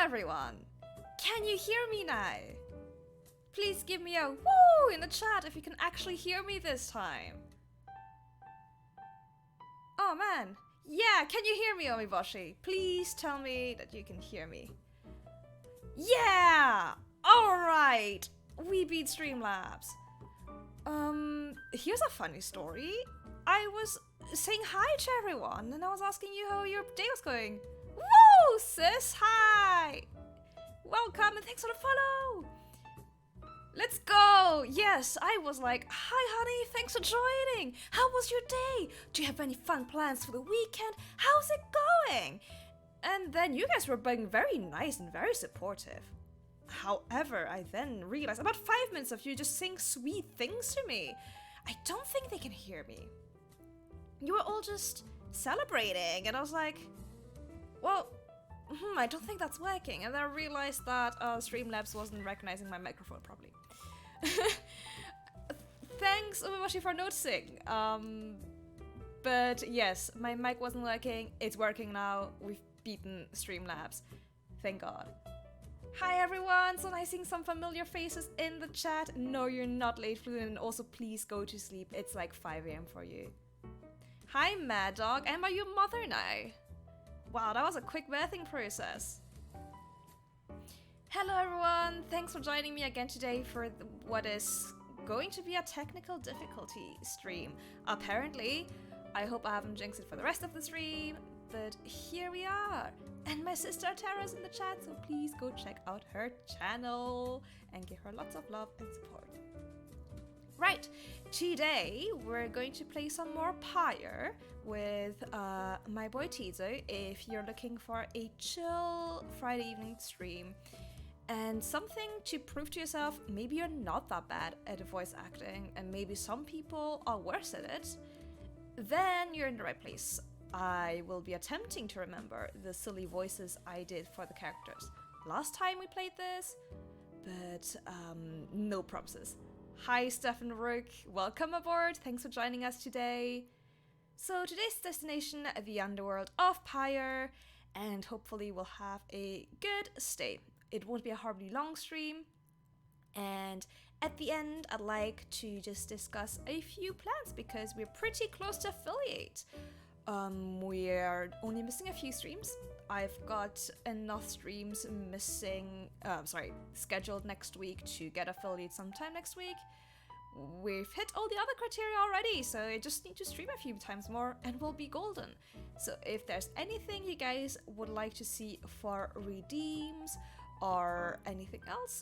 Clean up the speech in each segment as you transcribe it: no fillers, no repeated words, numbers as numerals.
everyone! Can you hear me now? Please give me a woo in the chat if you can actually hear me this time. Oh man, yeah, can you hear me, Omiboshi? Please tell me that you can hear me. Yeah! Alright! We beat Streamlabs. Here's a funny story. I was saying hi to everyone and I was asking you how your day was going. Woo, sis, hi! Welcome and thanks for the follow! Let's go! Yes, I was like, hi honey, thanks for joining! How was your day? Do you have any fun plans for the weekend? How's it going? And then you guys were being very nice and very supportive. However, I then realized about 5 minutes of you just saying sweet things to me. I don't think they can hear me. You were all just celebrating and I was like, well, I don't think that's working. And then I realized that Streamlabs wasn't recognizing my microphone properly. Thanks, Umebashi, for noticing. But yes, my mic wasn't working. It's working now. We've beaten Streamlabs. Thank God. Hi everyone, so nice seeing some familiar faces in the chat. No, you're not late, Fluent, and also please go to sleep. It's like 5 AM for you. Hi Mad Dog, and are you a mother now? Wow, that was a quick birthing process. Hello everyone, thanks for joining me again today for what is going to be a technical difficulty stream. Apparently, I hope I haven't jinxed it for the rest of the stream, but here we are. And my sister Tara's in the chat, so please go check out her channel and give her lots of love and support. Right, today we're going to play some more Pyre with my boy Tizo if you're looking for a chill Friday evening stream and something to prove to yourself. Maybe you're not that bad at voice acting and maybe some people are worse at it, then you're in the right place. I will be attempting to remember the silly voices I did for the characters last time we played this, but no promises. Hi Stefan Rook, welcome aboard, thanks for joining us today. So today's destination, the underworld of Pyre, and hopefully we'll have a good stay. It won't be a horribly long stream, and at the end I'd like to just discuss a few plans because we're pretty close to affiliate. We're only missing a few streams. I've got enough streams scheduled next week to get affiliate sometime next week. We've hit all the other criteria already, so I just need to stream a few times more and we'll be golden. So if there's anything you guys would like to see for redeems or anything else,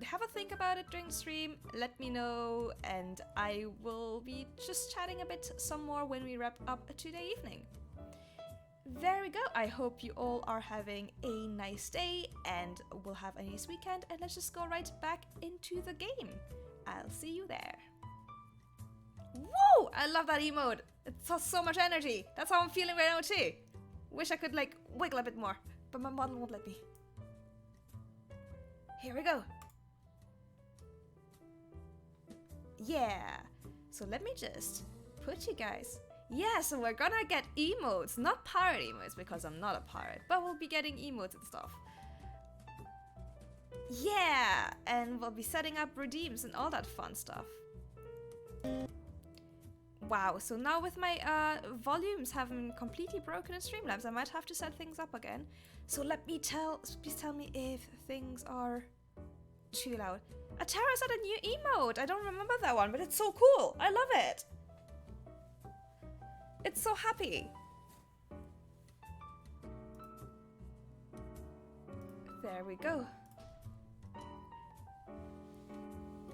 have a think about it during the stream, let me know, and I will be just chatting a bit some more when we wrap up today evening. There we go, I hope you all are having a nice day and will have a nice weekend, and let's just go right back into the game. I'll see you there. Whoa! I love that emote, it's so much energy. That's how I'm feeling right now too. Wish I could like wiggle a bit more, but my model won't let me. Here we go. Yeah, so let me just put you guys. Yeah, so we're gonna get emotes, not pirate emotes because I'm not a pirate, but we'll be getting emotes and stuff. Yeah, and we'll be setting up redeems and all that fun stuff. Wow, so now with my volumes having completely broken in Streamlabs, I might have to set things up again. So please tell me if things are too loud. Atara said a new emote. I don't remember that one, but it's so cool. I love it. It's so happy. There we go.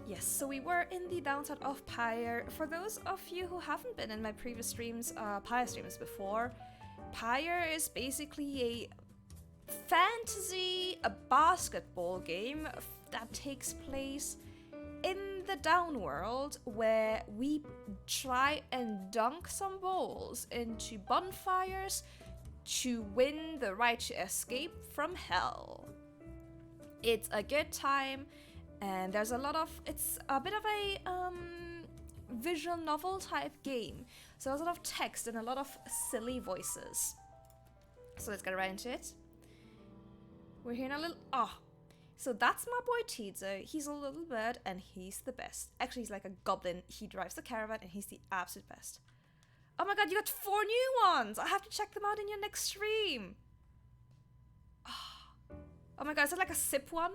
Yes, so we were in the downside of Pyre. For those of you who haven't been in my previous streams, Pyre streams before, Pyre is basically a basketball game that takes place in the downworld where we try and dunk some balls into bonfires to win the right to escape from hell. It's a good time and there's it's a bit of a visual novel type game. So there's a lot of text and a lot of silly voices. So let's get right into it. We're hearing a little... Oh. So that's my boy Tizo. He's a little bird and he's the best. Actually, he's like a goblin. He drives the caravan and he's the absolute best. Oh my god, you got 4 new ones! I have to check them out in your next stream. Oh my god, is it like a sip one?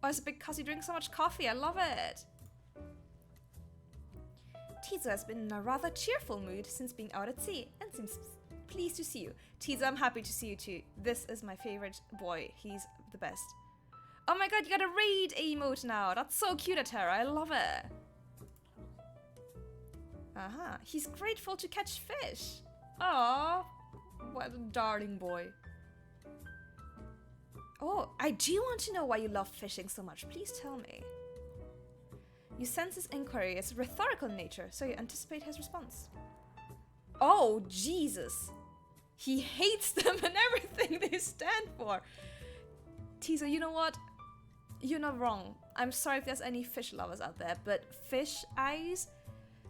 Or is it because you drink so much coffee? I love it. Tizo has been in a rather cheerful mood since being out at sea and seems pleased to see you. Tizo, I'm happy to see you too. This is my favorite boy. He's the best. Oh my god, you got a raid emote now. That's so cute, Atera. I love it. He's grateful to catch fish. Aww. What a darling boy. Oh, I do want to know why you love fishing so much. Please tell me. You sense his inquiry is rhetorical in nature, so you anticipate his response. Oh, Jesus. He hates them and everything they stand for. Tizo, you know what? You're not wrong. I'm sorry if there's any fish lovers out there, but fish eyes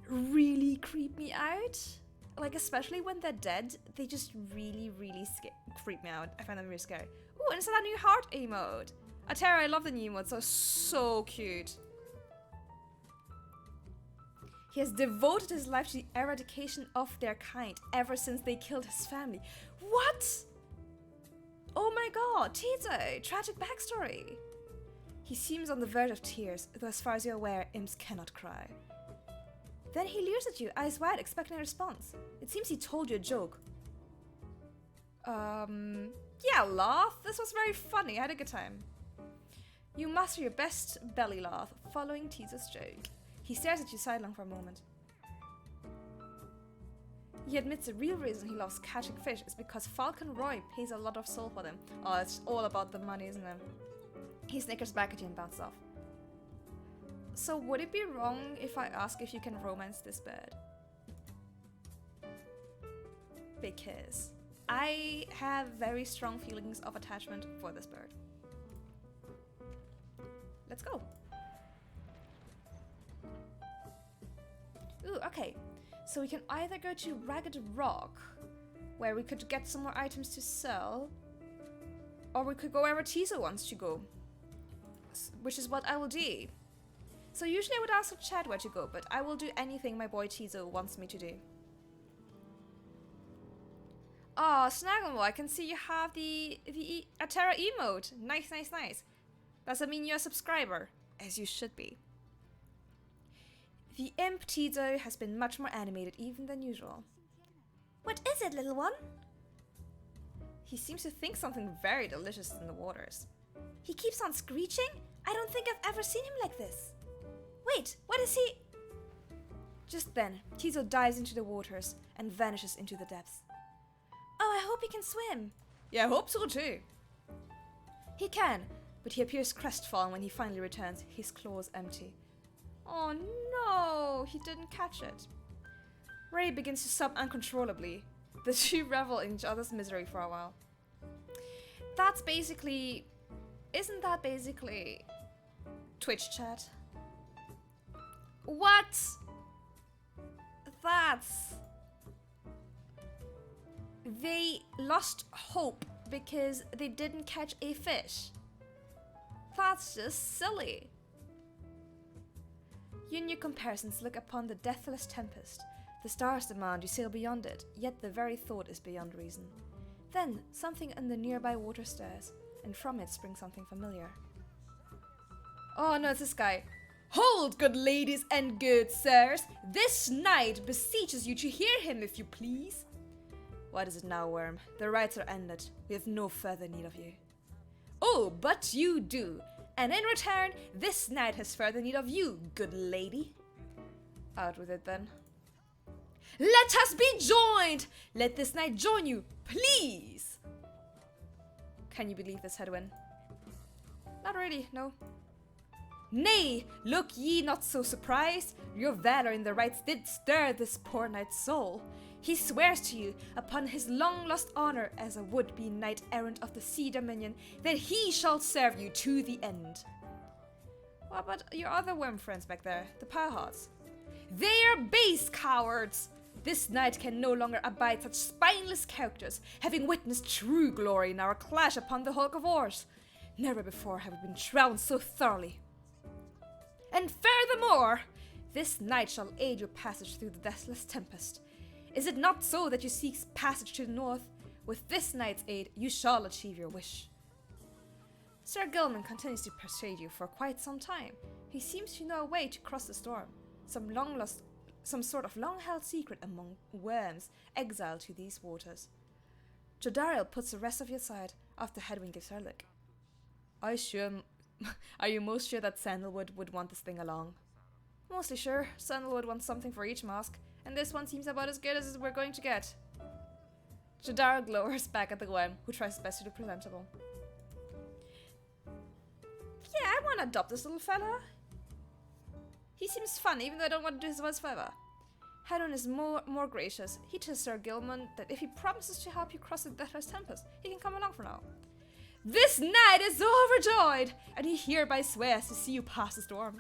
really creep me out. Like, especially when they're dead, they just really creep me out. I find them really scary. Ooh, and it's that new heart emote. Atera, I love the new emotes. So cute. He has devoted his life to the eradication of their kind ever since they killed his family. What? Oh my god, Tizo, tragic backstory. He seems on the verge of tears, though as far as you're aware, imps cannot cry. Then he leers at you, eyes wide, expecting a response. It seems he told you a joke. Yeah, laugh. This was very funny. I had a good time. You muster your best belly laugh, following Tizo's joke. He stares at you sidelong for a moment. He admits the real reason he loves catching fish is because Falcon Roy pays a lot of soul for them. Oh, it's all about the money, isn't it? He snickers back at you and bounces off. So would it be wrong if I ask if you can romance this bird? Because I have very strong feelings of attachment for this bird. Let's go. Ooh, okay. So we can either go to Ragged Rock, where we could get some more items to sell, or we could go wherever Tizo wants to go, which is what I will do. So usually I would ask Chad where to go, but I will do anything my boy Tizo wants me to do. Oh, Snagglemore, I can see you have the Atera emote. Nice, nice, nice. Does that mean you're a subscriber? As you should be. The imp Tizo has been much more animated even than usual. What is it, little one? He seems to think something very delicious in the waters. He keeps on screeching? I don't think I've ever seen him like this. Wait, what is he? Just then, Tizo dives into the waters and vanishes into the depths. Oh, I hope he can swim. Yeah, I hope so too. He can, but he appears crestfallen when he finally returns, his claws empty. Oh no, he didn't catch it. Ray begins to sob uncontrollably. The two revel in each other's misery for a while. That's basically... Isn't that basically... Twitch chat? What? That's... They lost hope because they didn't catch a fish. That's just silly. You and your comparisons look upon the deathless tempest. The stars demand you sail beyond it, yet the very thought is beyond reason. Then, something in the nearby water stirs, and from it springs something familiar. Oh no, it's this guy. Hold, good ladies and good sirs! This knight beseeches you to hear him, if you please. What is it now, worm? The rites are ended. We have no further need of you. Oh, but you do. And in return, this knight has further need of you, good lady. Out with it then. Let us be joined! Let this knight join you, please! Can you believe this, Hedwyn? Not really, no. Nay, look ye not so surprised. Your valor in the rites did stir this poor knight's soul. He swears to you, upon his long-lost honor as a would-be knight-errant of the Sea Dominion, that he shall serve you to the end. What about your other worm friends back there, the Pyre Hearts? They are base cowards! This knight can no longer abide such spineless characters, having witnessed true glory in our clash upon the hulk of oars. Never before have we been drowned so thoroughly. And furthermore, this knight shall aid your passage through the deathless tempest. Is it not so that you seek passage to the north? With this knight's aid, you shall achieve your wish. Sir Gilman continues to persuade you for quite some time. He seems to know a way to cross the storm, some sort of long-held secret among worms exiled to these waters. Jodariel puts the rest of you aside after Hedwyn gives her a look. Are you most sure that Sandalwood would want this thing along? Mostly sure. Sandalwood wants something for each mask, and this one seems about as good as we're going to get. Jodariel glowers back at the worm, who tries his best to look presentable. Yeah, I want to adopt this little fella. He seems fun, even though I don't want to do his voice forever. Hedwyn is more gracious. He tells Sir Gilman that if he promises to help you cross the Deathless Tempest, he can come along for now. This knight is overjoyed, and he hereby swears to see you pass the storm.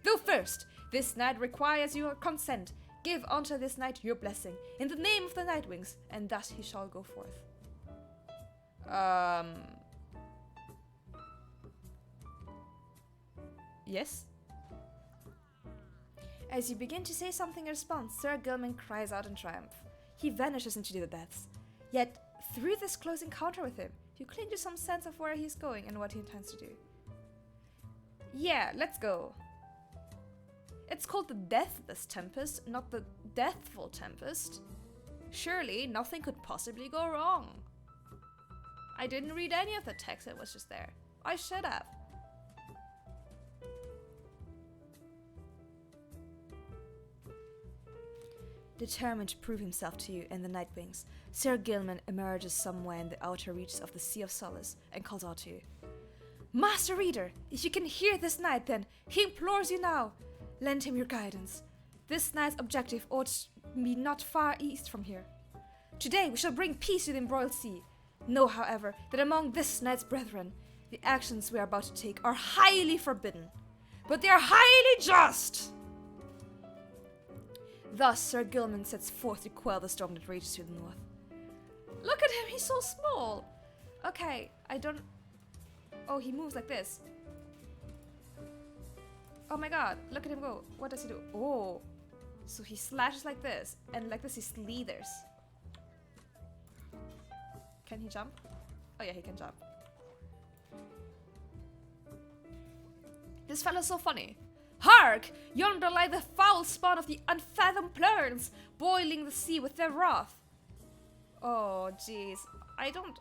Though first, this knight requires your consent. Give unto this knight your blessing, in the name of the Nightwings, and thus he shall go forth. Yes? As you begin to say something in response, Sir Gilman cries out in triumph. He vanishes into the depths. Yet, through this close encounter with him, you cling to some sense of where he's going and what he intends to do. Yeah, let's go. It's called the Deathless Tempest, not the Deathful Tempest. Surely, nothing could possibly go wrong. I didn't read any of the text that was just there. I should have. Determined to prove himself to you and the Nightwings, Sir Gilman emerges somewhere in the outer reaches of the Sea of Solace and calls out to you. Master Reader, if you can hear this knight, then he implores you now. Lend him your guidance. This knight's objective ought to be not far east from here. Today we shall bring peace to the embroiled sea. Know, however, that among this knight's brethren, the actions we are about to take are highly forbidden, but they are highly just. Thus, Sir Gilman sets forth to quell the storm that rages to the north. Look at him, he's so small. Okay, I don't... Oh, he moves like this. Oh my god, look at him go. What does he do? Oh, so he slashes like this, and like this he slithers. Can he jump? Oh yeah, he can jump. This fella's so funny. Hark! Yonder lie the foul spawn of the unfathomed plurns, boiling the sea with their wrath. Oh, jeez. I don't...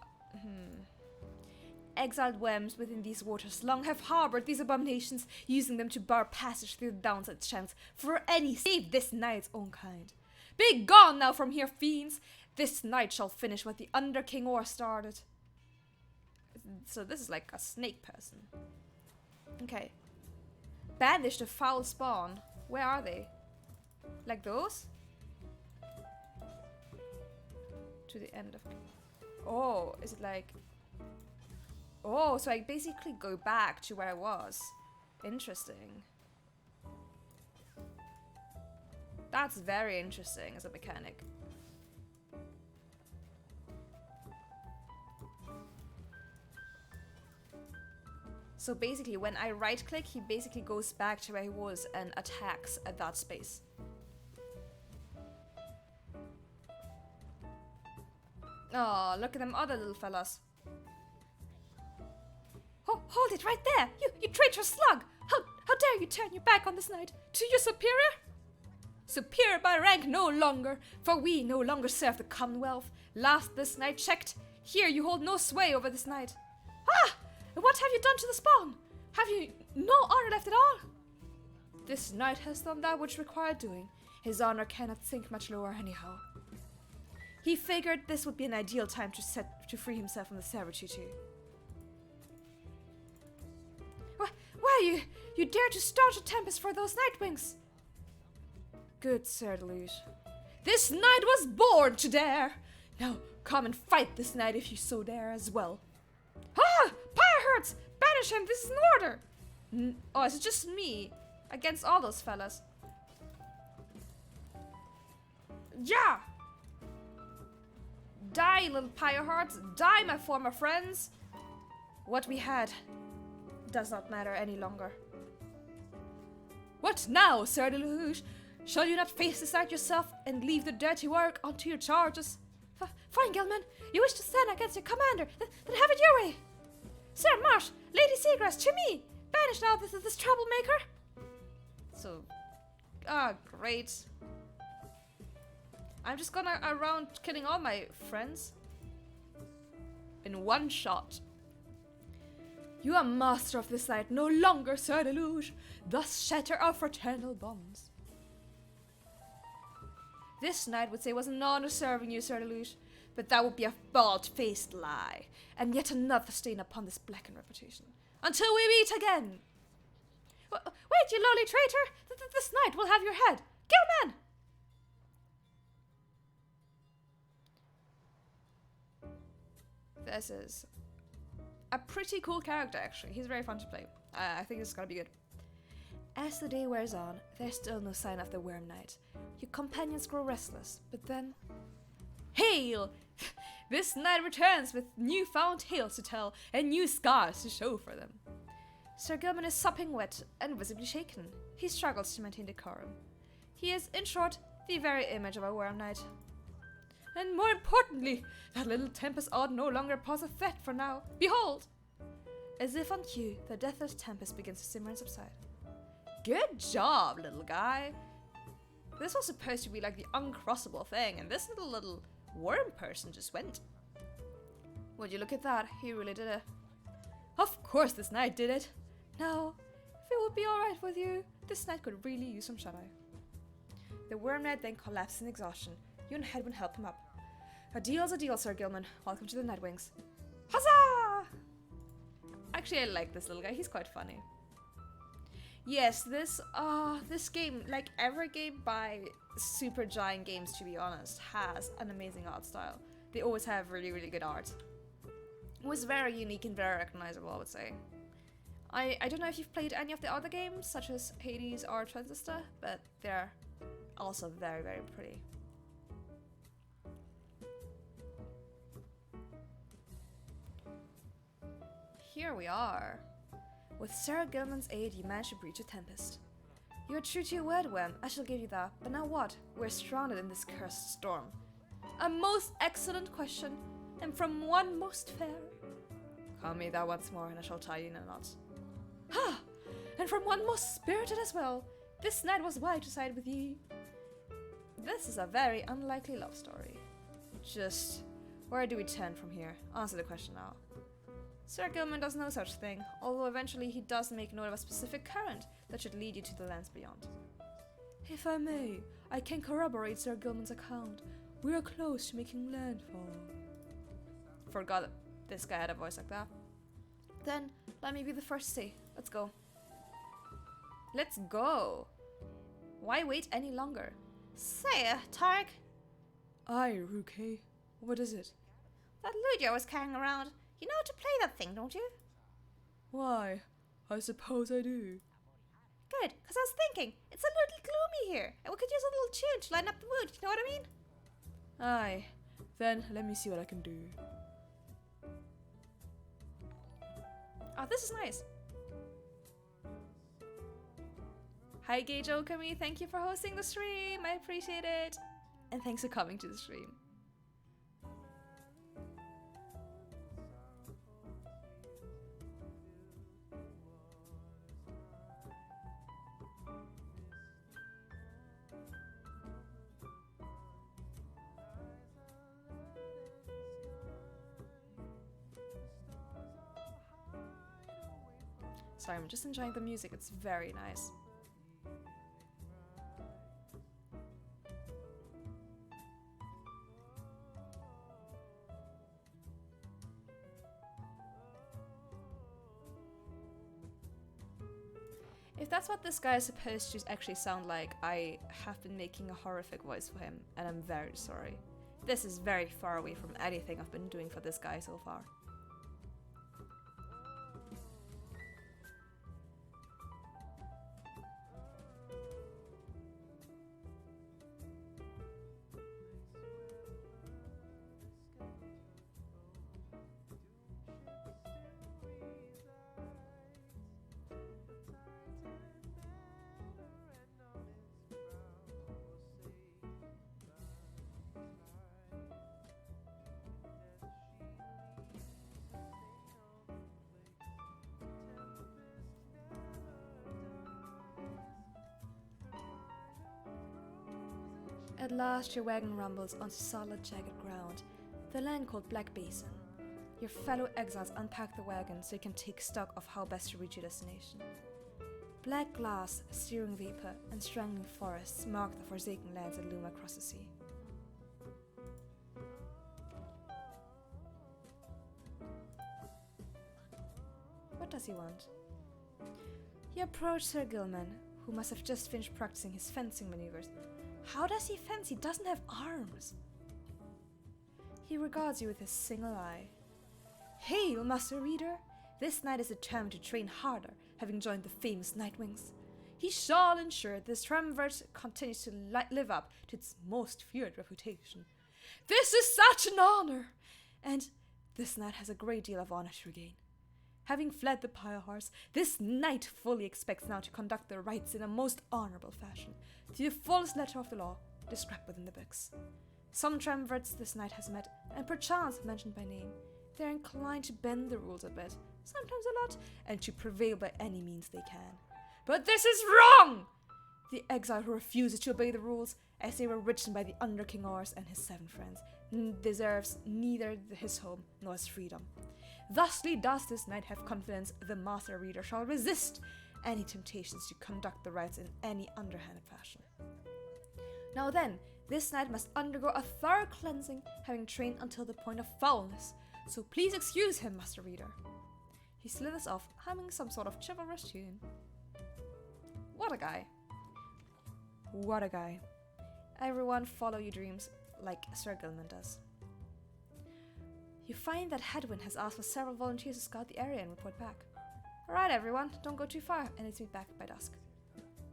Exiled worms within these waters long have harbored these abominations, using them to bar passage through the downside channels for any save this knight's own kind. Be gone now from here, fiends! This night shall finish what the Under King Or started. So this is like a snake person. Okay. Banish the foul spawn. Where are they? Like those? To the end of... Oh, is it like... Oh, so I basically go back to where I was. Interesting. That's very interesting as a mechanic. So basically, when I right click, he basically goes back to where he was and attacks at that space. Oh, look at them other little fellas. Oh, hold it right there! You traitorous slug! How dare you turn your back on this knight? To your superior? Superior by rank no longer, for we no longer serve the Commonwealth. Last this knight checked, here you hold no sway over this knight. Ah! What have you done to the spawn? Have you no honor left at all? This knight has done that which required doing. His honor cannot sink much lower anyhow. He figured this would be an ideal time to free himself from the servitude. Why you dare to start a tempest for those Nightwings? Good Sir Deluge. This knight was born to dare. Now come and fight this knight if you so dare as well. Ah! Pyre hurts! Banish him! This is an order! Oh, is it just me? Against all those fellas? Yeah! Die, little pyre hearts! Die, my former friends! What we had does not matter any longer. What now, Sir Deluge? Shall you not face this out yourself and leave the dirty work onto your charges? Fine, Gilman. You wish to stand against your commander, then have it your way. Sir Marsh, Lady Seagrass, to me! Banish now this troublemaker! So, great. I'm just gonna around killing all my friends. In one shot. You are master of this night no longer, Sir Deluge. Thus shatter our fraternal bonds. This knight would say it was an honor serving you, Sir Deluge, but that would be a bald-faced lie, and yet another stain upon this blackened reputation. Until we meet again! Wait, you lowly traitor! This knight will have your head! Gilman! This is a pretty cool character, actually. He's very fun to play. I think this is gonna be good. As the day wears on, there's still no sign of the Worm Knight. Your companions grow restless, but then... Hail! This knight returns with newfound tales to tell and new scars to show for them. Sir Gilman is sopping wet and visibly shaken. He struggles to maintain decorum. He is, in short, the very image of a Worm Knight. And more importantly, that little Tempest odd no longer pose a threat for now. Behold! As if on cue, the deathless Tempest begins to simmer and subside. Good job, little guy. This was supposed to be like the uncrossable thing, and this little worm person just went. Would you look at that? He really did it. Of course this knight did it. Now, if it would be alright with you, this knight could really use some shut-eye. The Worm Knight then collapsed in exhaustion. You and Hedwin help him up. A deal's a deal, Sir Gilman. Welcome to the Nightwings. Huzzah! Actually, I like this little guy. He's quite funny. Yes, this game, like every game by Super Giant Games, to be honest, has an amazing art style. They always have really, really good art. It was very unique and very recognizable, I would say. I don't know if you've played any of the other games, such as Hades or Transistor, but they're also very, very pretty. Here we are. With Sir Gilman's aid, you managed to breach a tempest. You are true to your word, Wem. I shall give you that. But now what? We're stranded in this cursed storm. A most excellent question, and from one most fair. Call me that once more, and I shall tie you in a knot. Ha! And from one most spirited as well. This night was why to side with ye. This is a very unlikely love story. Just, where do we turn from here? Answer the question now. Sir Gilman does no such thing, although eventually he does make note of a specific current that should lead you to the lands beyond. If I may, I can corroborate Sir Gilman's account. We are close to making landfall. Forgot that this guy had a voice like that. Then, let me be the first to say, let's go. Let's go! Why wait any longer? Say, Tarek. Aye, Ruke. What is it? That lute I was carrying around. You know how to play that thing, don't you? Why, I suppose I do. Good, because I was thinking, it's a little gloomy here, and we could use a little tune to lighten up the mood, you know what I mean? Aye, then let me see what I can do. Oh, this is nice. Hi Gage Okami, thank you for hosting the stream, I appreciate it. And thanks for coming to the stream. Sorry, I'm just enjoying the music, it's very nice. If that's what this guy is supposed to actually sound like, I have been making a horrific voice for him, and I'm very sorry. This is very far away from anything I've been doing for this guy so far. At last your wagon rumbles onto solid, jagged ground, the land called Black Basin. Your fellow exiles unpack the wagon so you can take stock of how best to reach your destination. Black glass, searing vapor, and strangling forests mark the forsaken lands that loom across the sea. What does he want? You approach Sir Gilman, who must have just finished practicing his fencing maneuvers. How does he fence? He doesn't have arms. He regards you with his single eye. Hail, Master Reader! This knight is determined to train harder, having joined the famous Nightwings. He shall ensure this triumvirate continues to live up to its most feared reputation. This is such an honor! And this knight has a great deal of honor to regain. Having fled the Pyre horse, this knight fully expects now to conduct the rites in a most honorable fashion, to the fullest letter of the law described within the books. Some triumvirates this knight has met, and perchance mentioned by name. They are inclined to bend the rules a bit, sometimes a lot, and to prevail by any means they can. But this is wrong! The exile who refuses to obey the rules, as they were written by the Under King Ors and his 7 friends, deserves neither his home nor his freedom. Thusly does this knight have confidence the Master Reader shall resist any temptations to conduct the rites in any underhanded fashion. Now then, this knight must undergo a thorough cleansing, having trained until the point of foulness, so please excuse him, Master Reader. He slithers off, humming some sort of chivalrous tune. What a guy. What a guy. Everyone follow your dreams like Sir Gilman does. You find that Hedwyn has asked for several volunteers to scout the area and report back. Alright everyone, don't go too far, and let's meet back by dusk.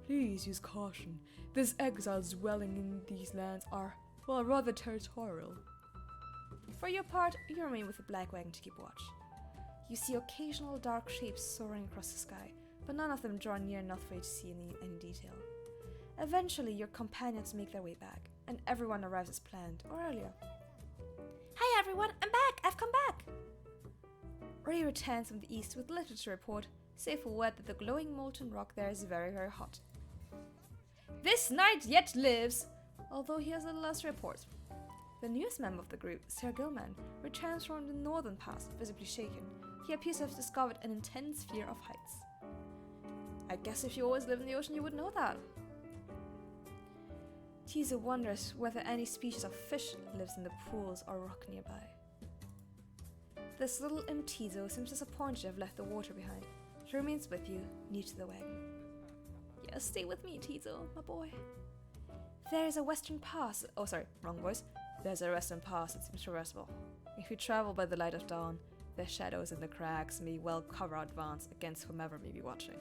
Please use caution. These exiles dwelling in these lands are, well, rather territorial. For your part, you remain with the Black Wagon to keep watch. You see occasional dark shapes soaring across the sky, but none of them draw near enough for you to see any detail. Eventually, your companions make their way back, and everyone arrives as planned, or earlier. Hi everyone, I'm back! I've come back! Ray returns from the east with little to report, save for word that the glowing molten rock there is very, very hot. This knight yet lives, although he has little else to report. The newest member of the group, Sir Gilman, returns from the northern pass, visibly shaken. He appears to have discovered an intense fear of heights. I guess if you always live in the ocean, you would know that. Tizo wonders whether any species of fish lives in the pools or rock nearby. This little imp Tizo seems disappointed to have left the water behind. He remains with you, near to the wagon. Yes, stay with me, Tizo, my boy. There is a western pass. Oh, sorry, wrong voice. There's a western pass that seems traversable. If you travel by the light of dawn, the shadows in the cracks may well cover our advance against whomever may be watching.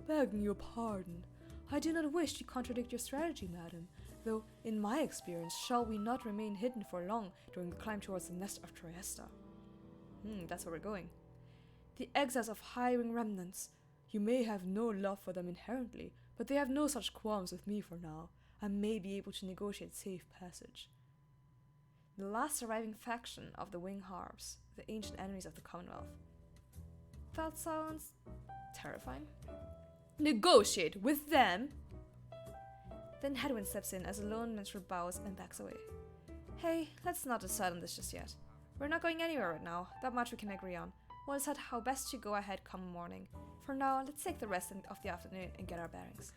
Begging your pardon, I do not wish to contradict your strategy, madam, though, in my experience, shall we not remain hidden for long during the climb towards the nest of Triesta? That's where we're going. The exiles of hiring remnants. You may have no love for them inherently, but they have no such qualms with me for now, and may be able to negotiate safe passage. The last surviving faction of the Wing Harps, the ancient enemies of the Commonwealth. That sounds terrifying. Negotiate with them? Then Hedwyn steps in as a lone minstrel bows and backs away. Hey, let's not decide on this just yet. We're not going anywhere right now, that much we can agree on. We'll decide how best to go ahead come morning. For now, let's take the rest of the afternoon and get our bearings.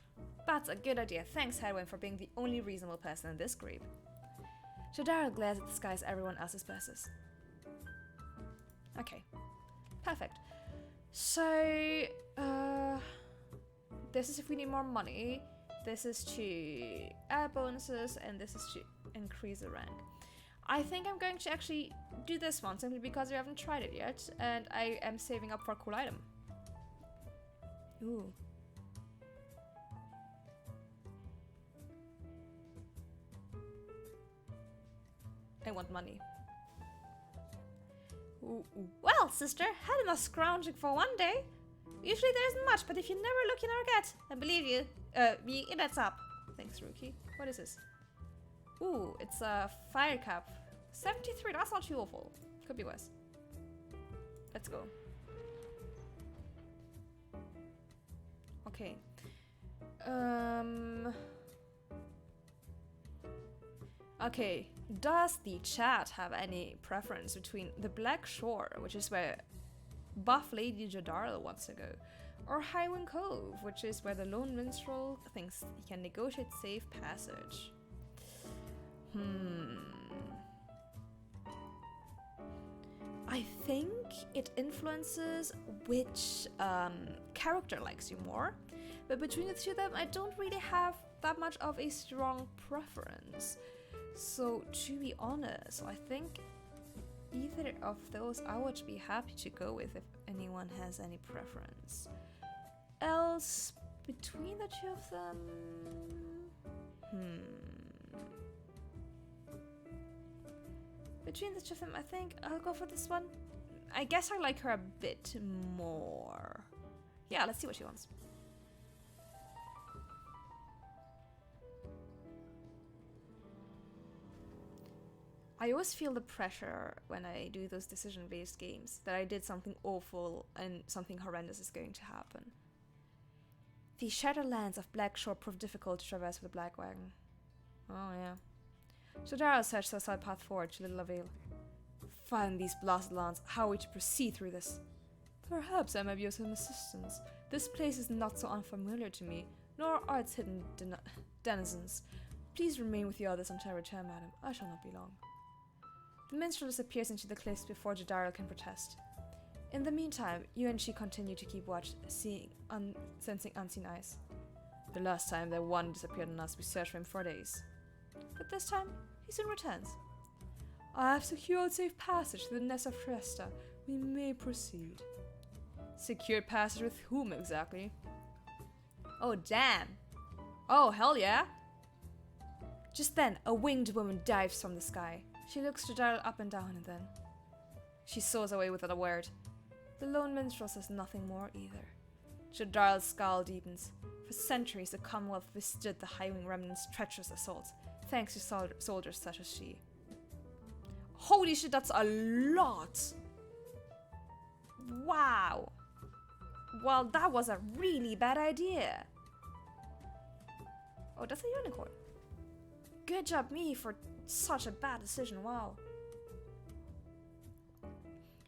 That's a good idea. Thanks, Hedwyn, for being the only reasonable person in this group. Jadara glares at the sky as everyone else's passes. Okay. Perfect. So, this is if we need more money. This is to add bonuses, and this is to increase the rank. I think I'm going to actually do this one simply because we haven't tried it yet, and I am saving up for a cool item. Ooh. I want money. Ooh. Well, sister, had enough scrounging for one day. Usually there isn't much, but if you never look, you never get. I believe you. It adds up. Thanks, Rookie. What is this? Ooh, it's a fire cap. 73, that's not too awful. Could be worse. Let's go. Okay. Okay, does the chat have any preference between the Black Shore, which is where buff Lady Jadara wants to go, or Highwind Cove, which is where the lone minstrel thinks he can negotiate safe passage? I think it influences which character likes you more, but between the two of them I don't really have that much of a strong preference. So to be honest, I think either of those I would be happy to go with if anyone has any preference. Else, between the two of them... Between the two of them, I think I'll go for this one. I guess I like her a bit more. Yeah, let's see what she wants. I always feel the pressure when I do those decision-based games that I did something awful and something horrendous is going to happen. The shattered lands of Blackshore prove difficult to traverse with a black wagon. Oh yeah. Jadara searched a side path forward to little avail. Find these blasted lands, how are we to proceed through this? Perhaps I may be of some assistance. This place is not so unfamiliar to me, nor are its hidden denizens. Please remain with the others until I return, madam. I shall not be long. The minstrel disappears into the cliffs before Jadara can protest. In the meantime, you and she continue to keep watch, sensing unseen eyes. The last time that one disappeared on us, we searched for him for days. But this time, he soon returns. I have secured safe passage to the nest of Tresta. We may proceed. Secured passage with whom exactly? Oh damn. Oh hell yeah. Just then, a winged woman dives from the sky. She looks Jadara up and down and then she soars away without a word. The lone minstrel says nothing more either. Jadara's scowl deepens. For centuries, the Commonwealth withstood the Highwing remnant's treacherous assaults, thanks to soldiers such as she. Holy shit, that's a lot! Wow! Well, that was a really bad idea. Oh, that's a unicorn. Good job me for such a bad decision, wow.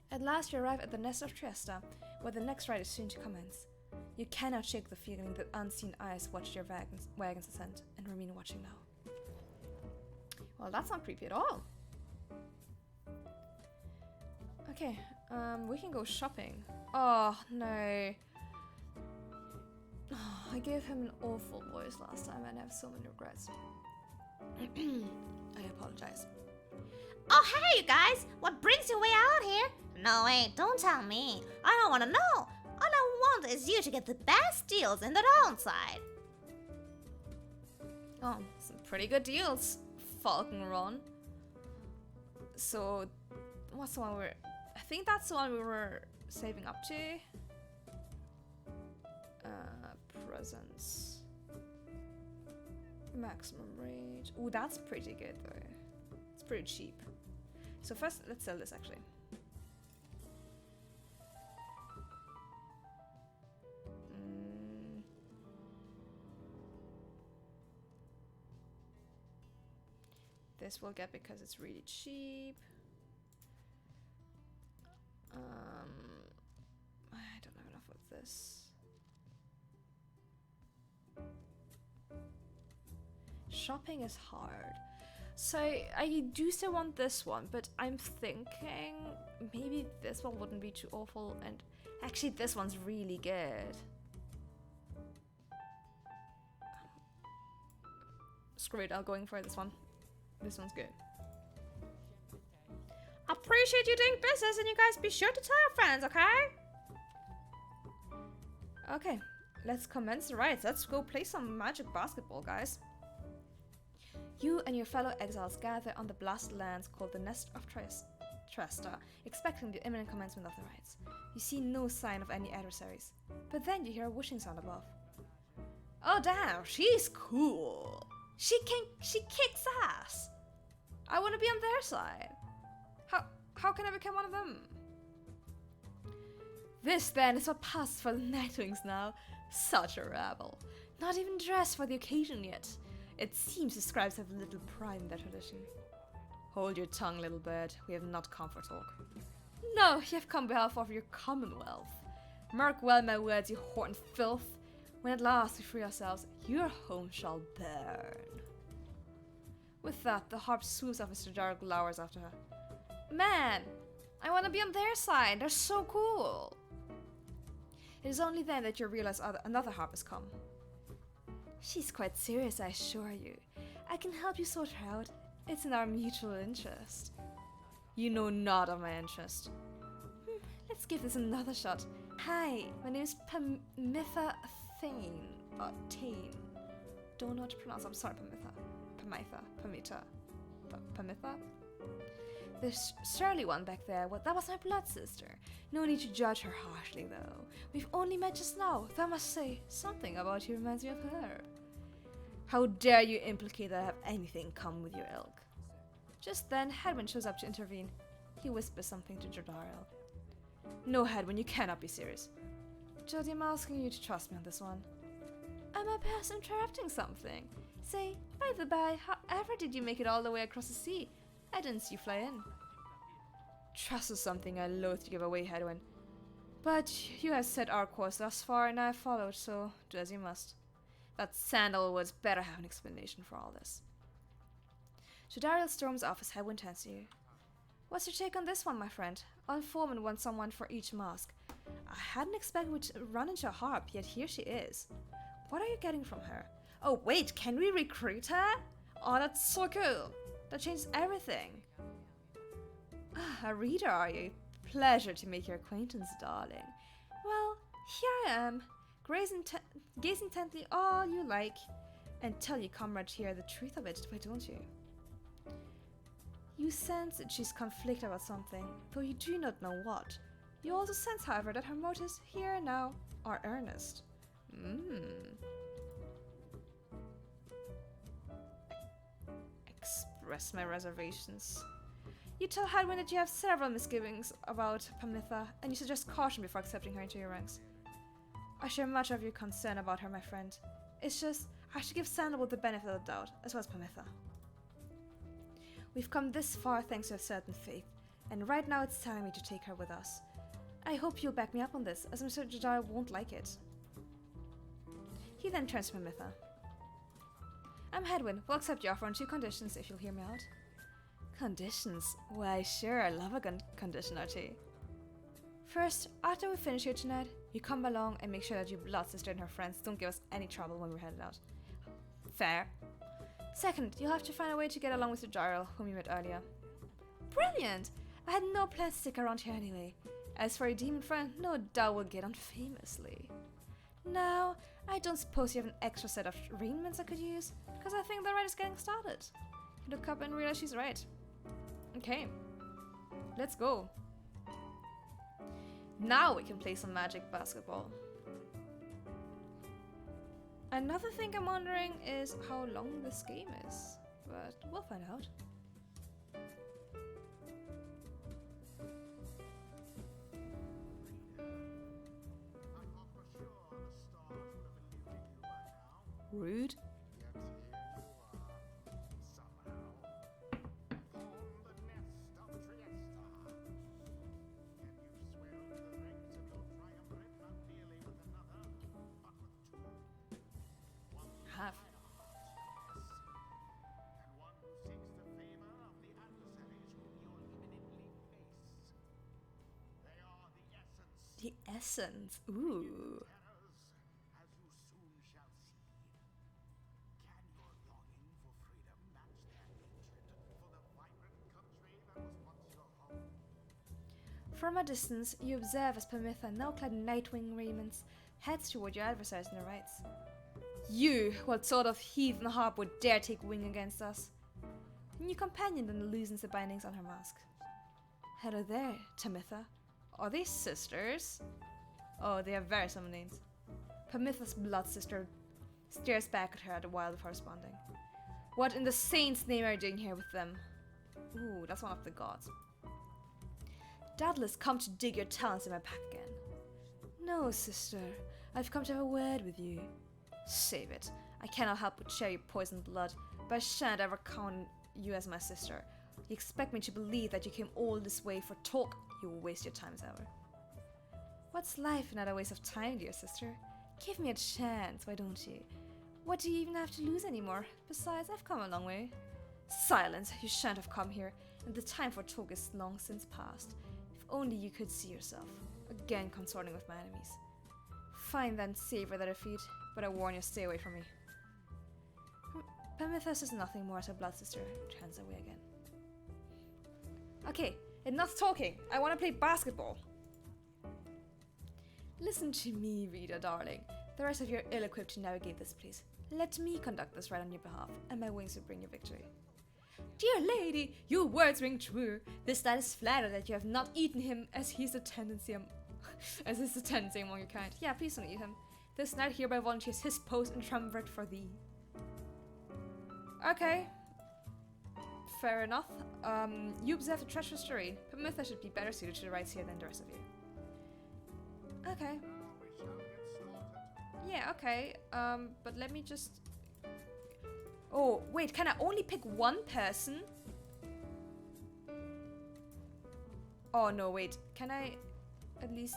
At last you arrive at the nest of Tresta, where the next ride is soon to commence. You cannot shake the feeling that unseen eyes watch your wagons ascend and remain watching now. Well, that's not creepy at all. Okay, we can go shopping. Oh, no. Oh, I gave him an awful voice last time and I have so many regrets. I apologize. Oh, hey, you guys! What brings you way out here? No, wait, don't tell me. I don't want to know. All I want is you to get the best deals in the downside. Oh, some pretty good deals, Falcon Ron. So, what's the one I think that's the one we were saving up to. Presents. Maximum rate. Ooh, that's pretty good though. It's pretty cheap. So first, let's sell this actually. This we'll get because it's really cheap. I don't have enough of this. Shopping is hard. So I do still want this one, but I'm thinking maybe this one wouldn't be too awful, and actually this one's really good. Screw it, I'm going for this one. This one's good. Appreciate you doing business, and you guys be sure to tell your friends, okay? Okay, let's commence the rides. Let's go play some magic basketball, guys. You and your fellow exiles gather on the blasted lands called the Nest of Tresta, expecting the imminent commencement of the rites. You see no sign of any adversaries, but then you hear a whooshing sound above. Oh damn, she's cool. She kicks ass. I want to be on their side. How can I become one of them? This then is what passes for the Nightwings now. Such a rabble. Not even dressed for the occasion yet. It seems the scribes have little pride in their tradition. Hold your tongue, little bird. We have not come for talk. No, you have come on behalf of your commonwealth. Mark well my words, you horned filth. When at last we free ourselves, your home shall burn. With that, the harp swoops off as Jadar glowers after her. Man, I want to be on their side. They're so cool. It is only then that you realize another harp has come. She's quite serious, I assure you. I can help you sort her out. It's in our mutual interest. You know not of my interest. Let's give this another shot. Hi, my name is Pamitha Thane. Tane. Don't know how to pronounce. I'm sorry, Pamitha. The surly one back there, well, that was my blood sister. No need to judge her harshly, though. We've only met just now, though I must say, something about you reminds me of her. How dare you implicate that I have anything in common with your ilk? Just then, Hedwyn shows up to intervene. He whispers something to Jadar. No, Hedwyn, you cannot be serious. Jodie, I'm asking you to trust me on this one. Am I perhaps interrupting something? Say, by the by, however did you make it all the way across the sea? I didn't see you fly in. Trust is something I loathe to give away, Hedwyn. But you have set our course thus far, and I have followed, so do as you must. That sandalwood's better have an explanation for all this. Jadariel storms off as Hedwyn turns to you. What's your take on this one, my friend? Our foreman wants someone for each mask. I hadn't expected we'd run into a harp, yet here she is. What are you getting from her? Oh wait, can we recruit her? Oh, that's so cool. That changes everything. A reader, are you? Pleasure to make your acquaintance, darling. Well, here I am, gaze intently all you like, and tell your comrade here the truth of it, why don't you? You sense that she's conflicted about something, though you do not know what. You also sense, however, that her motives here and now are earnest. Express my reservations. You tell Hedwyn that you have several misgivings about Pamitha, and you suggest caution before accepting her into your ranks. I share much of your concern about her, my friend. It's just, I should give Sandalwood the benefit of the doubt, as well as Pamitha. We've come this far thanks to a certain faith, and right now it's telling me to take her with us. I hope you'll back me up on this, as I'm sure Jadar won't like it. He then turns to Pamitha. I'm Hedwyn. We'll accept your offer on 2 conditions if you'll hear me out. Conditions? Why, sure, I love a condition or two. First, after we finish here tonight, you come along and make sure that your blood sister and her friends don't give us any trouble when we're headed out. Fair. Second, you'll have to find a way to get along with Jadar, whom you met earlier. Brilliant! I had no plans to stick around here anyway. As for your demon friend, no doubt we'll get on famously. Now, I don't suppose you have an extra set of raiments I could use, because I think the ride is getting started. You look up and realize she's right. Okay, let's go. Now we can play some magic basketball. Another thing I'm wondering is how long this game is, but we'll find out. Rude. Have. The essence. Ooh. From a distance, you observe as Pamitha, now clad in nightwing raiments, heads toward your adversaries on the right. You, what sort of heathen harp would dare take wing against us? And your companion then loosens the bindings on her mask. Hello there, Pamitha. Are they sisters? Oh, they have very similar names. Pamitha's blood sister stares back at her a while before responding. What in the saint's name are you doing here with them? Ooh, that's one of the gods. Doubtless come to dig your talents in my pack again. No, sister. I've come to have a word with you. Save it. I cannot help but share your poisoned blood, but I shan't ever count you as my sister. You expect me to believe that you came all this way for talk? You will waste your time as ever. What's life if not a waste of time, dear sister? Give me a chance, why don't you? What do you even have to lose anymore? Besides, I've come a long way. Silence, you shan't have come here, and the time for talk is long since past. If only you could see yourself, again consorting with my enemies. Fine then, savor the defeat, but I warn you, stay away from me. Prometheus is nothing more as a blood sister, turns away again. Okay, enough talking, I want to play basketball. Listen to me, reader darling. The rest of you are ill-equipped to navigate this place. Let me conduct this right on your behalf, and my wings will bring you victory. Dear lady, your words ring true. This knight is flattered that you have not eaten him, as he's a tendency as is a tendency among your kind. Yeah, please don't eat him. This knight hereby volunteers his post and triumvirate for thee. Okay. Fair enough. You observe the treacherous terrain. Prometheus should be better suited to the rights here than the rest of you. Okay. Yeah, okay. But let me just... Oh, wait, can I only pick one person? Oh, no, wait. Can I at least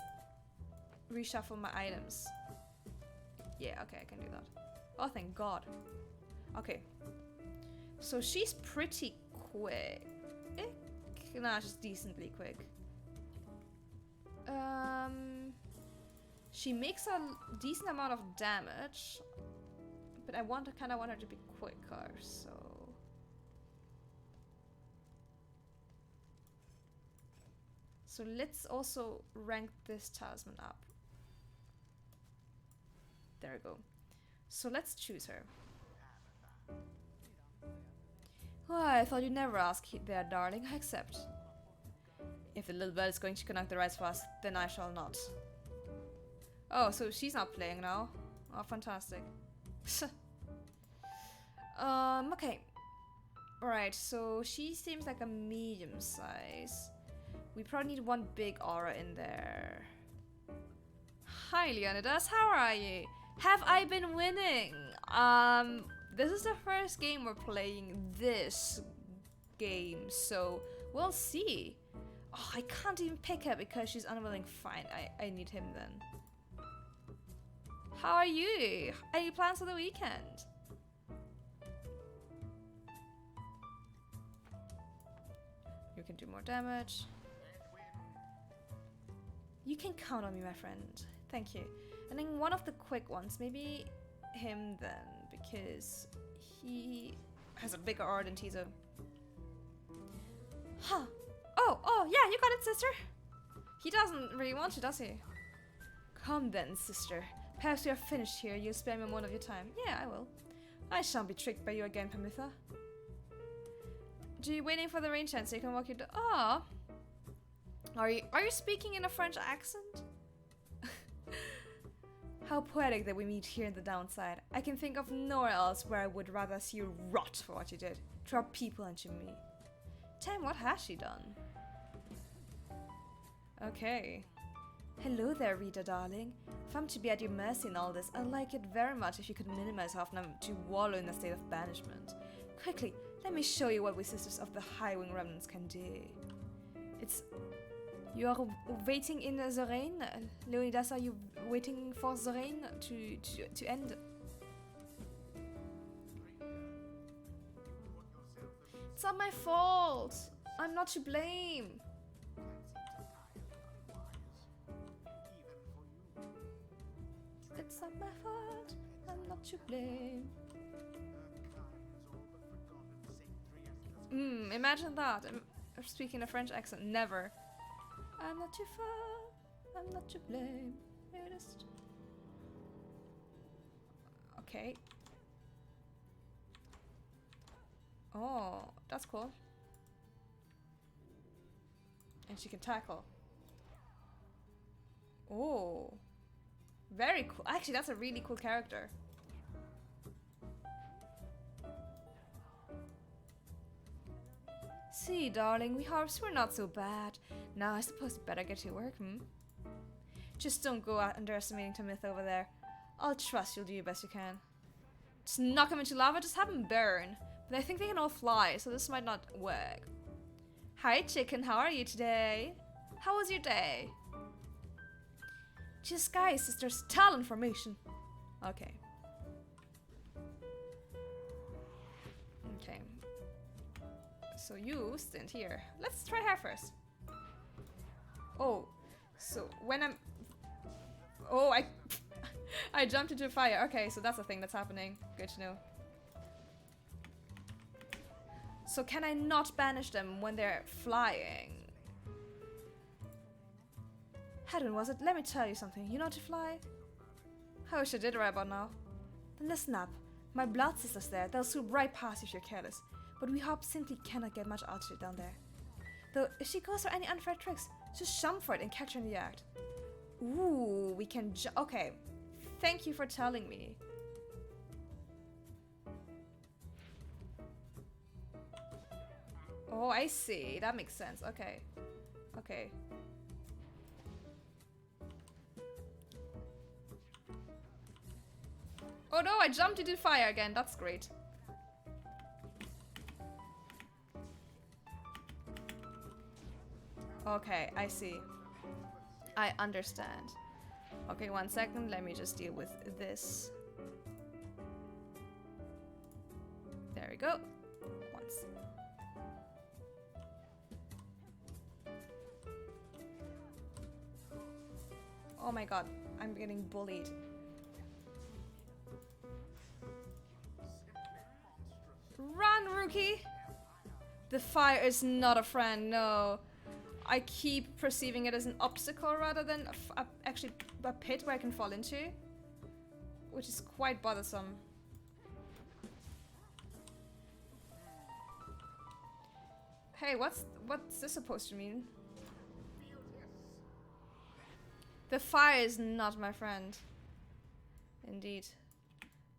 reshuffle my items? Yeah, okay, I can do that. Oh, thank God. Okay. So she's pretty quick. Nah, she's decently quick. She makes a decent amount of damage, but I kind of want her to be quicker, so... So let's also rank this talisman up. There we go. So let's choose her. Oh, I thought you'd never ask there, darling. I accept. If the little bird is going to conduct the rites for us, then I shall not. Oh, so she's not playing now. Oh, fantastic. Okay. Alright, so she seems like a medium size. We probably need one big aura in there. Hi, Leonidas, how are you? Have I been winning? This is the first game we're playing this game, so we'll see. Oh, I can't even pick her because she's unwilling. Fine, I need him then. How are you? Any plans for the weekend? You can do more damage. You can count on me, my friend. Thank you. And then one of the quick ones, maybe him then, because he has a bigger aura than Tizo. Huh. Oh, yeah, you got it, sister. He doesn't really want to, does he? Come then, sister. Perhaps we are finished here. You'll spare me a moment of your time. Yeah, I will. I shan't be tricked by you again, Pamitha. Do you waiting for the rain chance so you can walk your Ah. Are you speaking in a French accent? How poetic that we meet here in the downside. I can think of nowhere else where I would rather see you rot for what you did. To our people and to me. Damn, what has she done? Okay. Hello there, Rita, darling. If I'm to be at your mercy in all this, I'd like it very much if you could minimize how often I'm to wallow in a state of banishment. Quickly, let me show you what we sisters of the High Wing Remnants can do. You are waiting in the rain? Leonidas, are you waiting for the rain to end? It's not my fault! I'm not to blame! It's not my fault, I'm not to blame. Imagine that. I'm speaking a French accent. Never. I'm not too far, I'm not to blame. Okay. Oh, that's cool. And she can tackle. Oh. Very cool. Actually, that's a really cool character. See, darling, we're not so bad. Now I suppose we better get to work, Just don't go out underestimating Tamith over there. I'll trust you'll do your best you can. Just knock them into lava, just have them burn. But I think they can all fly, so this might not work. Hi chicken, how are you today? How was your day? Just guys, sisters, talent formation. Okay. Okay. So you stand here. Let's try her first. Oh, so when I'm... Oh, I jumped into fire. Okay, so that's a thing that's happening. Good to know. So can I not banish them when they're flying? Hedwin, was it? Let me tell you something. You know to fly? I wish I did right about now. Then listen up. My blood sister's there. They'll swoop right past you if you're careless. But we hope simply cannot get much altitude down there. Though, if she goes for any unfair tricks, just jump for it and catch her in the act. Ooh, we can okay. Thank you for telling me. Oh, I see. That makes sense. Okay. Okay. Oh no, I jumped into fire again. That's great. Okay, I see. I understand. Okay, 1 second. Let me just deal with this. There we go. Once. Oh my god, I'm getting bullied. Run, rookie! The fire is not a friend, no. I keep perceiving it as an obstacle rather than actually a pit where I can fall into. Which is quite bothersome. Hey, what's this supposed to mean? The fire is not my friend. Indeed.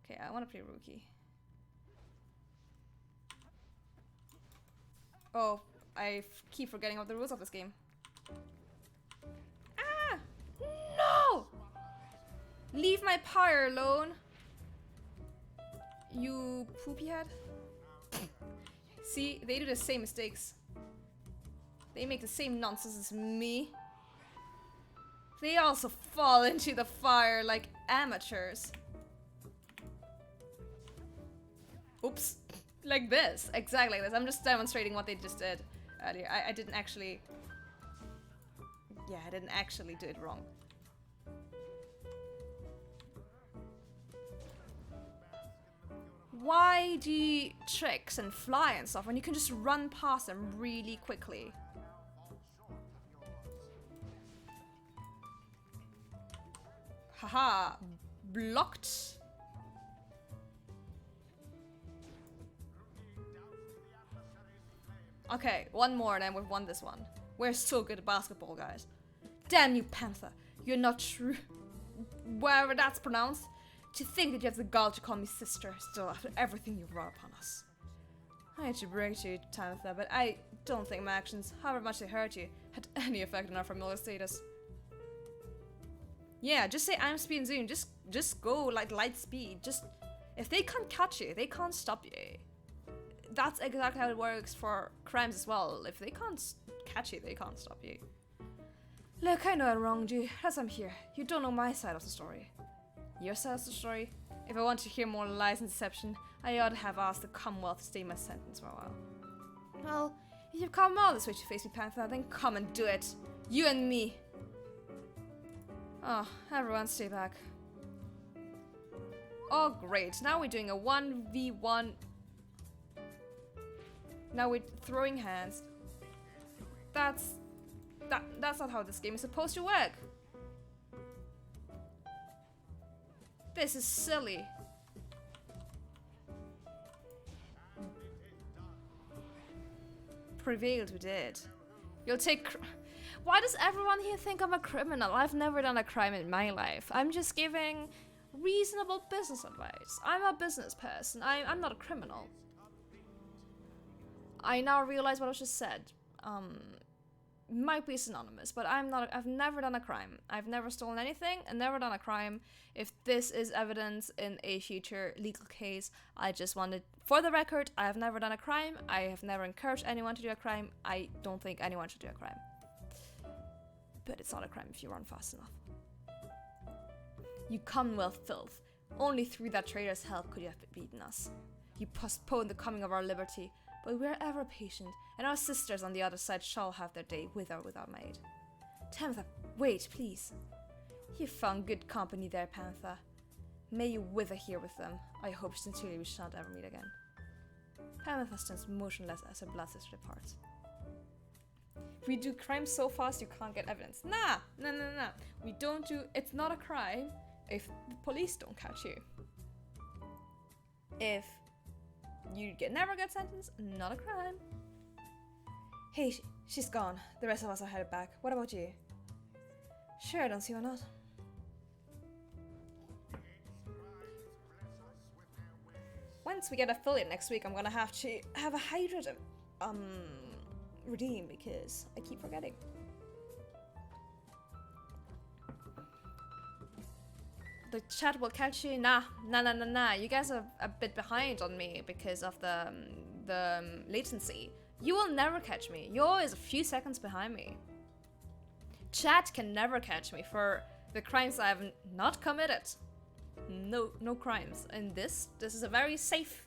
Okay, I want to play rookie. Oh, I keep forgetting about the rules of this game. Ah! No! Leave my pyre alone. You poopy head. See, they do the same mistakes. They make the same nonsense as me. They also fall into the fire like amateurs. Oops. Like this. Exactly like this. I'm just demonstrating what they just did earlier. I didn't actually... Yeah, I didn't actually do it wrong. Why do you tricks and fly and stuff when you can just run past them really quickly? Haha, blocked. Okay, one more and then we've won this one. We're so good at basketball, guys. Damn you, Panther. You're not true. Wherever that's pronounced. To think that you have the gall to call me sister still after everything you've brought upon us. I hate to break to you, Tabitha, but I don't think my actions, however much they hurt you, had any effect on our familiar status. Yeah, just say I'm speed and zoom. Just go like light speed. Just if they can't catch you, they can't stop you. That's exactly how it works for crimes as well. If they can't catch you, they can't stop you. Look, I know I wronged you. As I'm here, you don't know my side of the story. Your side of the story? If I want to hear more lies and deception, I ought to have asked the Commonwealth to stay my sentence for a while. Well, if you've come all this way to face me, Panther, then come and do it. You and me. Oh, everyone stay back. Oh, great. Now we're doing a 1v1. Now we're throwing hands. That's not how this game is supposed to work. This is silly. Prevailed we did. You'll take... Why does everyone here think I'm a criminal? I've never done a crime in my life. I'm just giving reasonable business advice. I'm a business person. I'm not a criminal. I now realize what I just said. might be synonymous, but I've never done a crime. I've never stolen anything and never done a crime. If this is evidence in a future legal case, I just wanted, for the record, I have never done a crime. I have never encouraged anyone to do a crime. I don't think anyone should do a crime. But it's not a crime if you run fast enough. You Commonwealth filth. Only through that traitor's help could you have beaten us. You postponed the coming of our liberty, but we are ever patient, and our sisters on the other side shall have their day with or without my aid. Panther, wait, please. You found good company there, Panther. May you wither here with them. I hope sincerely we shall not ever meet again. Panther stands motionless as her blood sister departs. We do crimes so fast you can't get evidence. Nah. We don't do. It's not a crime if the police don't catch you. If you never get sentenced, not a crime. Hey, she's gone. The rest of us are headed back. What about you? Sure, I don't see why not. Once we get affiliate next week, I'm gonna have to have a hydrate redeem because I keep forgetting. The chat will catch you. Nah. You guys are a bit behind on me because of the latency. You will never catch me. You're always a few seconds behind me. Chat can never catch me for the crimes I have not committed. No crimes. And this is a very safe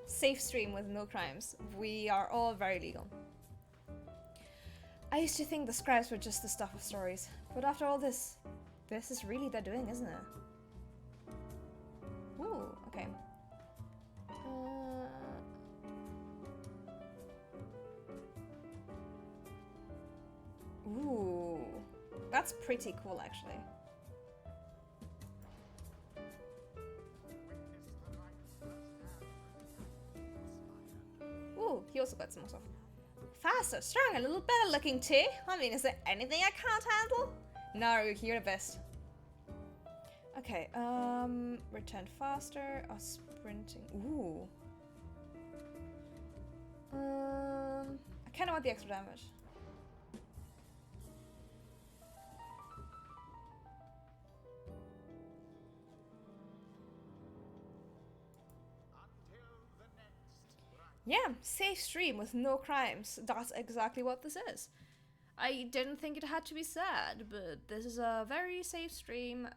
stream with no crimes. We are all very legal. I used to think the scribes were just the stuff of stories, but after all this is really their doing, isn't it? Ooh, okay. Ooh, that's pretty cool, actually. Ooh, he also got some more stuff. Faster, strong, a little better looking too. I mean, is there anything I can't handle? No, you're the best. Okay, return faster or sprinting. Ooh. I kinda want the extra damage. Yeah, safe stream with no crimes. That's exactly what this is. I didn't think it had to be said, but this is a very safe stream.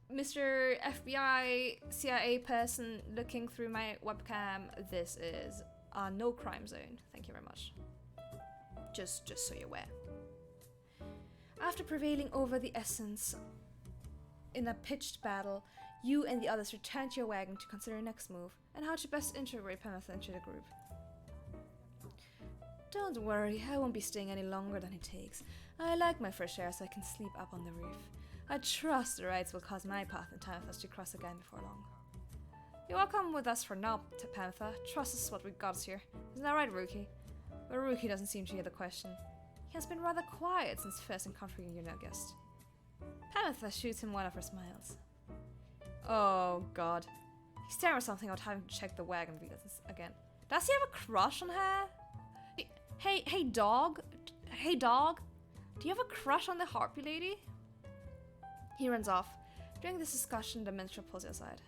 Mr. FBI CIA person looking through my webcam, this is a no crime zone. Thank you very much. Just so you're aware. After prevailing over the essence in a pitched battle, you and the others return to your wagon to consider your next move and how to best integrate Panther into the group. Don't worry, I won't be staying any longer than it takes. I like my fresh air so I can sleep up on the roof. I trust the rides will cause my path and time for us to cross again before long. You're welcome with us for now, Panther. Trust is what we got us here. Isn't that right, Rookie? But Rookie doesn't seem to hear the question. He has been rather quiet since first encountering your new guest. Panther shoots him one of her smiles. Oh god. He's staring at something about having to check the wagon wheels again. Does he have a crush on her? Hey dog? Hey dog? Do you have a crush on the harpy lady? He runs off. During this discussion, the minstrel pulls you aside.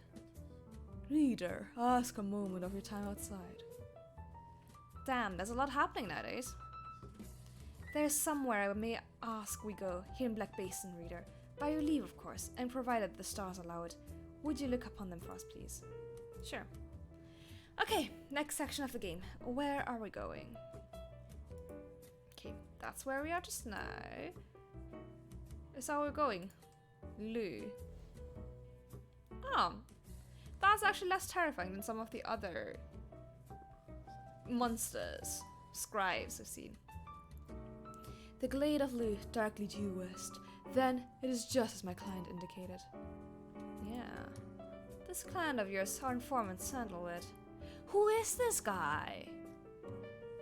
Reader, ask a moment of your time outside. Damn, there's a lot happening nowadays. There's somewhere I may ask we go, here in Black Basin, Reader. By your leave, of course, and provided the stars allow it. Would you look upon them for us, please? Sure. Okay, next section of the game. Where are we going? Okay, that's where we are just now. Is that where we're going? Lou. Oh, that's actually less terrifying than some of the other monsters, scribes I've seen. The glade of Lou, darkly due west. Then, it is just as my client indicated. Yeah. This client of yours, our informant Sandalwood. Who is this guy?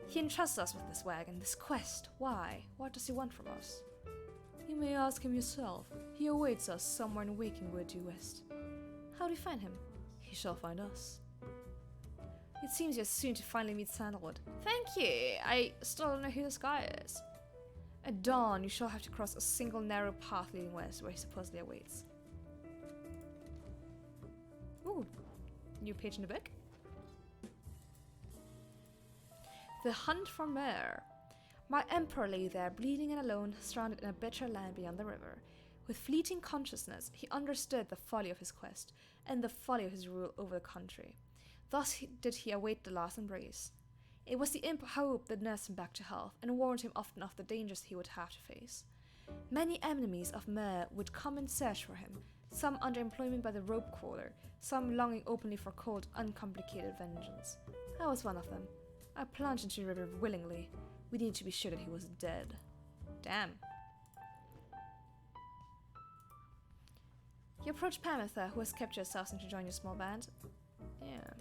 He entrusts us with this wagon, this quest. Why? What does he want from us? You may ask him yourself. He awaits us somewhere in Wakingwood due west. How do we find him? He shall find us. It seems you're soon to finally meet Sandalwood. Thank you! I still don't know who this guy is. At dawn, you shall have to cross a single narrow path leading west, where he supposedly awaits. Ooh, new page in the book. The hunt for Myr. My emperor lay there, bleeding and alone, stranded in a bitter land beyond the river. With fleeting consciousness, he understood the folly of his quest, and the folly of his rule over the country. Thus did he await the last embrace. It was the imp hope that nursed him back to health, and warned him often of the dangers he would have to face. Many enemies of Myr would come in search for him, some under employment by the rope caller, some longing openly for cold, uncomplicated vengeance. I was one of them. I plunged into the river willingly. We needed to be sure that he was dead. Damn. You approach Pamitha, who has kept you assassin to join your small band. Yeah.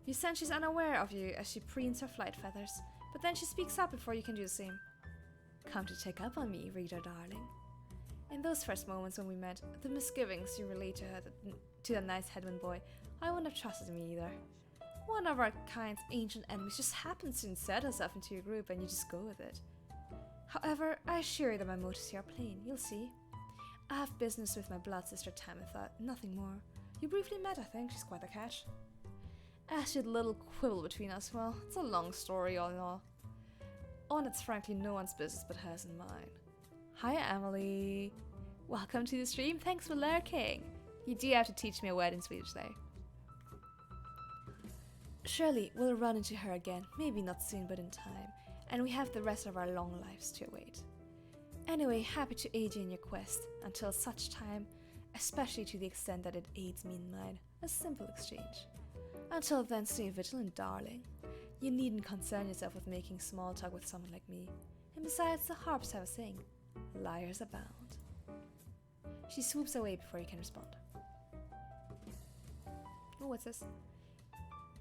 You sense she's unaware of you as she preens her flight feathers, but then she speaks up before you can do the same. Come to check up on me, reader darling. In those first moments when we met, the misgivings you relayed to her, to the nice headman boy, I wouldn't have trusted me either. One of our kind's ancient enemies just happens to insert herself into your group and you just go with it. However, I assure you that my motives here are plain, you'll see. I have business with my blood sister Tamitha, nothing more. You briefly met, I think, she's quite the catch. As to the little quibble between us, well, it's a long story all in all. One it's frankly no one's business but hers and mine. Hi Emily! Welcome to the stream, thanks for lurking! You do have to teach me a word in Swedish though. Surely we'll run into her again, maybe not soon but in time, and we have the rest of our long lives to await. Anyway, happy to aid you in your quest, until such time, especially to the extent that it aids me in mine, a simple exchange. Until then, stay vigilant, darling. You needn't concern yourself with making small talk with someone like me, and besides, the harps have a saying, liars abound. She swoops away before you can respond. Oh, what's this?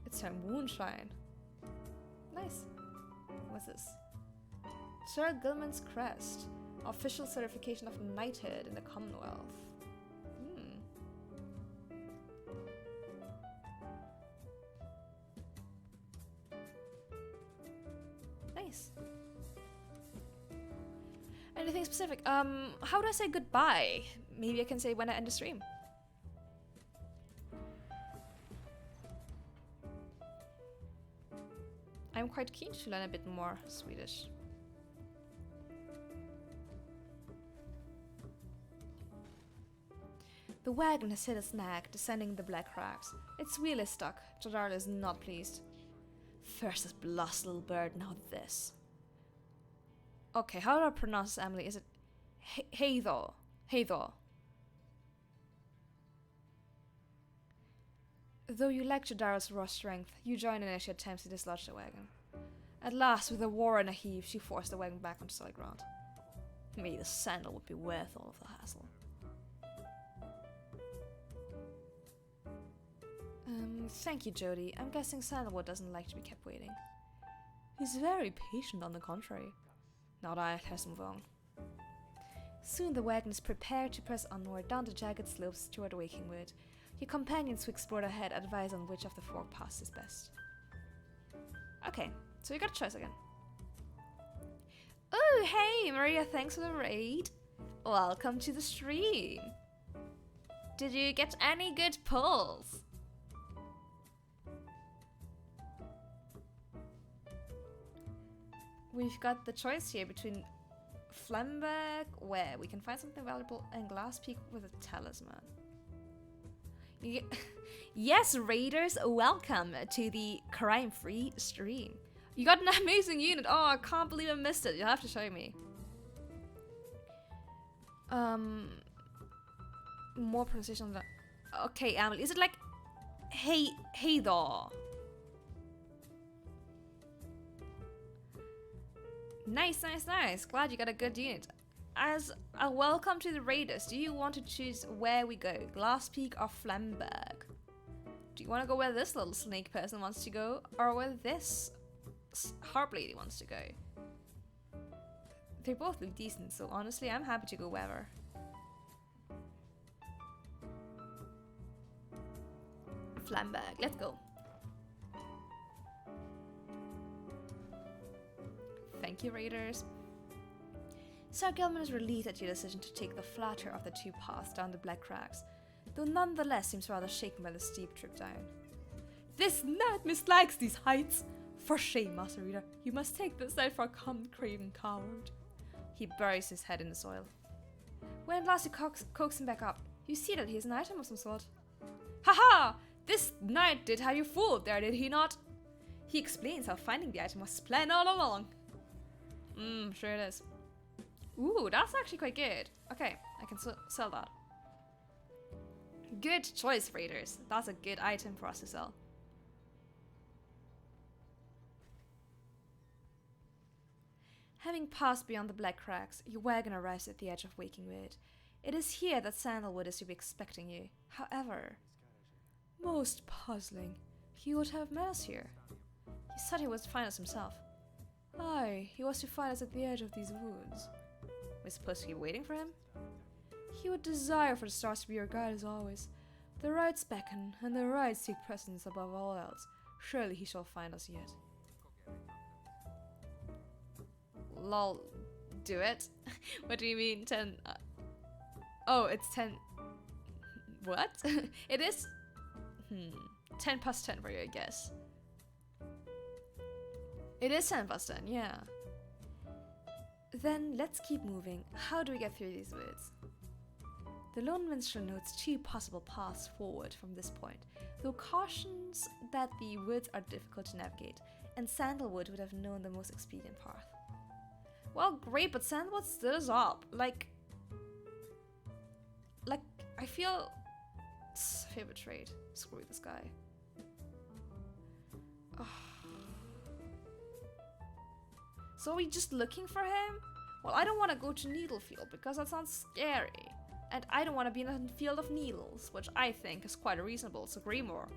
It's her moonshine. Nice. What's this? Sir Gilman's crest. Official certification of knighthood in the Commonwealth. Nice. Anything specific? How do I say goodbye? Maybe I can say when I end the stream. I'm quite keen to learn a bit more Swedish. The wagon has hit a snag, descending the black crags. Its wheel is stuck. Jadar is not pleased. First this blast little bird, now this. Okay, how do I pronounce this, Emily? Is it Heithor? Heithor. Though you lack Jadar's raw strength, you join in as she attempts to dislodge the wagon. At last, with a war and a heave, she forced the wagon back onto solid ground. Maybe the sandal would be worth all of the hassle. Thank you, Jody. I'm guessing Sandalwood doesn't like to be kept waiting. He's very patient, on the contrary. Not I, let's move on. Soon the wagon is prepared to press onward down the jagged slopes toward Wakingwood. Your companions who explored ahead advise on which of the four paths is best. Okay, so you got a choice again. Oh, hey, Maria, thanks for the raid. Welcome to the stream. Did you get any good pulls? We've got the choice here between Flemberg, where we can find something valuable, and Glass Peak with a talisman. Yes, raiders, welcome to the crime-free stream. You got an amazing unit. Oh, I can't believe I missed it. You'll have to show me. More precision on that. Okay, Emily, is it like hey there? Nice, nice, nice. Glad you got a good unit. As a welcome to the raiders, do you want to choose where we go? Glass Peak or Flemberg? Do you want to go where this little snake person wants to go? Or where this harp lady wants to go? They both look decent, so honestly, I'm happy to go wherever. Flemberg, let's go. Thank you, raiders. Sir Gilman is relieved at your decision to take the flatter of the two paths down the black crags, though nonetheless seems rather shaken by the steep trip down. This knight mislikes these heights. For shame, Master Reader. You must take this out for a common craven coward. He buries his head in the soil. When at last you coax him back up, you see that he has an item of some sort. Haha! This knight did have you fooled there, did he not? He explains how finding the item was planned all along. Sure it is. Ooh, that's actually quite good. Okay, I can sell that. Good choice, raiders. That's a good item for us to sell. Having passed beyond the black crags, your wagon arrives at the edge of Waking Wood. It is here that Sandalwood is to be expecting you. However, most puzzling. He would have met us here. He said he was to find us himself. Aye, he was to find us at the edge of these woods. We're supposed to be waiting for him? He would desire for the stars to be your guide as always. The rides beckon, and the rides seek precedence above all else. Surely he shall find us yet. Lol, do it? What do you mean 10? Oh, it's 10. What? It is 10 past 10 for you, I guess. It is 10 past 10, yeah. Then let's keep moving. How do we get through these woods? The lone minstrel notes 2 possible paths forward from this point, though cautions that the woods are difficult to navigate, and Sandalwood would have known the most expedient path. Well, great, but Sandalwood stood us up. Like, I feel betrayed. Screw this guy. Oh. So are we just looking for him? Well, I don't want to go to Needlefield because that sounds scary. And I don't want to be in a field of needles, which I think is quite reasonable, so Greenmore.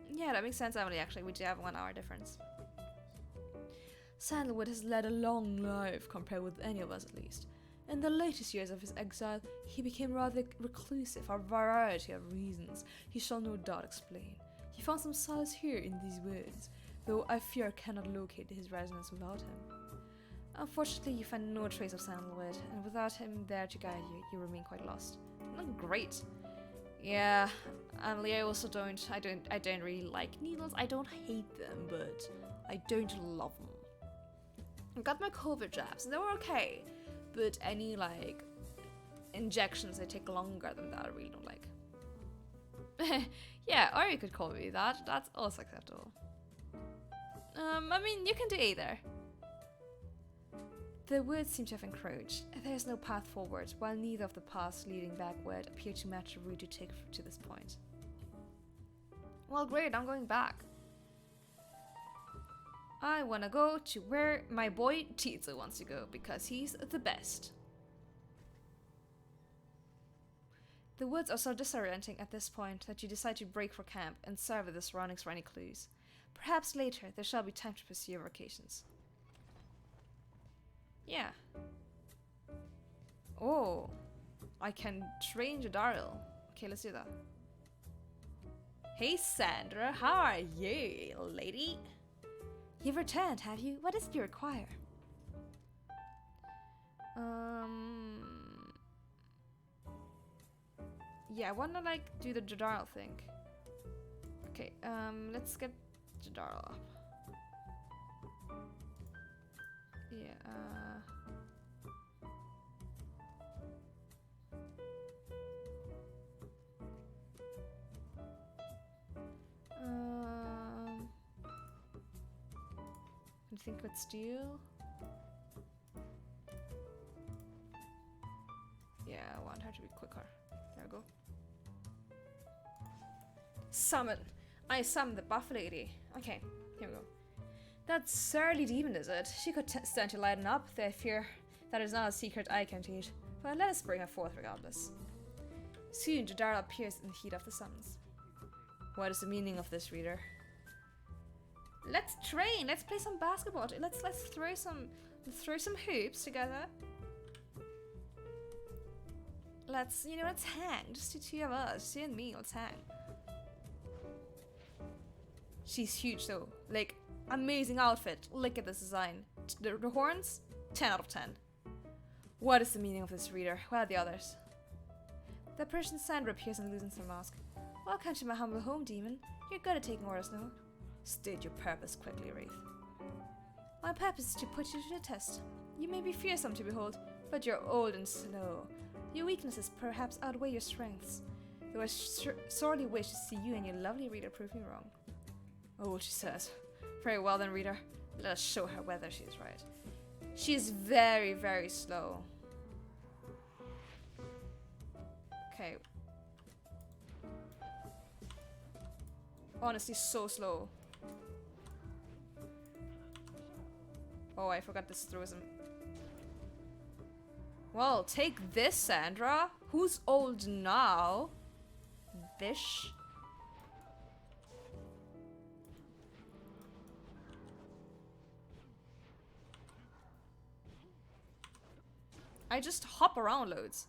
Yeah, that makes sense, Emily, actually. We do have 1 hour difference. Sandalwood has led a long life, compared with any of us at least. In the latest years of his exile, he became rather reclusive for a variety of reasons he shall no doubt explain. He found some solace here in these woods, though I fear I cannot locate his residence without him. Unfortunately, you find no trace of Sandalwood, and without him there to guide you, you remain quite lost. Not great. Yeah, Emily, I also don't really like needles. I don't hate them, but I don't love them. I got my COVID jabs, and they were okay. But any, like, injections that take longer than that, I really don't like. Yeah, or you could call me that. That's also acceptable. I mean, you can do either. The woods seem to have encroached. There is no path forward, while neither of the paths leading backward appear to match the route you take to this point. Well, great, I'm going back. I wanna go to where my boy Tizo wants to go, because he's the best. The woods are so disorienting at this point that you decide to break for camp and survey the surroundings for any clues. Perhaps later there shall be time to pursue your vocations. Yeah. Oh, I can train Jadariel. Okay, let's do that. Hey Sandra, how are you, lady? You've returned, have you? What is it you require? Yeah, I wanna like do the Jadariel thing. Okay, let's get Jadariel up. Yeah, I think with steel. Yeah, I want her to be quicker. There we go. Summon. I summon the buff lady. Okay, here we go. That surly demon is it? She could stand to lighten up. I fear that is not a secret I can teach. But let us bring her forth regardless. Soon Jadara appears in the heat of the summons. What is the meaning of this, reader? Let's train. Let's play some basketball. Let's throw some hoops together. Let's hang. Just the 2 of us, you and me. Let's hang. She's huge though. Like, Amazing outfit. Look at this design. The horns? 10 out of 10. What is the meaning of this, reader? Where are the others? The Persian Sandra appears and loosens her mask. Welcome to my humble home, demon. You're good at taking orders now. State your purpose quickly, Wraith. My purpose is to put you to the test. You may be fearsome to behold, but you're old and slow. Your weaknesses perhaps outweigh your strengths, though I sorely wish to see you and your lovely reader prove me wrong. Oh, she says. Very well then, reader. Let us show her whether she is right. She is very, very slow. Okay. Honestly, so slow. Oh, I forgot this throws him. Well, take this, Sandra. Who's old now? Bish. I just hop around loads.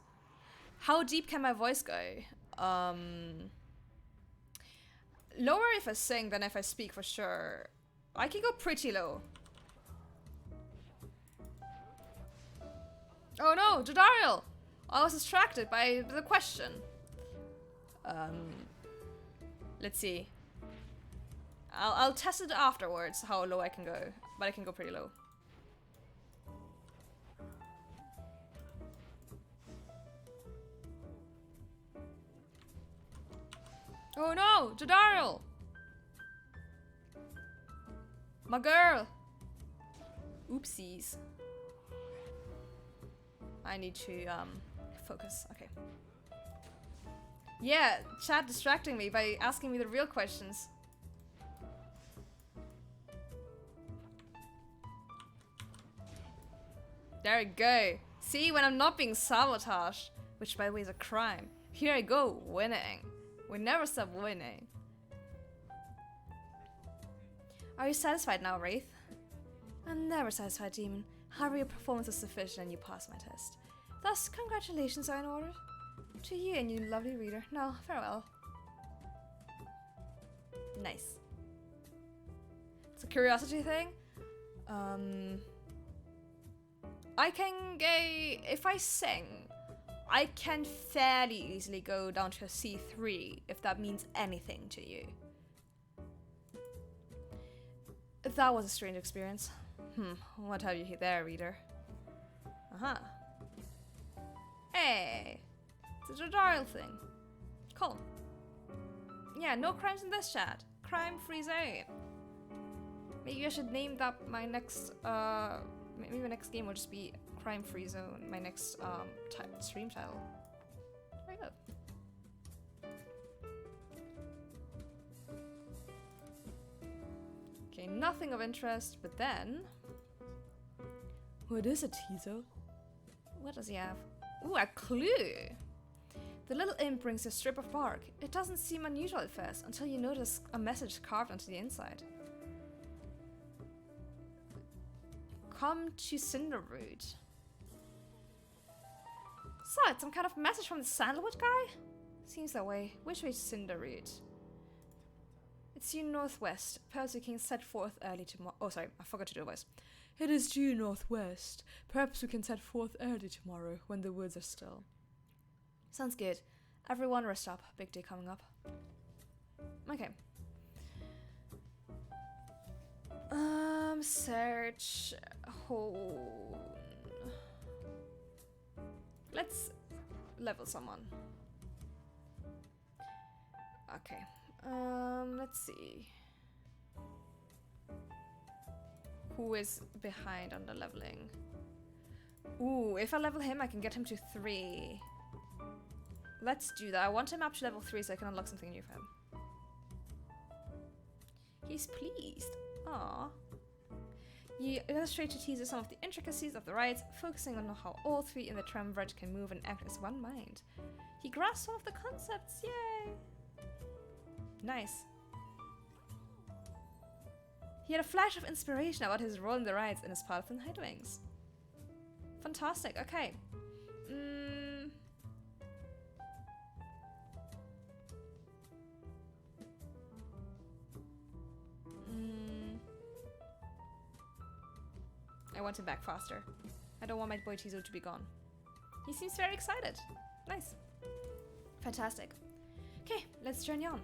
How deep can my voice go? Lower if I sing than if I speak for sure. I can go pretty low. Oh no, Jadariel! I was distracted by the question. Let's see. I'll test it afterwards how low I can go, but I can go pretty low. Oh no, Jadariel! My girl! Oopsies. I need to focus. Okay. Yeah, chat distracting me by asking me the real questions. There we go. See, when I'm not being sabotaged, which by the way is a crime. Here I go, winning. We never stop winning. Are you satisfied now, Wraith? I'm never satisfied, demon. However, your performance was sufficient and you passed my test. Thus, congratulations are in order. To you and you lovely reader. Now, farewell. Nice. It's a curiosity thing. I can go... If I sing, I can fairly easily go down to a C3, if that means anything to you. That was a strange experience. What have you there, reader? Uh-huh. Hey! It's a Jadariel thing. Cool. Yeah, no crimes in this chat. Crime-free zone. Maybe I should name that my next, maybe my next game will just be Crime-free zone. My next, stream title. There we go. Okay, nothing of interest, but then... What is a teaser? What does he have? Ooh, a clue! The little imp brings a strip of bark. It doesn't seem unusual at first, until you notice a message carved onto the inside. Come to Cinderroot. So, it's some kind of message from the Sandalwood guy? Seems that way. Which way is Cinderroot? It's due northwest. Perhaps we can set forth early tomorrow. Oh, sorry, I forgot to do a voice. It is due northwest. Perhaps we can set forth early tomorrow when the woods are still. Sounds good. Everyone rest up. Big day coming up. Okay. Search. Hold. Let's level someone. Okay. Let's see. Who is behind on the leveling? Ooh, if I level him, I can get him to 3. Let's do that. I want him up to level 3 so I can unlock something new for him. He's pleased. Aww. You illustrate to teaser some of the intricacies of the rites, focusing on how all 3 in the triumvirate can move and act as one mind. He grasped some of the concepts, yay! Nice. He had a flash of inspiration about his role in the rites and his path in Hidewings. Fantastic, okay. I want him back faster. I don't want my boy Tizo to be gone. He seems very excited. Nice. Fantastic. Okay, let's journey on.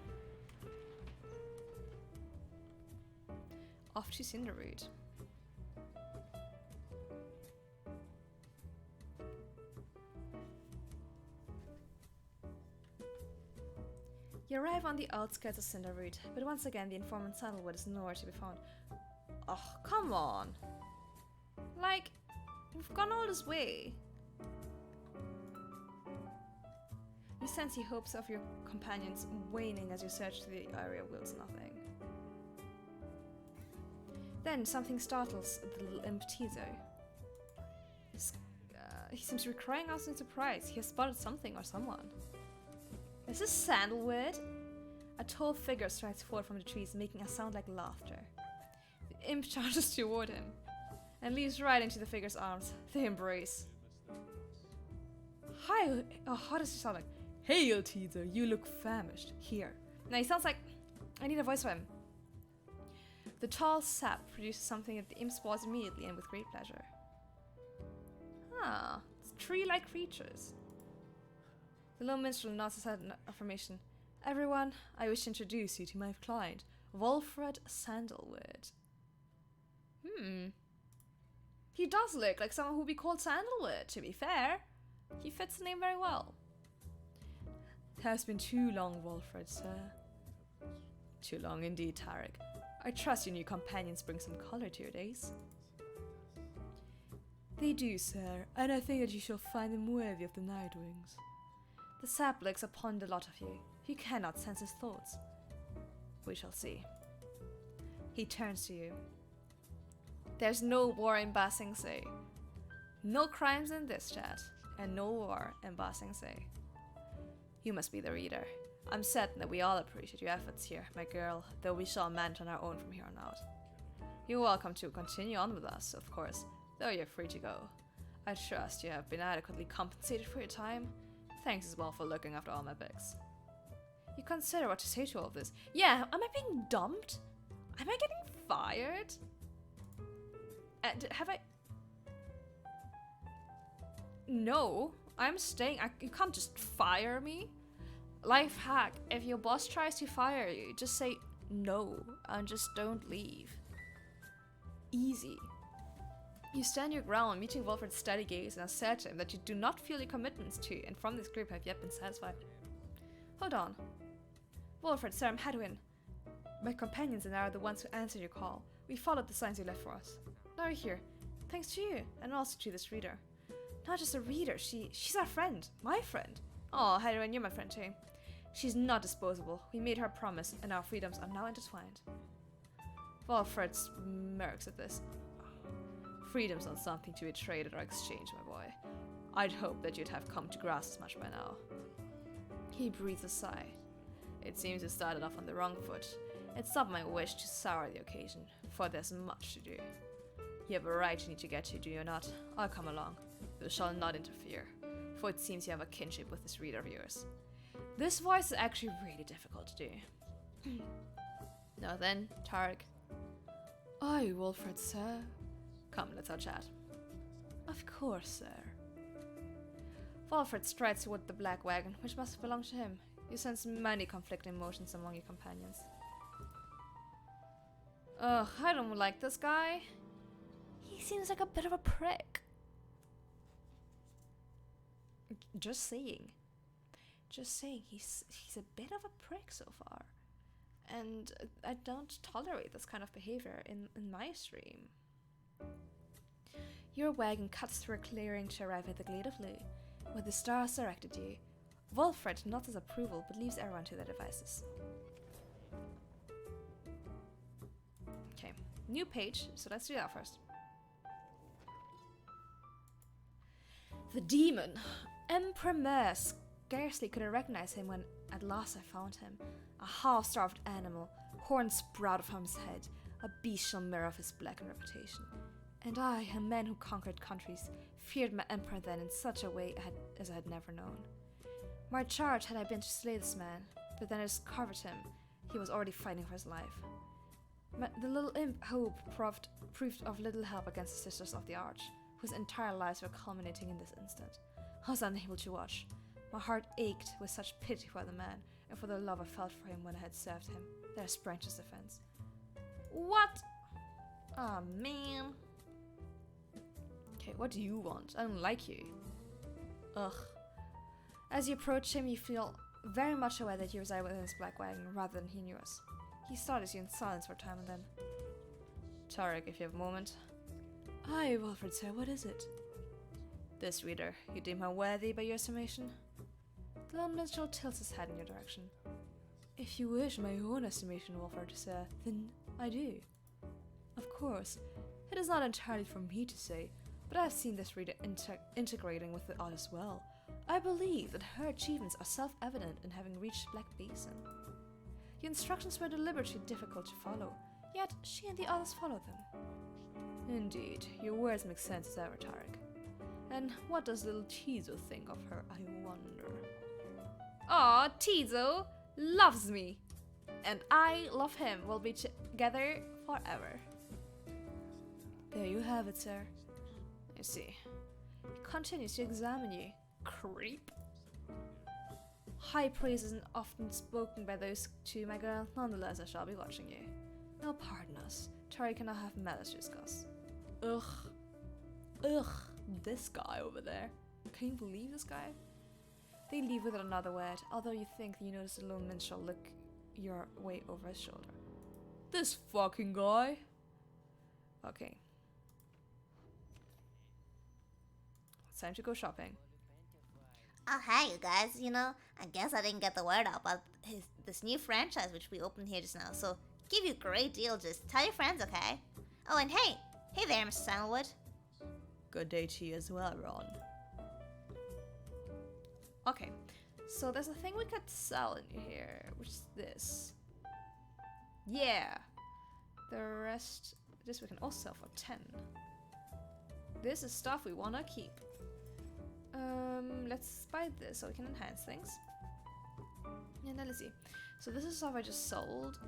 Off to Cinderwood. You arrive on the outskirts of Cinderwood, but once again the informant Sandalwood is nowhere to be found. Oh, come on. Like, we've gone all this way. You sense the hopes of your companions waning as you search the area wills nothing. Then something startles the little imp Tizo. He seems to be crying out in surprise. He has spotted something or someone. Is this Sandalwood? A tall figure strides forward from the trees, making a sound like laughter. The imp charges toward him and leaps right into the figure's arms. They embrace. Hi! Oh, how does he sound like? Hail, Tizo, you look famished. Here. Now he sounds like... I need a voice for him. The tall sap produces something that the imp spots immediately and with great pleasure. Ah, it's tree-like creatures. The little minstrel nods his head in affirmation. Everyone, I wish to introduce you to my client, Wolfred Sandalwood. He does look like someone who would be called Sandalwood, to be fair. He fits the name very well. It has been too long, Wolfred, sir. Too long indeed, Tarek. I trust your new companions bring some colour to your days. They do, sir, and I think that you shall find them worthy of the Nightwings. The sap looks upon the lot of you. You cannot sense his thoughts. We shall see. He turns to you. There's no war in Ba Sing Se. No crimes in this chat, and no war in Ba Sing Se. You must be the reader. I'm certain that we all appreciate your efforts here, my girl, though we shall manage on our own from here on out. You're welcome to continue on with us, of course, though you're free to go. I trust you have been adequately compensated for your time. Thanks as well for looking after all my pigs. You consider what to say to all of this. Yeah, am I being dumped? Am I getting fired? Have I... No, I'm staying. You can't just fire me. Life hack, if your boss tries to fire you, just say no and just don't leave. Easy. You stand your ground, meeting Wolfred's steady gaze and assert to him that you do not feel your commitments to and from this group have yet been satisfied. Hold on. Wolfred, sir, I'm Hadwin. My companions and I are the ones who answered your call. We followed the signs you left for us. Now we're here. Thanks to you, and also to this reader. Not just a reader, she's our friend. My friend. Oh, Hadwin, you're my friend too. She's not disposable. We made her a promise, and our freedoms are now intertwined. Wolfred smirks at this. Freedom's not something to be traded or exchanged, my boy. I'd hope that you'd have come to grasp as much by now. He breathes a sigh. It seems you started off on the wrong foot. It's not my wish to sour the occasion, for there's much to do. You have a right you need to get to, do you not? I'll come along. You shall not interfere, for it seems you have a kinship with this reader of yours. This voice is actually really difficult to do. Now then, Tarek. Aye, Wolfred, sir. Come, let's have a chat. Of course, sir. Wolfred strides toward the black wagon, which must belong to him. You sense many conflicting emotions among your companions. Ugh, I don't like this guy. He seems like a bit of a prick. Just saying. Just saying, he's a bit of a prick so far. And I don't tolerate this kind of behavior in my stream. Your wagon cuts through a clearing to arrive at the Glade of Loo, where the stars directed you. Wolfred nods his approval, but leaves everyone to their devices. Okay, new page, so let's do that first. The demon! Emperor scarcely could I recognize him when at last I found him. A half-starved animal, horns sprouted from his head, a bestial mirror of his blackened reputation. And I, a man who conquered countries, feared my emperor then in such a way as I had never known. My charge had I been to slay this man, but then I discovered him. He was already fighting for his life. The little imp Hope proved of little help against the Sisters of the Arch, whose entire lives were culminating in this instant. I was unable to watch. My heart ached with such pity for the man, and for the love I felt for him when I had served him, that I sprang to his defense. What? Oh man. Okay, what do you want? I don't like you. Ugh. As you approach him, you feel very much aware that you reside within his black wagon rather than he knew us. He started you in silence for a time and then... Tarek, if you have a moment. Aye, Wilfred, sir, what is it? This reader, you deem her worthy by your estimation? The lone minstrel tilts his head in your direction. If you wish my own estimation, Wilfred, sir, then I do. Of course, it is not entirely for me to say, but I have seen this reader integrating with the art as well. I believe that her achievements are self-evident in having reached Black Basin. Your instructions were deliberately difficult to follow, yet she and the others followed them. Indeed, your words make sense as ever, Tarek. And what does little Tizo think of her, I wonder? Aw, Tizo loves me! And I love him. We'll be together forever. There you have it, sir. You see. He continues to examine you. Creep. High praise isn't often spoken by those two, my girl. Nonetheless, I shall be watching you. Now pardon us. Tarek and I have matters to discuss. Ugh. Ugh. This guy over there. Can you believe this guy? They leave without another word, although you think you notice the lone minstrel look your way over his shoulder. This fucking guy. Okay. It's time to go shopping. Oh, hey, you guys. You know, I guess I didn't get the word out about this new franchise which we opened here just now. So, give you a great deal. Just tell your friends, okay? Oh, and hey. Hey there, Mr. Sandalwood. Good day to you as well, Ron. Okay. So, there's a thing we could sell in here, which is this. Yeah. The rest... This we can also sell for 10. This is stuff we want to keep. Let's buy this so we can enhance things. And then let's see. So this is stuff I just sold.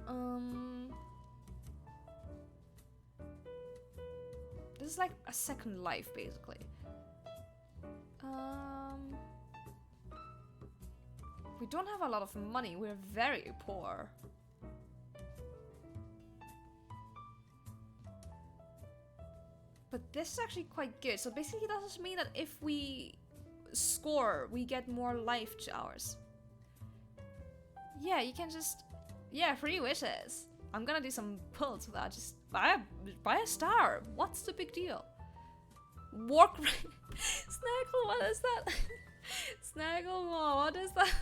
This is like a second life, basically. We don't have a lot of money. We're very poor. But this is actually quite good. So basically that just means that if we score, we get more life to ours. Yeah, you can just... Yeah, 3 wishes. I'm gonna do some pulls with that. Just buy a star. What's the big deal? Snaggle, what is that? Snaggle, what is that?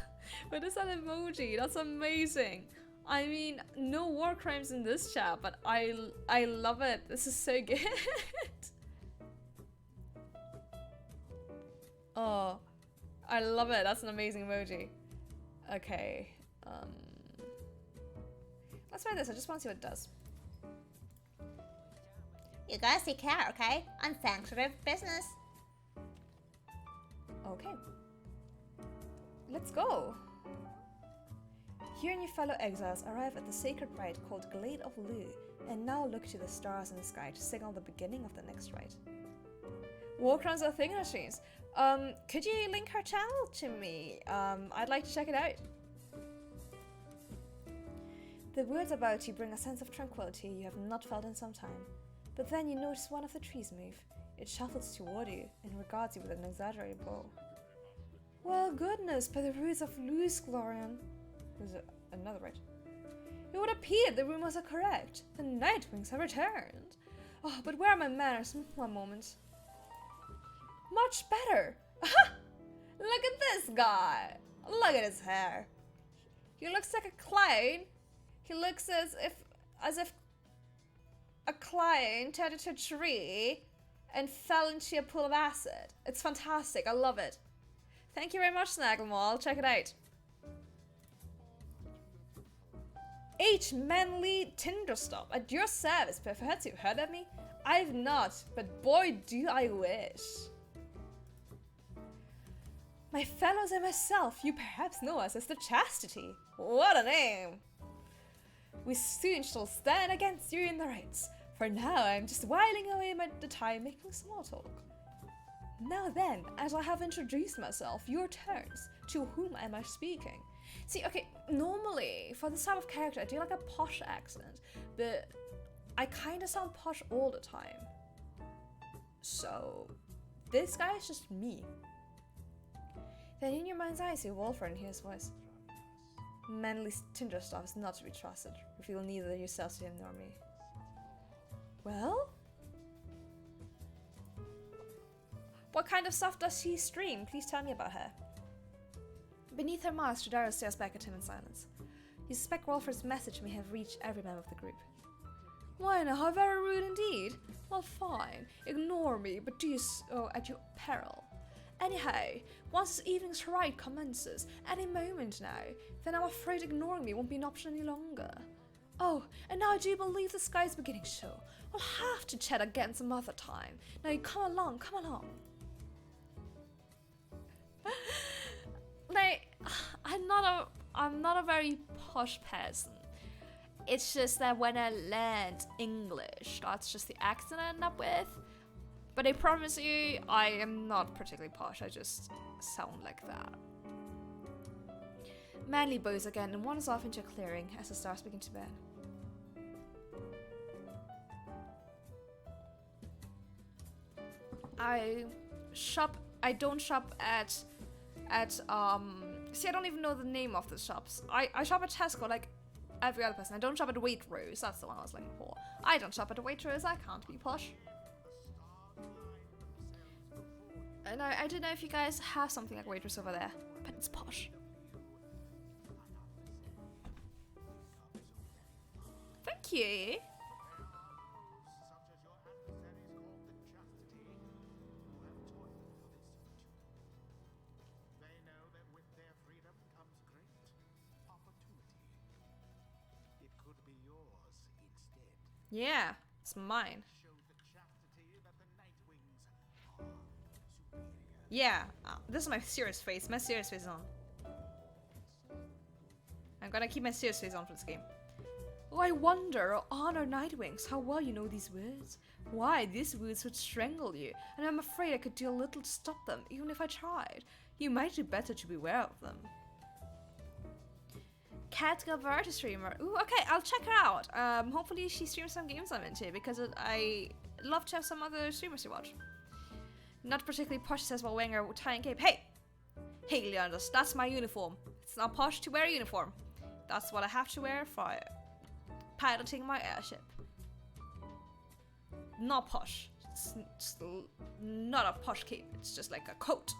What is that emoji? That's amazing. I mean, no war crimes in this chat, but I love it. This is so good. Oh, I love it. That's an amazing emoji. Okay. Let's try this. I just want to see what it does. You guys take care, okay? And thanks for your business. Okay. Let's go. You and your fellow exiles arrive at the sacred rite called Glade of Lu, and now look to the stars in the sky to signal the beginning of the next rite. War crimes are thing machines. Could you link her channel to me? I'd like to check it out. The woods about you bring a sense of tranquility you have not felt in some time. But then you notice one of the trees move. It shuffles toward you and regards you with an exaggerated bow. Well, goodness, by the roots of Luis Glorian. There's another right. It would appear the rumors are correct. The Nightwings have returned. Oh, but where are my manners? One moment. Much better. Look at this guy. Look at his hair. He looks like a clown. He looks as if a clown turned into a tree and fell into a pool of acid. It's fantastic. I love it. Thank you very much, Snagglemore. I'll check it out. H. Manly Tinderstop at your service, perhaps you've heard of me? I've not, but boy do I wish. My fellows and myself, you perhaps know us as the Chastity. What a name! We soon shall stand against you in the race. For now, I'm just whiling away the time making small talk. Now then, as I have introduced myself, your turns. To whom am I speaking? See, okay, normally, for this type of character, I do like a posh accent, but I kinda sound posh all the time. So, this guy is just me. Then in your mind's eye, see Wolfram and hear his voice. Manly Tinder stuff is not to be trusted. Reveal neither yourself to him nor me. Well? What kind of stuff does she stream? Please tell me about her. Beneath her mask, Jadara stares back at him in silence. You suspect Wolfram's message may have reached every member of the group. Why now, how very rude indeed. Well, fine. Ignore me, but do so at your peril. Anyhow, once this evening's ride commences, any moment now, then I'm afraid ignoring me won't be an option any longer. Oh, and now I do believe the sky's beginning to show. We'll have to chat again some other time. Now you come along, come along. Like, I'm not a very posh person. It's just that when I learned English, that's just the accent I end up with. But I promise you, I am not particularly posh, I just sound like that. Manly bows again and wanders off into a clearing as the stars begin to burn. I don't shop at see, I don't even know the name of the shops. I shop at Tesco like every other person. I don't shop at Waitrose, that's the one I was looking for. I don't shop at Waitrose, I can't be posh. And I don't know if you guys have something like Waitrose over there, but it's posh. Thank you. Yeah, it's mine. Yeah, this is my serious face. My serious face is on. I'm gonna keep my serious face on for this game. Oh, I wonder, honor Nightwings, how well you know these words. Why, these words would strangle you, and I'm afraid I could do a little to stop them, even if I tried. You might do better to beware of them. Cat Gilberta streamer. Ooh, okay, I'll check her out. Hopefully she streams some games I'm into, because I love to have some other streamers to watch. Not particularly posh, says while wearing her tie and cape. Hey! Hey, Leandros, that's my uniform. It's not posh to wear a uniform. That's what I have to wear for piloting my airship. Not posh. It's not a posh cape. It's just like a coat.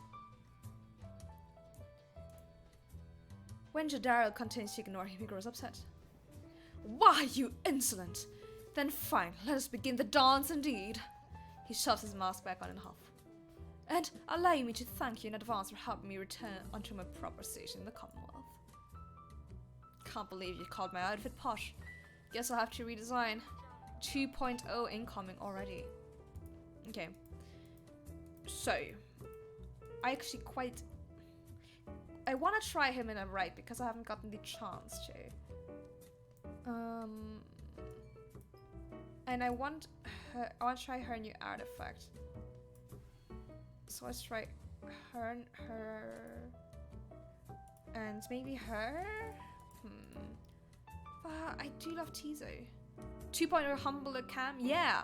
When Jadara continues to ignore him, he grows upset. Why, you insolent! Then fine, let us begin the dance indeed. He shoves his mask back on in a huff. And allow me to thank you in advance for helping me return onto my proper station in the Commonwealth. Can't believe you called my outfit posh. Guess I'll have to redesign. 2.0 incoming already. Okay. So, I want to try him in a raid because I haven't gotten the chance to. And I want to try her new artifact. So let's try her, and maybe her? I do love Tizo. 2.0 humble cam? Yeah!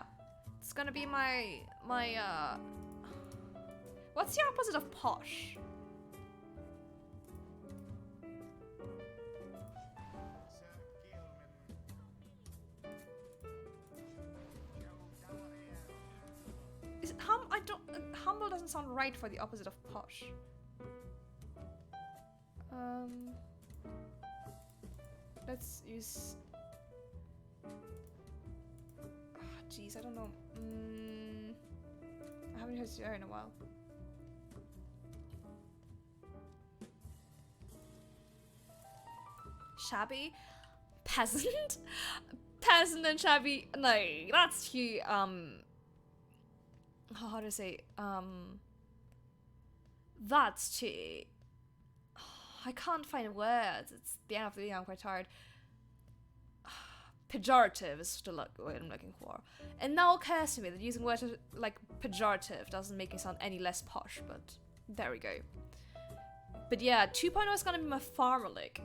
It's gonna be my what's the opposite of posh? Humble doesn't sound right for the opposite of posh. Let's use. Jeez, I don't know. I haven't used her in a while. Shabby, peasant, peasant and shabby. No, that's too how do I say, that's too, I can't find words, it's the end of the day, I'm quite tired. pejorative is the word I'm looking for. And now it occurs to me that using words like pejorative doesn't make me sound any less posh, but there we go. But yeah, 2.0 is gonna be my farmer lick.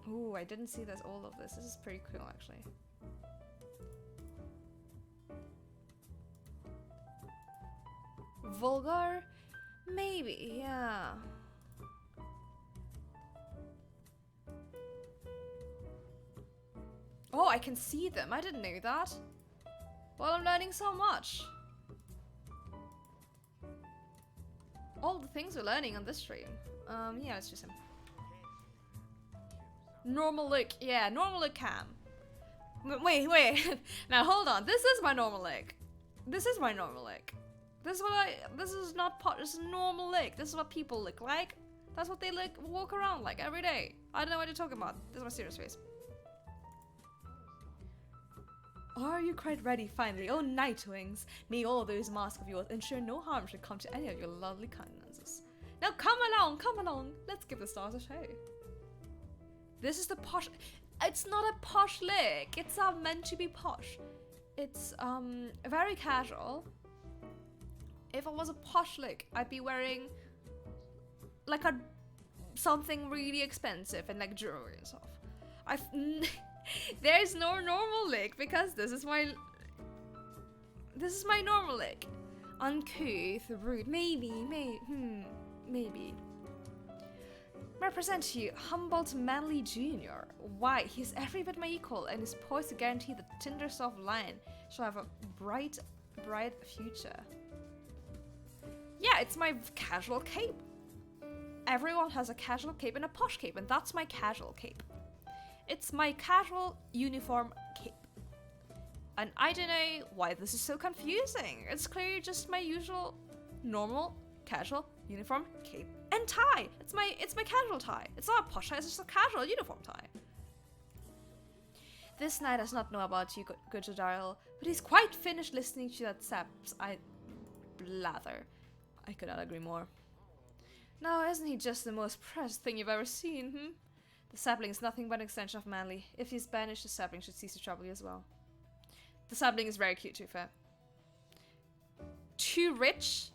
Ooh, I didn't see this, all of this. This is pretty cool, actually. Vulgar? Maybe, yeah. Oh, I can see them. I didn't know that. Well, I'm learning so much. All the things we're learning on this stream. Yeah, it's just him. Normal look. Yeah, normal look cam. Wait. Now hold on. This is my normal look. This is my normal look. This is not pot. This is normal look. This is what people look like. That's what they walk around like every day. I don't know what you're talking about. This is my serious face. Are you quite ready finally? Oh, Nightwings. May all those masks of yours ensure no harm should come to any of your lovely countenances. Now come along, come along. Let's give the stars a show. This is the posh. It's not a posh lick. It's meant to be posh. It's very casual. If I was a posh lick, I'd be wearing like something really expensive and like jewelry and stuff. There's no normal lick because this is my normal lick. Uncouth, rude, maybe. Represent to you, Humboldt Manley Jr. Why? He's every bit my equal and is poised to guarantee the Tindersoft Lion shall have a bright future. Yeah, it's my casual cape. Everyone has a casual cape and a posh cape, and that's my casual cape. It's my casual uniform cape. And I don't know why this is so confusing. It's clearly just my usual, normal, casual uniform cape and tie. It's my casual tie. It's not a posh tie, it's just a casual uniform tie. This knight does not know about you, good Jadariel, but he's quite finished listening to that sap's blather. I could not agree more. Now, isn't he just the most precious thing you've ever seen, The sapling is nothing but an extension of Manly. If he's banished, the sapling should cease to trouble you as well. The sapling is very cute, to be fair. Too rich?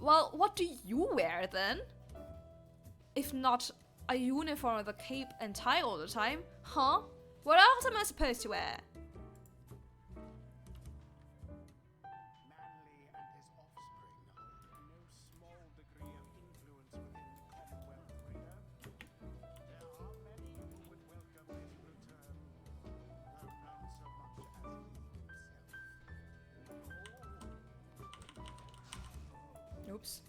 Well, what do you wear then? If not a uniform with a cape and tie all the time, huh? What else am I supposed to wear? Oops.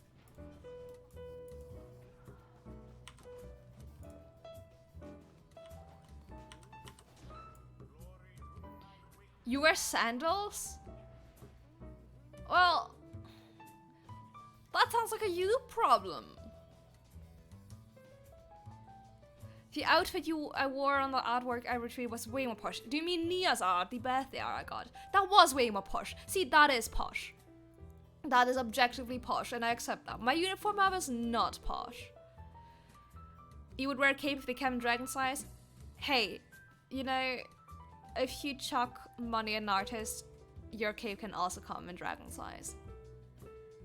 You wear sandals? Well, that sounds like a you problem. The outfit I wore on the artwork I retrieved was way more posh. Do you mean Nia's art, the birthday art I got? That was way more posh. See, that is posh. That is objectively posh, and I accept that. My uniform outfit is not posh. You would wear a cape if they came in dragon size? Hey, you know, if you chuck money at an artist, your cape can also come in dragon size.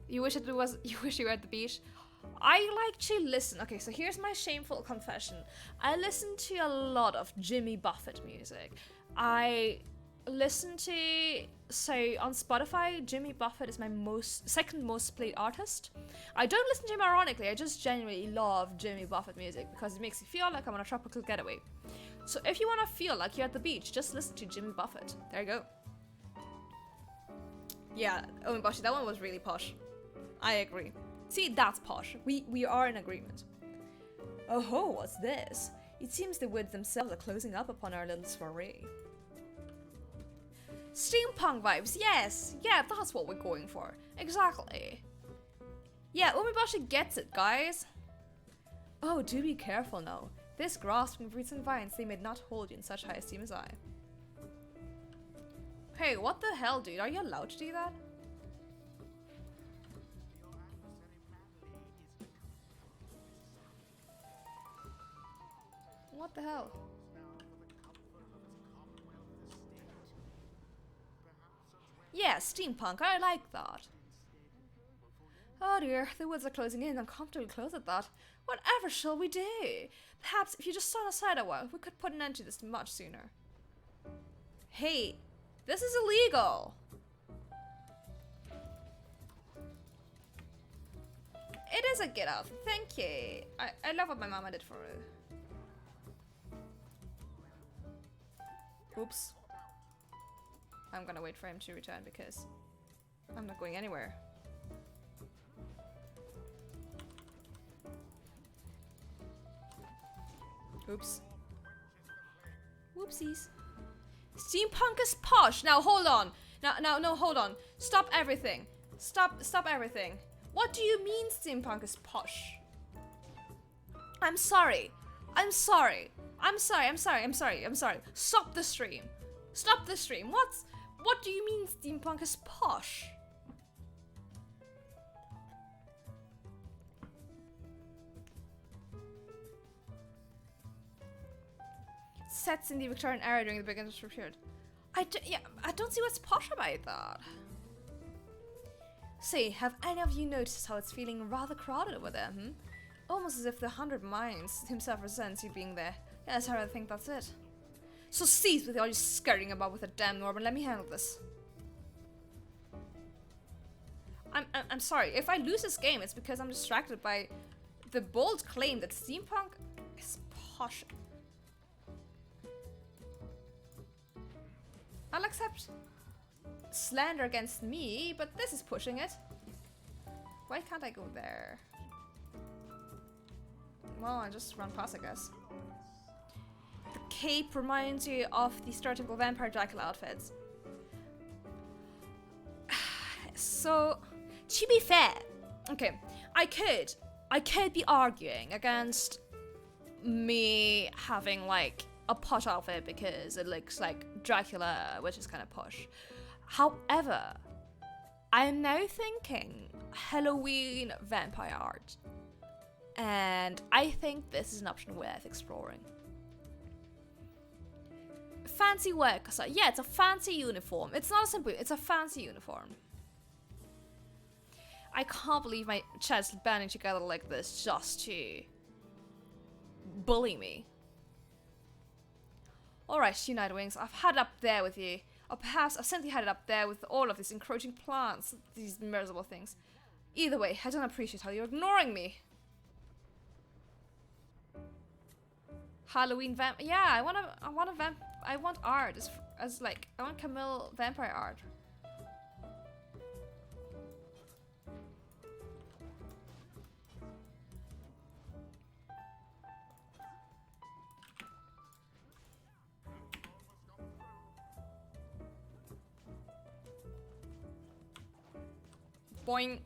You wish you were at the beach? I like to listen. Okay, so here's my shameful confession. I listen to a lot of Jimmy Buffett music. I listen to, so on Spotify, Jimmy Buffett is my second most played artist. I don't listen to him ironically, I just genuinely love Jimmy Buffett music because it makes me feel like I'm on a tropical getaway. So if you want to feel like you're at the beach, just listen to Jimmy Buffett. There you go. Yeah, oh my gosh, that one was really posh. I agree. See, that's posh. We are in agreement. Oh ho, what's this? It seems the woods themselves are closing up upon our little soiree. Steampunk vibes, yes! Yeah, that's what we're going for. Exactly. Yeah, Umibashi gets it, guys. Oh, do be careful now. This grasping fruits and vines, they may not hold you in such high esteem as I. Hey, what the hell, dude? Are you allowed to do that? What the hell? Yeah, steampunk, I like that. Oh dear, the woods are closing in, uncomfortably close at that. Whatever shall we do? Perhaps if you just stand aside a while, we could put an end to this much sooner. Hey, this is illegal! It is a get out, thank you. I love what my mama did for her. Oops. I'm gonna wait for him to return because I'm not going anywhere. Oops. Whoopsies. Steampunk is posh. Now hold on. No, hold on. Stop everything. Stop everything. What do you mean steampunk is posh? I'm sorry. Stop the stream. Stop the stream. What do you mean steampunk is posh? Sets in the Victorian era during the Big Industrial period. I don't see what's posh about that. Say, have any of you noticed how it's feeling rather crowded over there, Almost as if the 100 Minds himself resents you being there. Yeah, that's how I think that's it. So cease with all you scurrying about with a damn Norman, let me handle this. I'm sorry, if I lose this game, it's because I'm distracted by the bold claim that steampunk is posh. I'll accept slander against me, but this is pushing it. Why can't I go there? Well, I just run past, I guess. The cape reminds you of the stereotypical vampire Dracula outfits. So, to be fair, okay, I could be arguing against me having like a posh outfit because it looks like Dracula, which is kind of posh. However, I'm now thinking Halloween vampire art, and I think this is an option worth exploring. Fancy work, so yeah, it's a fancy uniform. It's not a simple, it's a fancy uniform. I can't believe my chat's banding together like this just to bully me. Alright, United Wings, I've had it up there with you. Or perhaps I've simply had it up there with all of these encroaching plants, these miserable things. Either way, I don't appreciate how you're ignoring me. Halloween vamp. Yeah, I want art as like I want Camille vampire art. Boing.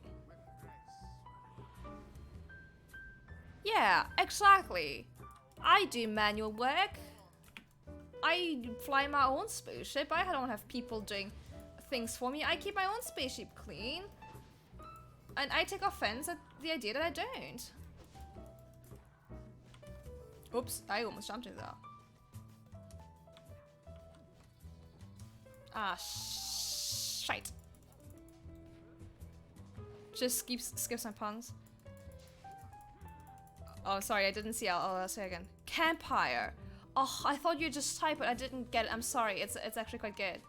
Yeah, exactly. I do manual work. I fly my own spaceship. I don't have people doing things for me. I keep my own spaceship clean. And I take offense at the idea that I don't. Oops, I almost jumped into that. Ah, shite. Just skips my puns. Oh, sorry, I didn't see. I'll say again. Campfire. Oh, I thought you just typed it. I didn't get it. I'm sorry. It's actually quite good.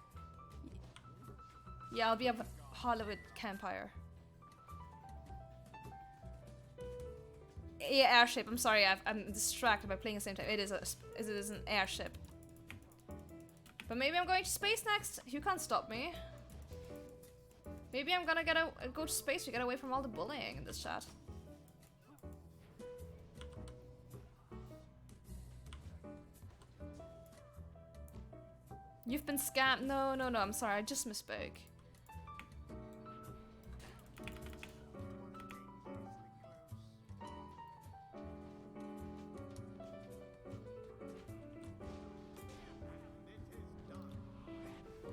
Yeah, I'll be a Hollywood campfire. Yeah, airship. I'm sorry. I'm distracted by playing at the same time. It is an airship. But maybe I'm going to space next. You can't stop me. Maybe I'm gonna go to space to get away from all the bullying in this chat. You've been scammed. No, I'm sorry. I just misspoke.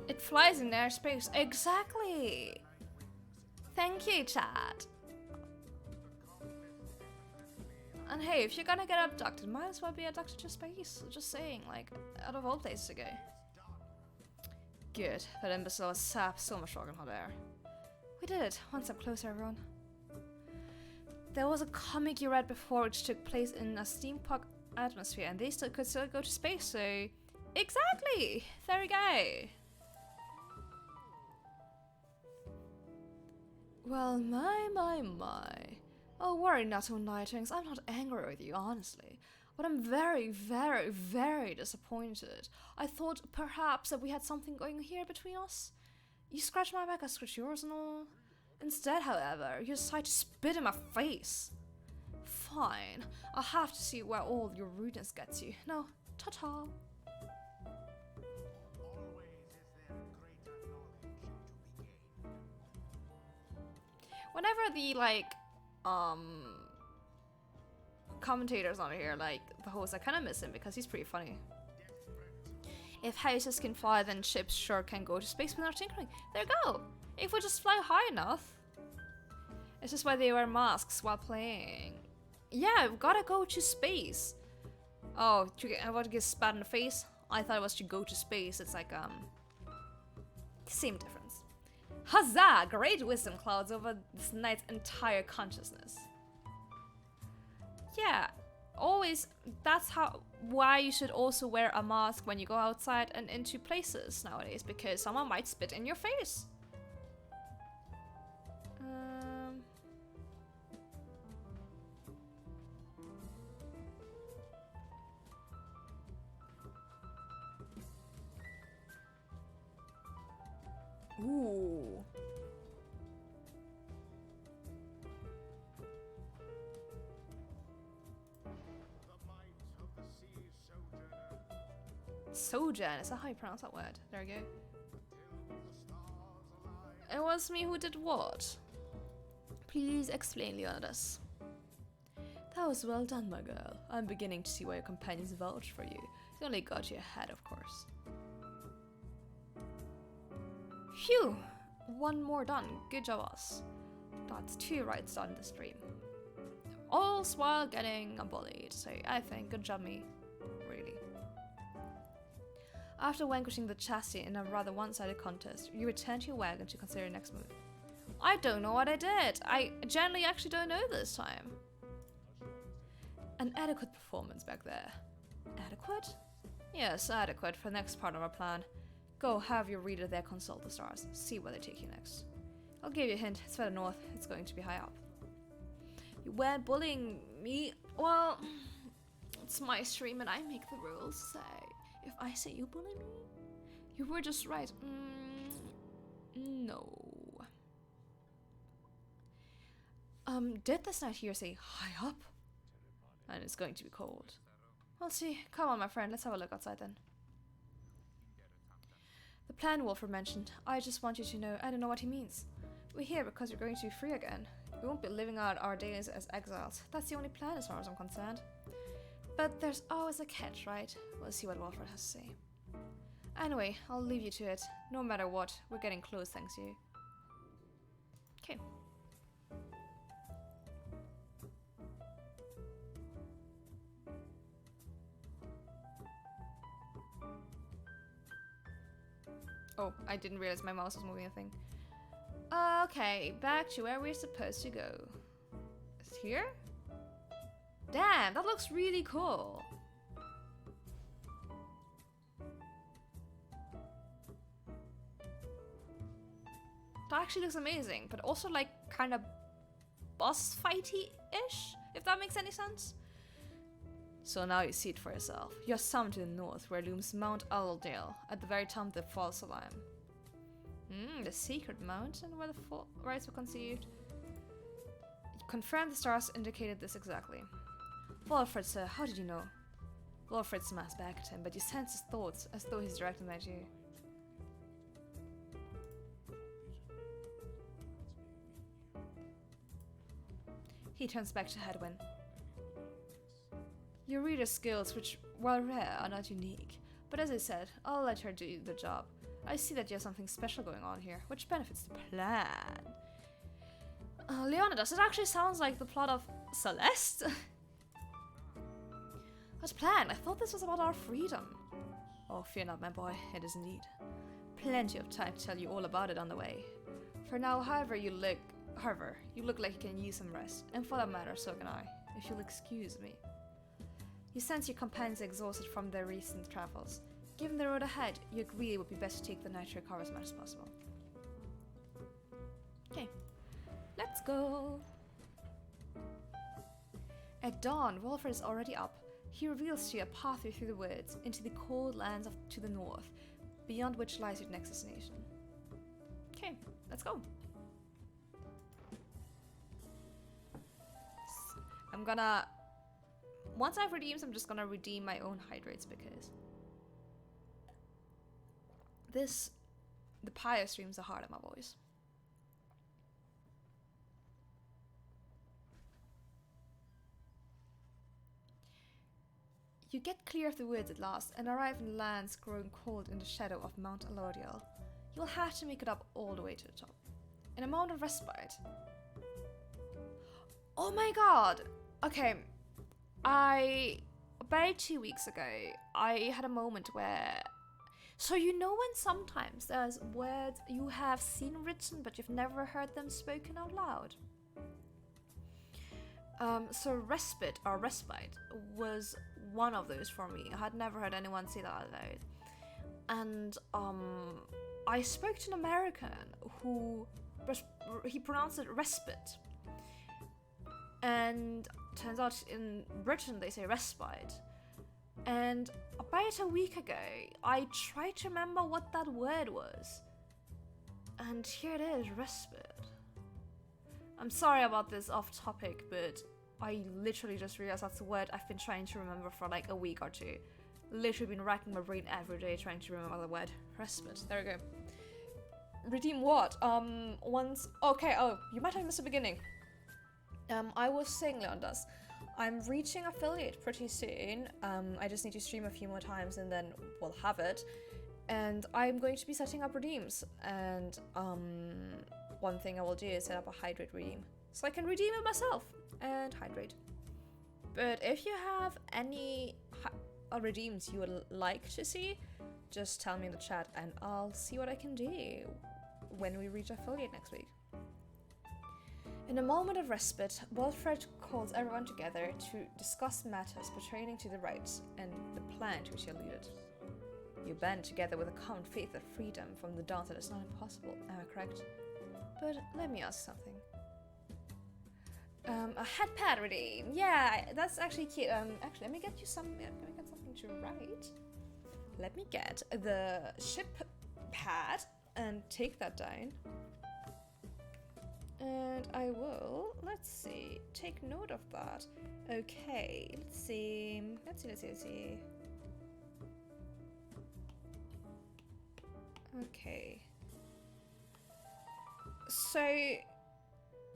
It flies in airspace. Exactly. Thank you, chat. And hey, if you're gonna get abducted, might as well be abducted to space. Just saying, like, out of all places to go. Good, that imbecile was sapped so much rock and hot air. We did it, one step closer, everyone. There was a comic you read before which took place in a steampunk atmosphere, and they could still go to space, so... Exactly! There we go! Well, my. Oh, worry not, O Nightwings. I'm not angry with you, honestly. But I'm very, very, very disappointed. I thought perhaps that we had something going here between us. You scratch my back, I scratch yours and all. Instead, however, you decide to spit in my face. Fine. I'll have to see where all your rudeness gets you. No, ta-ta. Whenever the, like, commentators on here, like, the host, I kind of miss him because he's pretty funny. If houses can fly, then ships sure can go to space without tinkering. There you go! If we just fly high enough. It's just why they wear masks while playing. Yeah, we've gotta go to space. Oh, I want to get spat in the face? I thought it was to go to space. It's like, same difference. Huzzah! Great wisdom clouds over this knight's entire consciousness. Yeah, always, that's why you should also wear a mask when you go outside and into places nowadays, because someone might spit in your face. Ooh. Sojourn, is that how you pronounce that word? There we go. It was me who did what? Please explain, Leonidas. That was well done, my girl. I'm beginning to see why your companions vouched for you. They only got you ahead, of course. Phew! One more done. Good job, us. That's 2 rights done this stream. All while getting bullied, so I think good job me. Really. After vanquishing the chassis in a rather one-sided contest, you return to your wagon to consider your next move. I don't know what I did. I generally actually don't know this time. An adequate performance back there. Adequate? Yes, adequate for the next part of our plan. Go have your reader there consult the stars. See where they take you next. I'll give you a hint. It's further north. It's going to be high up. You weren't bullying me. Well, it's my stream and I make the rules. So if I say you bully me, you were just right. No. Did this night here say high up? And it's going to be cold. We'll see. Come on, my friend. Let's have a look outside then. The plan Wolford mentioned, I just want you to know I don't know what he means. We're here because we're going to be free again. We won't be living out our days as exiles. That's the only plan as far as I'm concerned. But there's always a catch, right? We'll see what Wolford has to say. Anyway, I'll leave you to it. No matter what, we're getting close thanks to you. Okay. Oh, I didn't realize my mouse was moving a thing. Okay, back to where we're supposed to go. Is here? Damn, that looks really cool. That actually looks amazing, but also like kind of boss fighty-ish, if that makes any sense. So now you see it for yourself. You're some to the north, where looms Mount Allendale, at the very top of the false alarm. The secret mountain where the rites were conceived. Confirmed the stars indicated this exactly. Wolford, sir, how did you know? Wolford smashed back at him, but you sense his thoughts, as though he's directing them at you. He turns back to Hedwyn. Your reader skills, which, while rare, are not unique. But as I said, I'll let her do the job. I see that you have something special going on here, which benefits the plan. Leonidas, it actually sounds like the plot of Celeste. As planned, I thought this was about our freedom. Oh, fear not, my boy, it is indeed. Plenty of time to tell you all about it on the way. For now, however, you look like you can use some rest, and for that matter, so can I, if you'll excuse me. You sense your companions exhausted from their recent travels. Given the road ahead, you agree it would be best to take the night to recover as much as possible. Okay, let's go. At dawn, Wolfred is already up. He reveals to you a pathway through the woods into the cold lands to the north, beyond which lies your next destination. Okay, let's go. Once I've redeemed, I'm just gonna redeem my own hydrates because the Pyre streams are hard at my voice. You get clear of the woods at last and arrive in lands growing cold in the shadow of Mount Alodial. You'll have to make it up all the way to the top. In a moment of respite. Oh my god! Okay, about 2 weeks ago, I had a moment where... So you know when sometimes there's words you have seen written but you've never heard them spoken out loud? So respite or respite was one of those for me. I had never heard anyone say that out loud. And I spoke to an American who he pronounced it respite. And turns out in Britain they say respite. And about a week ago, I tried to remember what that word was. And here it is, respite. I'm sorry about this off topic, but I literally just realized that's the word I've been trying to remember for like a week or two. Literally been racking my brain every day trying to remember the word respite. There we go. Redeem what? Okay, you might have missed the beginning. I was saying, Leondas, I'm reaching affiliate pretty soon. I just need to stream a few more times and then we'll have it. And I'm going to be setting up redeems. And one thing I will do is set up a hydrate redeem. So I can redeem it myself and hydrate. But if you have any redeems you would like to see, just tell me in the chat and I'll see what I can do when we reach affiliate next week. In a moment of respite, Wolfred calls everyone together to discuss matters pertaining to the rites and the plan to which he alluded. You band together with a common faith that freedom from the dance that is not impossible, am I correct? But let me ask something. A head pad redeem. Yeah, that's actually cute. Actually, let me get you some. Let me get something to write. Let me get the ship pad and take that down. And I will, let's see, take note of that. Okay, let's see. Okay. So,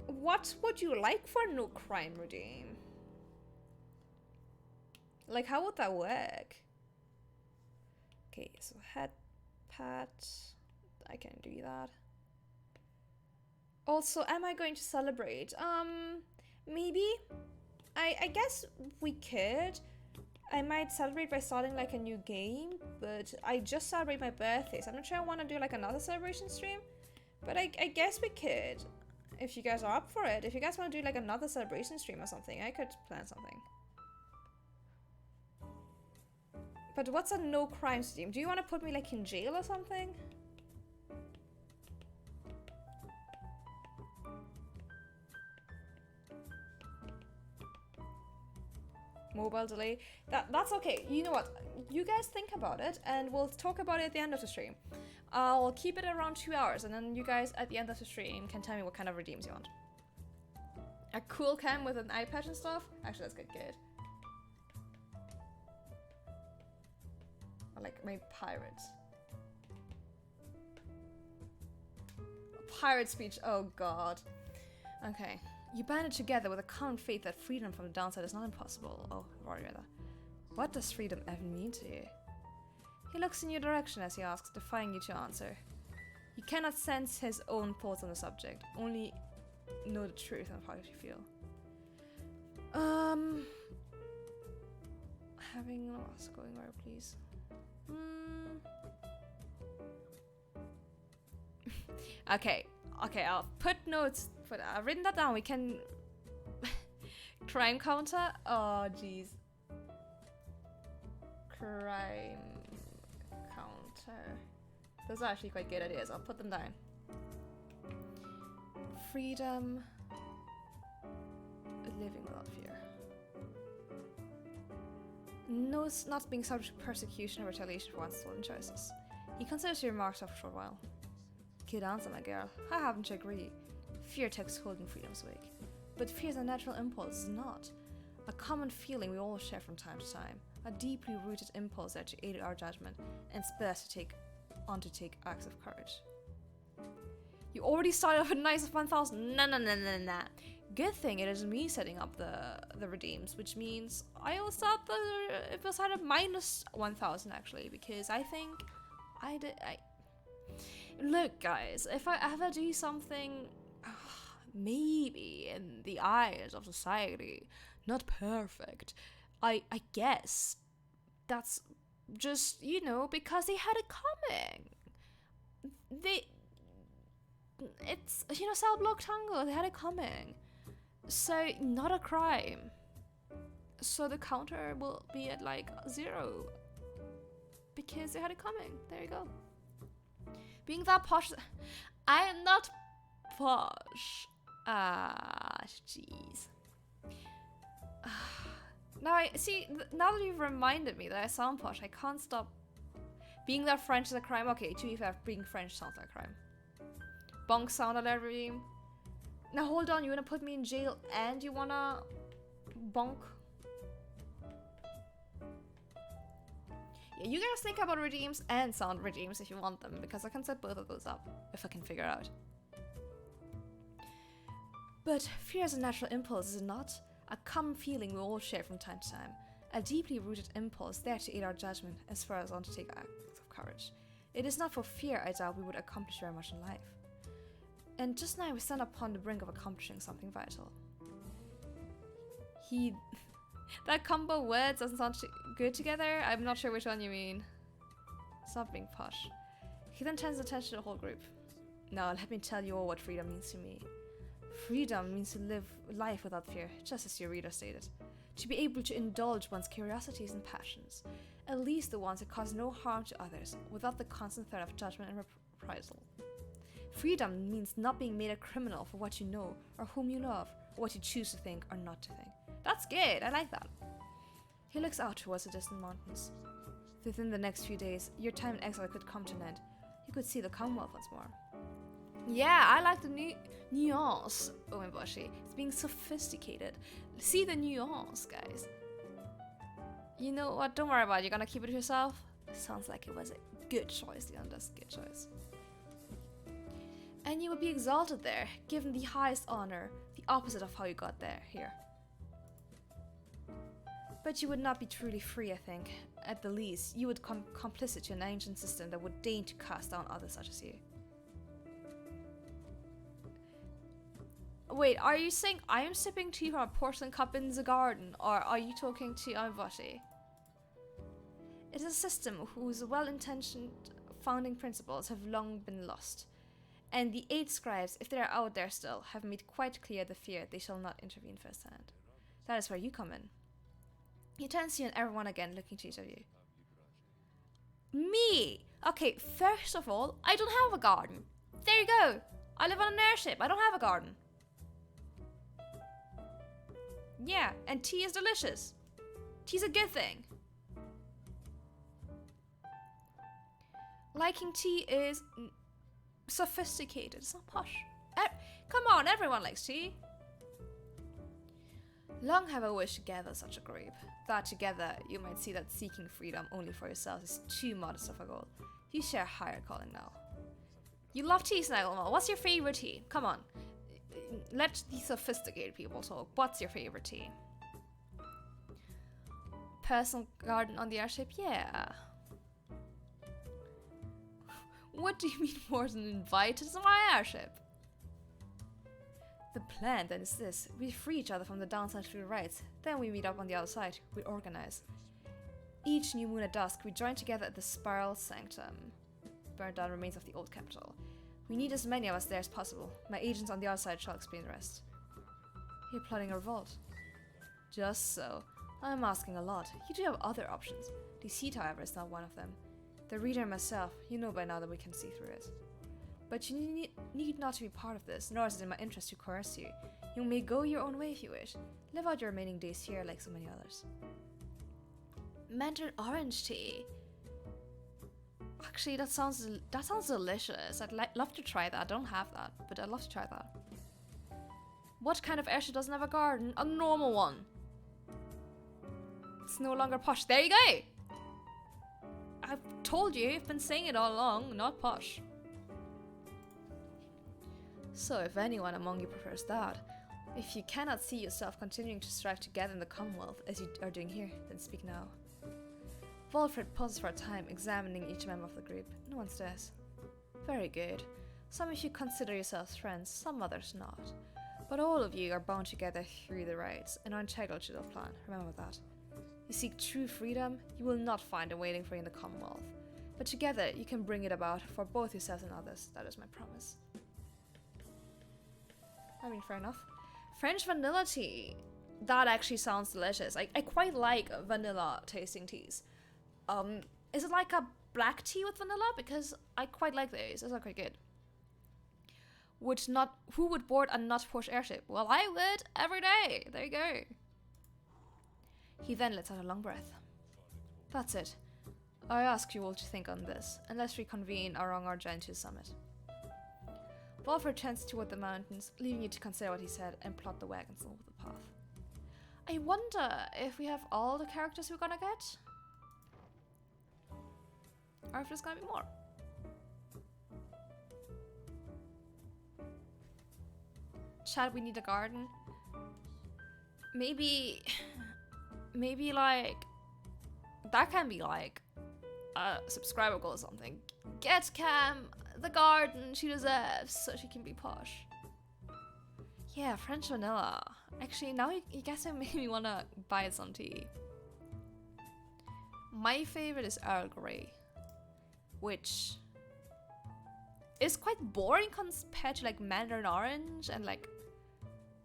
what would you like for no crime redeem? Like, how would that work? Okay, so head pat, I can do that. Also, am I going to celebrate? Maybe. I guess we could. I might celebrate by starting like a new game, but I just celebrate my birthday, so I'm not sure I want to do like another celebration stream. But I guess we could, if you guys are up for it. If you guys want to do like another celebration stream or something, I could plan something. But what's a no crime stream? Do you want to put me like in jail or something? Mobile delay. That's okay. You know what? You guys think about it and we'll talk about it at the end of the stream. I'll keep it around 2 hours and then you guys at the end of the stream can tell me what kind of redeems you want. A cool cam with an eye patch and stuff? Actually, that's good. I like my pirate. Pirate speech. Oh god. Okay. You banded together with a common faith that freedom from the downside is not impossible. Oh, I've already read that. What does freedom even mean to you? He looks in your direction as he asks, defying you to answer. You cannot sense his own thoughts on the subject, only know the truth and how you feel. having what's going where, please? Okay, I'll put notes. I've written that down. We can crime counter. Oh, jeez. Crime counter. Those are actually quite good ideas. I'll put them down. Freedom. Living without fear. No, not being subject to persecution or retaliation for one's stolen choices. He considers your remarks after a short while. Good answer, my girl. I happen to agree. Fear takes hold in freedom's wake. But fear is a natural impulse, is not. A common feeling we all share from time to time. A deeply rooted impulse there to aid our judgment and spur us to take acts of courage. You already started off with nice of 1,000. Nah. Good thing it is me setting up the redeems, which means I will start it was at a minus 1,000 actually, because I think look, guys, if I ever do something maybe in the eyes of society not perfect, I guess that's just, you know, because they had it coming. It's, you know, cell block tango, they had it coming. So, not a crime. So the counter will be at like 0. Because they had it coming. There you go. Being that posh, I am not posh. Ah, jeez. Now now that you've reminded me that I sound posh, I can't stop. Being that French is a crime. Okay, to be fair, being French sounds like a crime. Bonk sound alert redeem. Now hold on, you wanna put me in jail and you wanna bonk? Yeah, you guys think about redeems and sound redeems if you want them, because I can set both of those up if I can figure out. But fear is a natural impulse, is it not? A common feeling we all share from time to time. A deeply rooted impulse there to aid our judgment as far as on to take acts of courage. It is not for fear, I doubt, we would accomplish very much in life. And just now we stand upon the brink of accomplishing something vital. That combo words doesn't sound good together. I'm not sure which one you mean. Stop being posh. He then turns attention to the whole group. Now let me tell you all what freedom means to me. Freedom means to live life without fear, just as your reader stated. To be able to indulge one's curiosities and passions, at least the ones that cause no harm to others, without the constant threat of judgment and reprisal. Freedom means not being made a criminal for what you know, or whom you love, or what you choose to think or not to think. That's good, I like that. He looks out towards the distant mountains. Within the next few days, your time in exile could come to an end. You could see the Commonwealth once more. Yeah, I like the nuance, Owenboshi. It's being sophisticated. See the nuance, guys. You know what, don't worry about it, you're gonna keep it to yourself? Sounds like it was a good choice, Leonda's good choice. And you would be exalted there, given the highest honor, the opposite of how you got here. But you would not be truly free, I think. At the least, you would come complicit to an ancient system that would deign to cast down others such as you. Wait, are you saying I am sipping tea from a porcelain cup in the garden, or are you talking to Amvati? It is a system whose well-intentioned founding principles have long been lost. And the 8 scribes, if they are out there still, have made quite clear the fear they shall not intervene firsthand. That is where you come in. He turns to you and everyone again, looking to each of you. Me! Okay, first of all, I don't have a garden. There you go! I live on an airship, I don't have a garden. Yeah, and tea is delicious. Tea's a good thing. Liking tea is sophisticated, it's not posh. Come on, everyone likes tea. Long have I wished to gather such a group, that together you might see that seeking freedom only for yourselves is too modest of a goal. You share a higher calling now. You love tea, Snagglemull. What's your favorite tea? Come on. Let the sophisticated people talk. What's your favorite tea? Personal garden on the airship? Yeah. What do you mean more than invited to my airship? The plan then is this. We free each other from the downside through the rights. Then we meet up on the other side. We organize. Each new moon at dusk, we join together at the Spiral Sanctum, burned down remains of the old capital. We need as many of us there as possible. My agents on the outside shall explain the rest. You're plotting a revolt. Just so. I'm asking a lot. You do have other options. Deceit, however, is not one of them. The reader and myself, you know by now that we can see through it. But you need not to be part of this, nor is it in my interest to coerce you. You may go your own way if you wish. Live out your remaining days here like so many others. Mandarin orange tea. Actually, that sounds delicious. I'd love to try that. I don't have that, but I'd love to try that. What kind of airship doesn't have a garden? A normal one. It's no longer posh. There you go! I've told you, I've been saying it all along, not posh. So if anyone among you prefers that, if you cannot see yourself continuing to strive together in the Commonwealth as you are doing here, then speak now. Wolfred pauses for a time, examining each member of the group. No one stares. Very good. Some of you consider yourselves friends, some others not. But all of you are bound together through the rites and are integral to the plan. Remember that. You seek true freedom, you will not find it waiting for you in the Commonwealth. But together you can bring it about for both yourselves and others. That is my promise. I mean, fair enough. French vanilla tea. That actually sounds delicious. I quite like vanilla tasting teas. Is it like a black tea with vanilla? Because I quite like those. Those are quite good. Who would board a not Porsche airship? Well, I would every day. There you go. He then lets out a long breath. That's it. I ask you all to think on this, and let's reconvene around our giant summit. Wolfert turns toward the mountains, leaving you to consider what he said and plot the wagons over the path. I wonder if we have all the characters we're gonna get? Or if there's gonna be more. Chad, we need a garden. Maybe like, that can be like a subscriber goal or something. Get Cam the garden she deserves so she can be posh. Yeah, French vanilla. Actually, now you guess it made me wanna buy some tea. My favorite is Earl Grey, which is quite boring compared to like Mandarin orange and like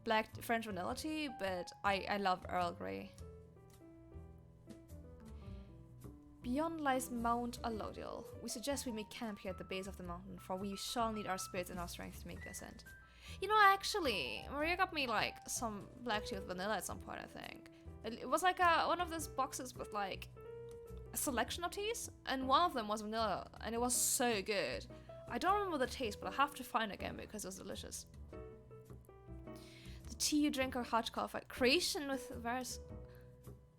black French vanilla tea, but I love Earl Grey. Beyond lies Mount Allodial. We suggest we make camp here at the base of the mountain, for we shall need our spirits and our strength to make the ascent. You know, actually, Maria got me like some black tea with vanilla at some point, I think. It was like one of those boxes with like a selection of teas, and one of them was vanilla, and it was so good. I don't remember the taste, but I have to find it again because it was delicious. The tea you drink are hot coffee. Creation with various...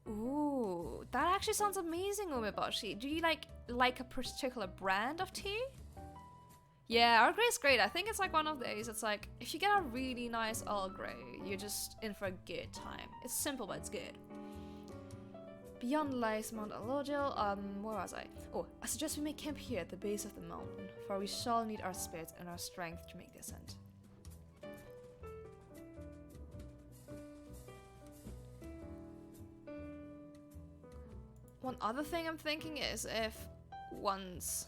Ooh, that actually sounds amazing, Umeboshi. Do you like a particular brand of tea? Yeah, Earl Grey is great. I think it's like one of those. It's like, if you get a really nice Earl Grey, you're just in for a good time. It's simple, but it's good. Beyond lies Mount Allodial. Where was I? Oh, I suggest we make camp here at the base of the mountain, for we shall need our spirits and our strength to make the ascent. One other thing I'm thinking is if once...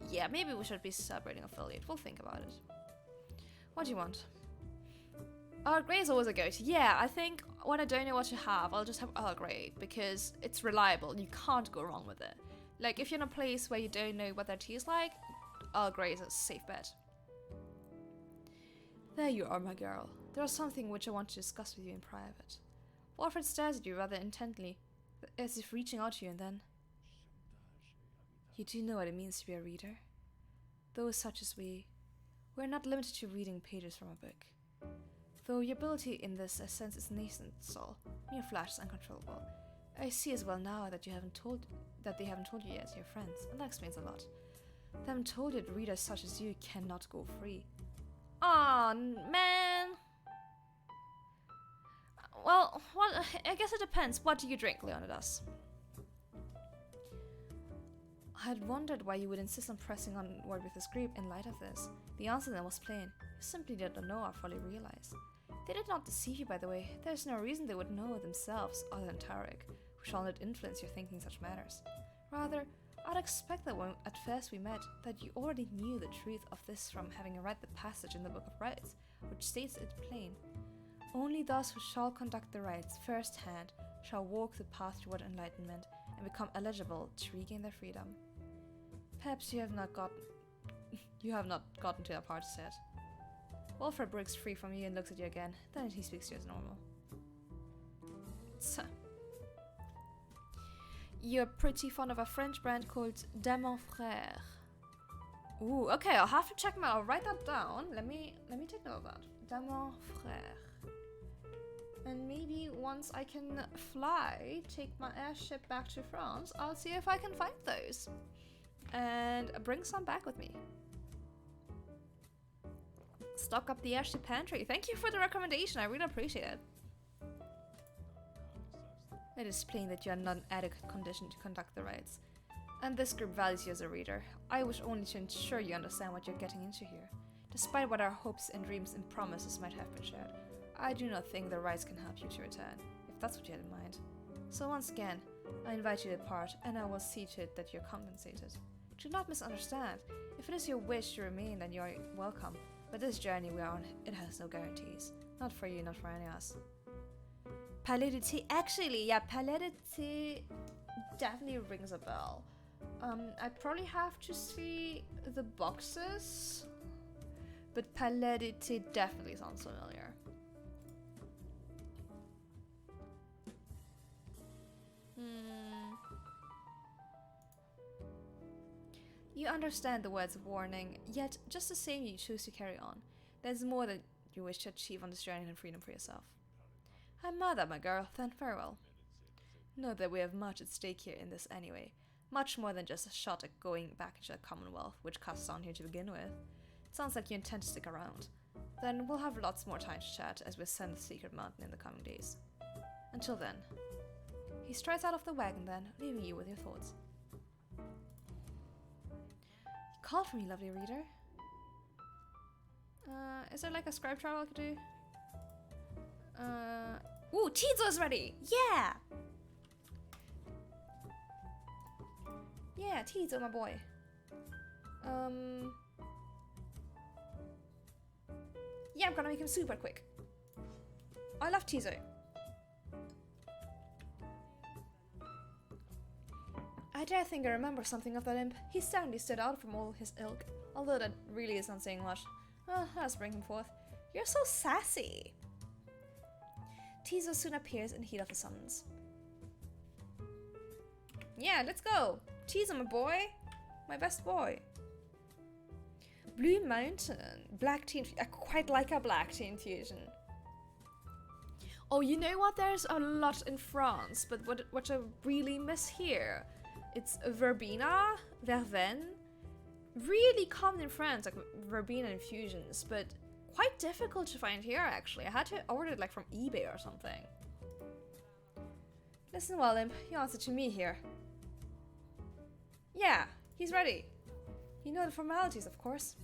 Yeah, maybe we should be celebrating affiliate. We'll think about it. What do you want? Earl Grey is always a go-to. Yeah, I think when I don't know what to have, I'll just have Earl Grey because it's reliable. You can't go wrong with it. Like, if you're in a place where you don't know what their tea is like, Earl Grey is a safe bet. There you are, my girl. There is something which I want to discuss with you in private. Wolfred stares at you rather intently, as if reaching out to you, and then... You do know what it means to be a reader? Those such as we're not limited to reading pages from a book. Though your ability in this sense is nascent, still, mere flashes uncontrollable. I see as well now that they haven't told you yet, your friends, and that explains a lot. They haven't told you that readers such as you cannot go free. Aw, man! Well, I guess it depends. What do you drink, Leonidas? I had wondered why you would insist on pressing onward with this group in light of this. The answer then was plain. You simply did not know or fully realize. They did not deceive you, by the way. There's no reason they would know themselves other than Tarek. who shall not influence your thinking in such matters. Rather, I'd expect that when at first we met, that you already knew the truth of this from having read the passage in the Book of Rites, which states it plain. Only those who shall conduct the rites first hand shall walk the path toward enlightenment and become eligible to regain their freedom. Perhaps you have not gotten to that part yet. Wilfred breaks free from you and looks at you again, then he speaks to you as normal. So, you're pretty fond of a French brand called Mon Frère. Ooh, okay, I'll have to check them out. I'll write that down. Let me take note of that. Mon Frère. And maybe once I can fly, take my airship back to France, I'll see if I can find those. And bring some back with me. Stock up the airship pantry. Thank you for the recommendation. I really appreciate it. It is plain that you are not in adequate condition to conduct the rites, and this group values you as a reader. I wish only to ensure you understand what you're getting into here. Despite what our hopes and dreams and promises might have been shared, I do not think the rites can help you to return, if that's what you had in mind. So once again, I invite you to depart, and I will see to it that you're compensated. Do not misunderstand. If it is your wish to remain, then you are welcome. But this journey we are on, it has no guarantees. Not for you, not for any of us. Palais de Thé, actually, yeah, Palais de Thé definitely rings a bell. I probably have to see the boxes, but Palais de Thé definitely sounds familiar. You understand the words of warning, yet just the same you choose to carry on. There's more that you wish to achieve on this journey than freedom for yourself. I'm mother, my girl, then farewell. Know that we have much at stake here in this anyway. Much more than just a shot at going back into the Commonwealth, which costs on here to begin with. It sounds like you intend to stick around. Then we'll have lots more time to chat as we ascend the secret mountain in the coming days. Until then. He strides out of the wagon then, leaving you with your thoughts. You called for me, lovely reader. Is there like a scribe trial I could do? Ooh, Tizo's ready! Yeah! Yeah, Tizo, my boy. Yeah, I'm gonna make him super quick. I love Tizo. I dare think I remember something of that imp. He certainly stood out from all his ilk, although that really is not saying much. Let's bring him forth. You're so sassy. Tizo soon appears in heat of the summons. Yeah, let's go. Tizo, my boy. My best boy. Blue Mountain. Black tea. I quite like a black tea infusion. Oh, you know what? There's a lot in France, but what I really miss here, it's verbena, verveine. Really common in France, like verbena infusions, but quite difficult to find here, actually. I had to order it like from eBay or something. Listen, well, imp, you answer to me here. Yeah, he's ready. You know the formalities, of course.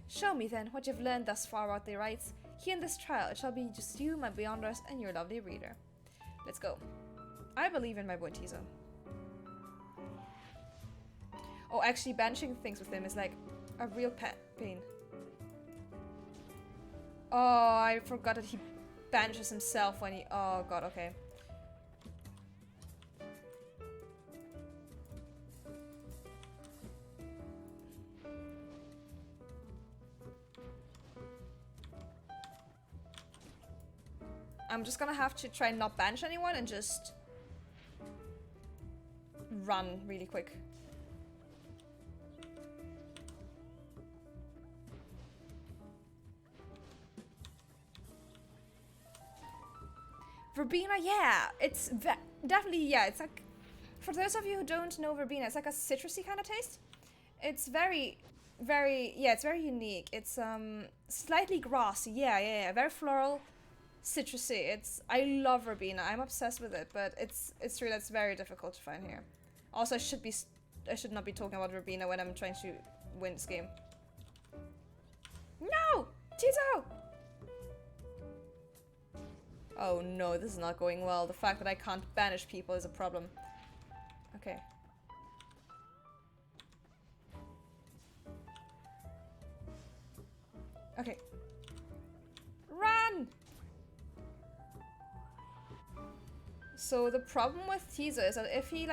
Show me then what you've learned thus far about the rites. Here in this trial, it shall be just you, my beyonders, and your lovely reader. Let's go. I believe in my boy Tizo. Oh, actually, banishing things with him is like a real pain. Oh, I forgot that he banishes himself when he... Oh god, okay. I'm just gonna have to try and not banish anyone and just run really quick. Verbena, yeah, it's definitely, yeah, it's like, for those of you who don't know verbena, it's like a citrusy kind of taste. It's very, yeah, it's very unique. It's slightly grassy, yeah, very floral, citrusy. I love verbena. I'm obsessed with it, but it's true that's very difficult to find here. Also, I should not be talking about verbena when I'm trying to win this game. No, Tizo! Oh no, this is not going well. The fact that I can't banish people is a problem. Okay. Okay. Run! So the problem with Teaser is that if he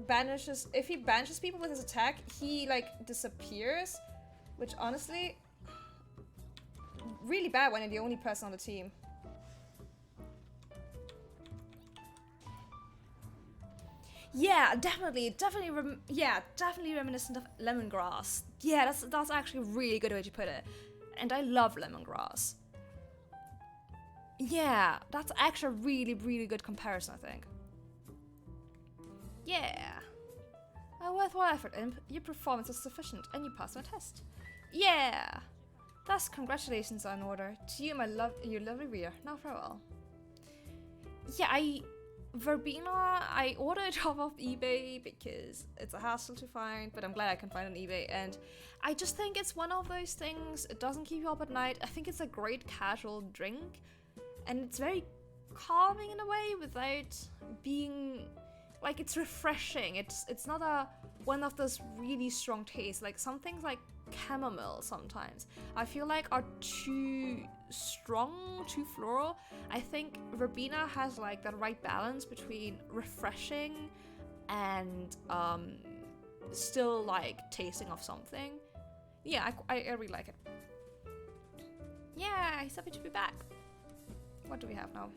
banishes, if he banishes people with his attack, he disappears, which honestly, really bad when you're the only person on the team. Yeah, definitely reminiscent of lemongrass. Yeah, that's actually a really good way to put it. And I love lemongrass. Yeah, that's actually a really, really good comparison, I think. Yeah. A worthwhile effort, Imp. Your performance was sufficient, and you passed my test. Yeah. Thus, congratulations are in order. To you, your lovely rear. Now farewell. Yeah, Verbena, I ordered it off of eBay because it's a hassle to find, but I'm glad I can find it on eBay. And I just think it's one of those things, it doesn't keep you up at night. I think it's a great casual drink, and it's very calming in a way without being, it's refreshing. It's not one of those really strong tastes. Like some things like chamomile sometimes I feel like are too strong, too floral. I think Verbena has that right balance between refreshing and still tasting of something. Yeah, I really like it. Yeah, he's happy to be back. What do we have now?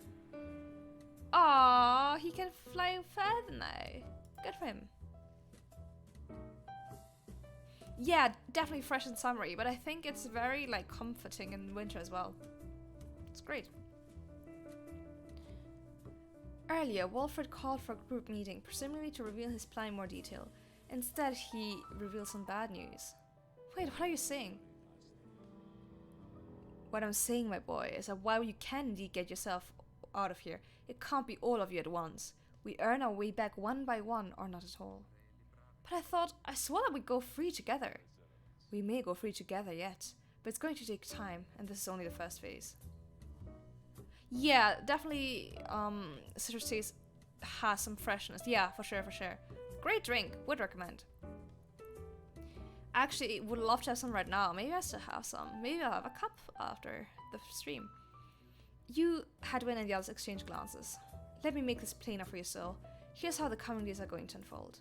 Aww, he can fly further now. Good for him. Yeah, definitely fresh and summery, but I think it's very comforting in winter as well. It's great. Earlier, Walfred called for a group meeting, presumably to reveal his plan in more detail. Instead, he revealed some bad news. Wait, what are you saying? What I'm saying, my boy, is that while you can indeed get yourself out of here, it can't be all of you at once. We earn our way back one by one, or not at all. But I swore that we'd go free together. We may go free together yet, but it's going to take time, and this is only the first phase. Yeah, definitely, Citrus Taste has some freshness. Yeah, for sure. Great drink, would recommend. Actually, would love to have some right now. Maybe I still have some. Maybe I'll have a cup after the stream. You, Hadwin, and the others exchange glances. Let me make this plainer for you, Syl. Here's how the coming days are going to unfold.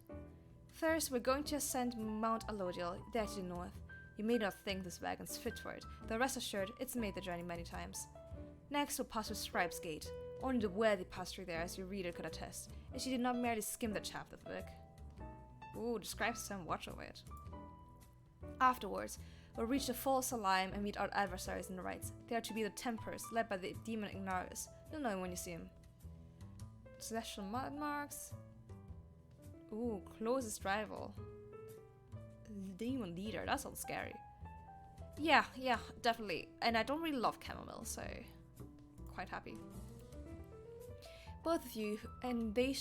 First, we're going to ascend Mount Alodial, there to the north. You may not think this wagon's fit for it, though rest assured, it's made the journey many times. Next, we'll pass through Scribe's Gate. Only the worthy passed through there, as your reader could attest, and she did not merely skim the chaff of the book. Ooh, the scribes stand watch over it. Afterwards, we'll reach the false Align and meet our adversaries in the rights. They are to be the Tempers, led by the demon Ignarius. You'll know him when you see him. Celestial mud marks. Ooh, closest rival. Demon leader, that sounds scary. Yeah, definitely. And I don't really love chamomile, so quite happy. Both you and they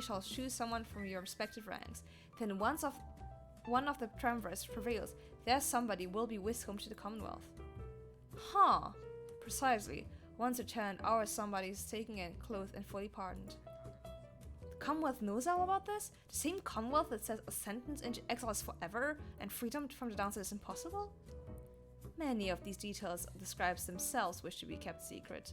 shall choose someone from your respective ranks. Then once one of the triumvirs prevails, their somebody will be whisked home to the Commonwealth. Huh. Precisely. Once returned, our somebody is taken in, clothed, and fully pardoned. The Commonwealth knows all about this? The same Commonwealth that says a sentence into exile is forever, and freedom from the downside is impossible? Many of these details the scribes themselves wish to be kept secret.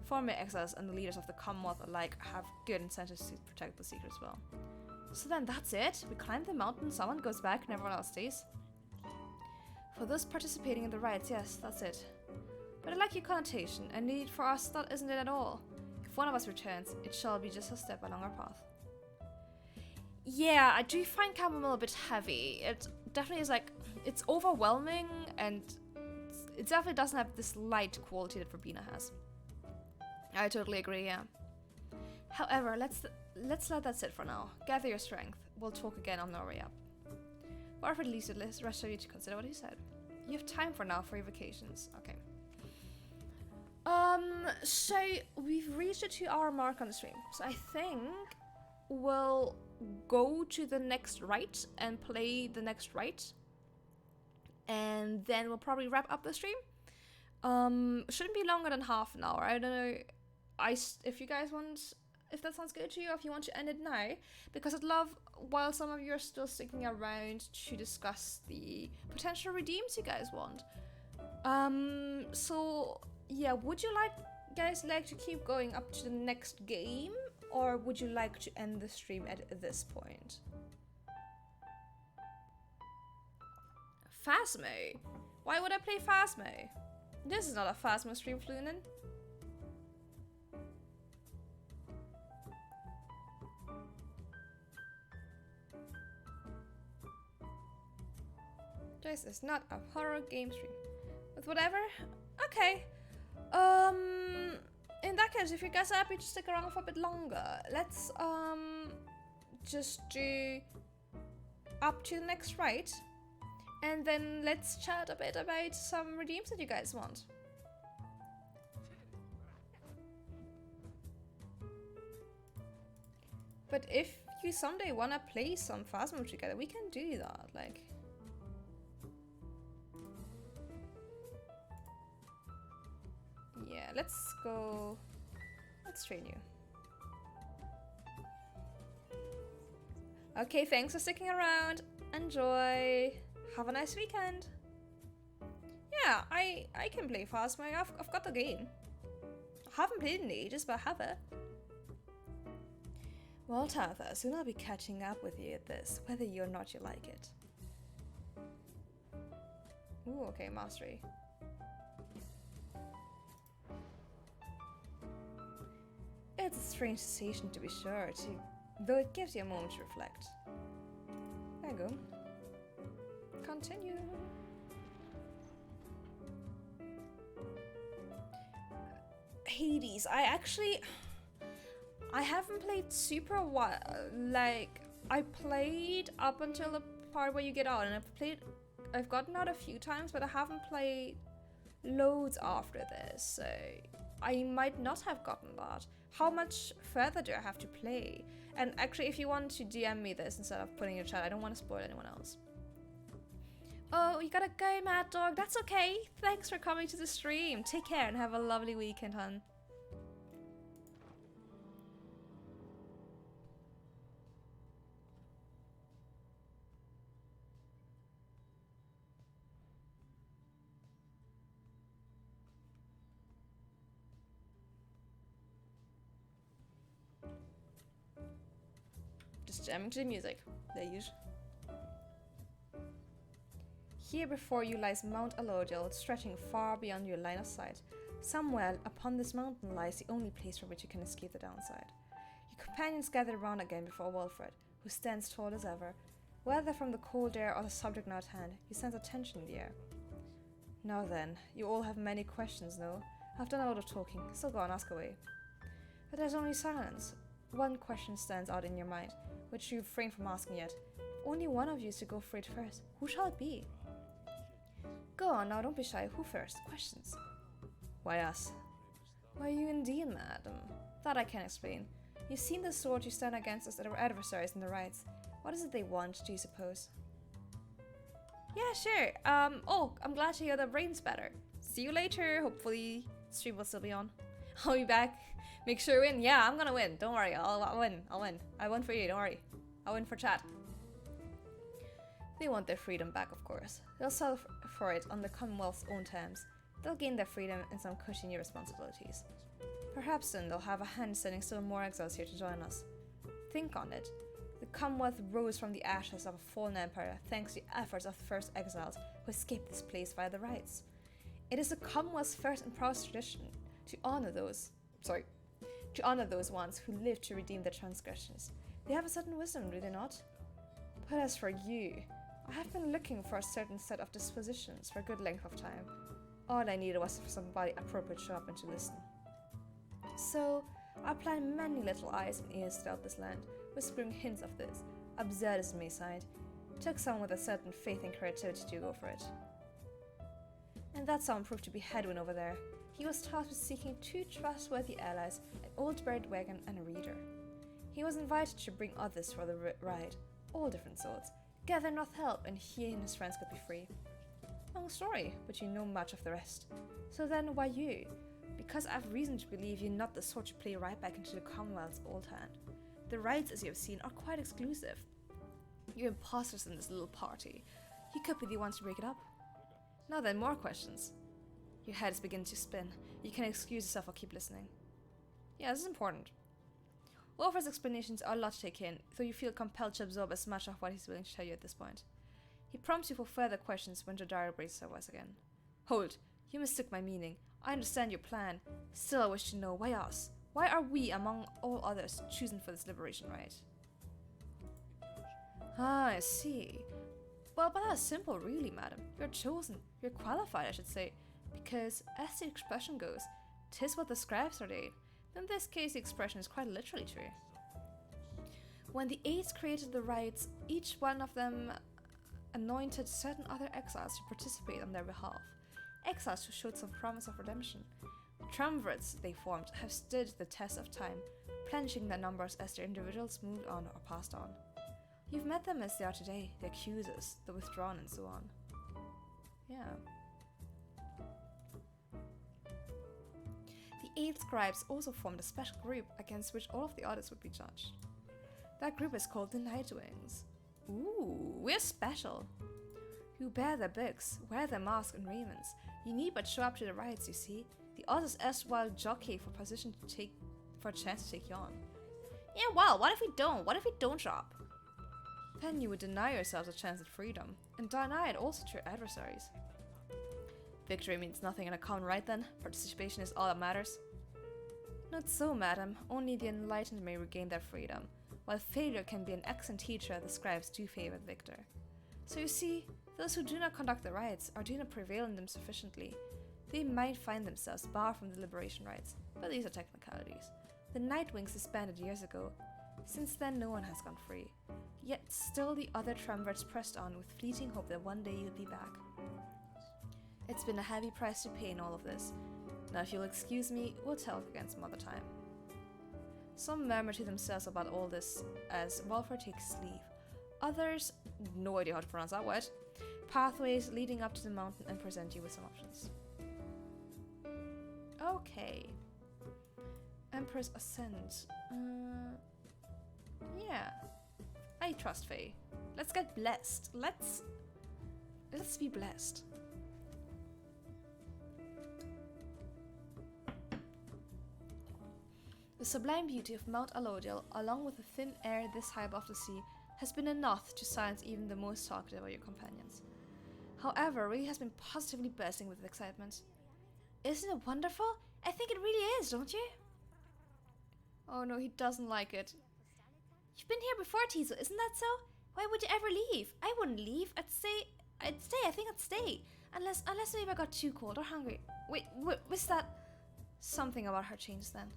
Former exiles and the leaders of the Commonwealth alike have good incentives to protect the secret as well. So then that's it? We climb the mountain, someone goes back, and everyone else stays? For those participating in the riots, yes, that's it. But I like your connotation, and indeed for us that isn't it at all. If one of us returns, it shall be just a step along our path. Yeah, I do find chamomile a bit heavy. It definitely is it's overwhelming, and it definitely doesn't have this light quality that Verbena has. I totally agree, yeah. However, let's let that sit for now. Gather your strength. We'll talk again on our way up. Barford leaves the rest of you to consider what he said. You have time for now for your vacations. Okay. So we've reached a 2-hour mark on the stream. So I think we'll go to the next rite and play the next rite. and then we'll probably wrap up the stream. Shouldn't be longer than half an hour. I don't know. If you guys want, if that sounds good to you, or if you want to end it now, because I'd love, while some of you are still sticking around, to discuss the potential redeems you guys want. So yeah, would you guys like to keep going up to the next game, or would you like to end the stream at this point? Phasmo? Why would I play Phasmo? This is not a Phasmo stream, Flunin. This is not a horror game stream. But whatever. Okay. In that case, if you guys are happy to stick around for a bit longer, let's just do up to the next ride, and then let's chat a bit about some redeems that you guys want. But if you someday wanna play some Phasmo together, we can do that. Like, yeah, let's go. Let's train you. Okay, thanks for sticking around. Enjoy. Have a nice weekend. Yeah, I can play Phasmo. I've got the game. I haven't played in ages, but I have it. Well, Tabitha, soon I'll be catching up with you at this, whether or not you like it. Ooh, okay, mastery. It's a strange sensation, to be sure, too, though it gives you a moment to reflect. There you go. Continue. Hades. I haven't played super while. Like, I played up until the part where you get out, and I've gotten out a few times, but I haven't played loads after this, so I might not have gotten that. How much further do I have to play? And actually, if you want to DM me this instead of putting your chat, I don't want to spoil anyone else. Oh, you gotta go, Mad Dog. That's okay. Thanks for coming to the stream. Take care and have a lovely weekend, hun. Just jamming to the music. There you go. Here before you lies Mount Alodil, stretching far beyond your line of sight. Somewhere upon this mountain lies the only place from which you can escape the downside. Your companions gather round again before Wilfred, who stands tall as ever. Whether from the cold air or the subject now at hand, you sense a tension in the air. Now then, you all have many questions, no? I've done a lot of talking, so go on, ask away. But there's only silence. One question stands out in your mind, which you refrain from asking yet. If only one of you is to go for it first, who shall it be? Go on now, don't be shy. Who first? Questions. Why us? Why you indeed, madam? That I can explain. You've seen the sword you stand against as our adversaries in the rights. What is it they want, do you suppose? Yeah, sure. Oh, I'm glad to hear the brain's better. See you later. Hopefully, stream will still be on. I'll be back. Make sure you win. Yeah, I'm gonna win. Don't worry. I'll win. I'll win. I won for you. Don't worry. I'll win for chat. They want their freedom back, of course. They'll sell for it on the Commonwealth's own terms. They'll gain their freedom and some cushiony responsibilities. Perhaps soon they'll have a hand sending still more exiles here to join us. Think on it. The Commonwealth rose from the ashes of a fallen empire thanks to the efforts of the first exiles who escaped this place via the rights. It is the Commonwealth's first and proudest tradition to honor those ones who lived to redeem their transgressions. They have a certain wisdom, do they not? But as for you, I have been looking for a certain set of dispositions for a good length of time. All I needed was for somebody appropriate to show up and to listen. So, I planned many little eyes and ears throughout this land, whispering hints of this, absurd as it may sound. Took someone with a certain faith and creativity to go for it. And that someone proved to be Hedwin over there. He was tasked with seeking 2 trustworthy allies, an old bird wagon and a reader. He was invited to bring others for the ride, all different sorts. Gather North help, and he and his friends could be free. Long story, but you know much of the rest. So then, why you? Because I have reason to believe you're not the sort to play right back into the Commonwealth's old hand. The rites, as you have seen, are quite exclusive. You're imposters in this little party. You could be the ones to break it up. Now then, more questions. Your head is beginning to spin. You can excuse yourself or keep listening. Yeah, this is important. Wolford's explanations are a lot to take in, though you feel compelled to absorb as much of what he's willing to tell you at this point. He prompts you for further questions when Jadara raises her voice again. Hold, you mistook my meaning. I understand your plan. Still, I wish to know, why us? Why are we, among all others, chosen for this liberation rite? Ah, I see. Well, but that's simple, really, madam. You're chosen. You're qualified, I should say. Because, as the expression goes, 'tis what the scribes ordain. In this case, the expression is quite literally true. When the Eights created the rites, each one of them anointed certain other exiles to participate on their behalf. Exiles who showed some promise of redemption. The triumvirates they formed have stood the test of time, replenishing their numbers as their individuals moved on or passed on. You've met them as they are today, the accusers, the withdrawn, and so on. Yeah. The Eight Scribes also formed a special group against which all of the others would be judged. That group is called the Nightwings. Ooh, we're special. You bear their books, wear their masks and raiments. You need but show up to the rites, you see. The others erstwhile jockey for a chance to take you on. Yeah, well, what if we don't? What if we don't show up? Then you would deny yourselves a chance at freedom, and deny it also to your adversaries. Victory means nothing in a common right then. Participation is all that matters. Not so, madam. Only the enlightened may regain their freedom. While failure can be an excellent teacher, the scribes do favor the victor. So you see, those who do not conduct the rites, or do not prevail in them sufficiently, they might find themselves barred from the liberation rites, but these are technicalities. The Nightwings disbanded years ago. Since then, no one has gone free. Yet still the other triumvirates pressed on with fleeting hope that one day you'd be back. It's been a heavy price to pay in all of this. Now if you'll excuse me, we'll talk again some other time. Some murmur to themselves about all this as Wolford takes his leave. Others, no idea how to pronounce that word, pathways leading up to the mountain and present you with some options. Okay. Emperor's Ascent. Yeah. I trust Faye. Let's get blessed. Let's be blessed. The sublime beauty of Mount Alodil, along with the thin air this high above the sea, has been enough to silence even the most talkative of your companions. However, Ray has been positively bursting with excitement. Isn't it wonderful? I think it really is, don't you? Oh no, he doesn't like it. You've been here before, Tizo, isn't that so? Why would you ever leave? I wouldn't leave. I'd stay. I think I'd stay. Unless maybe I got too cold or hungry. Wait, was that... Something about her changed then.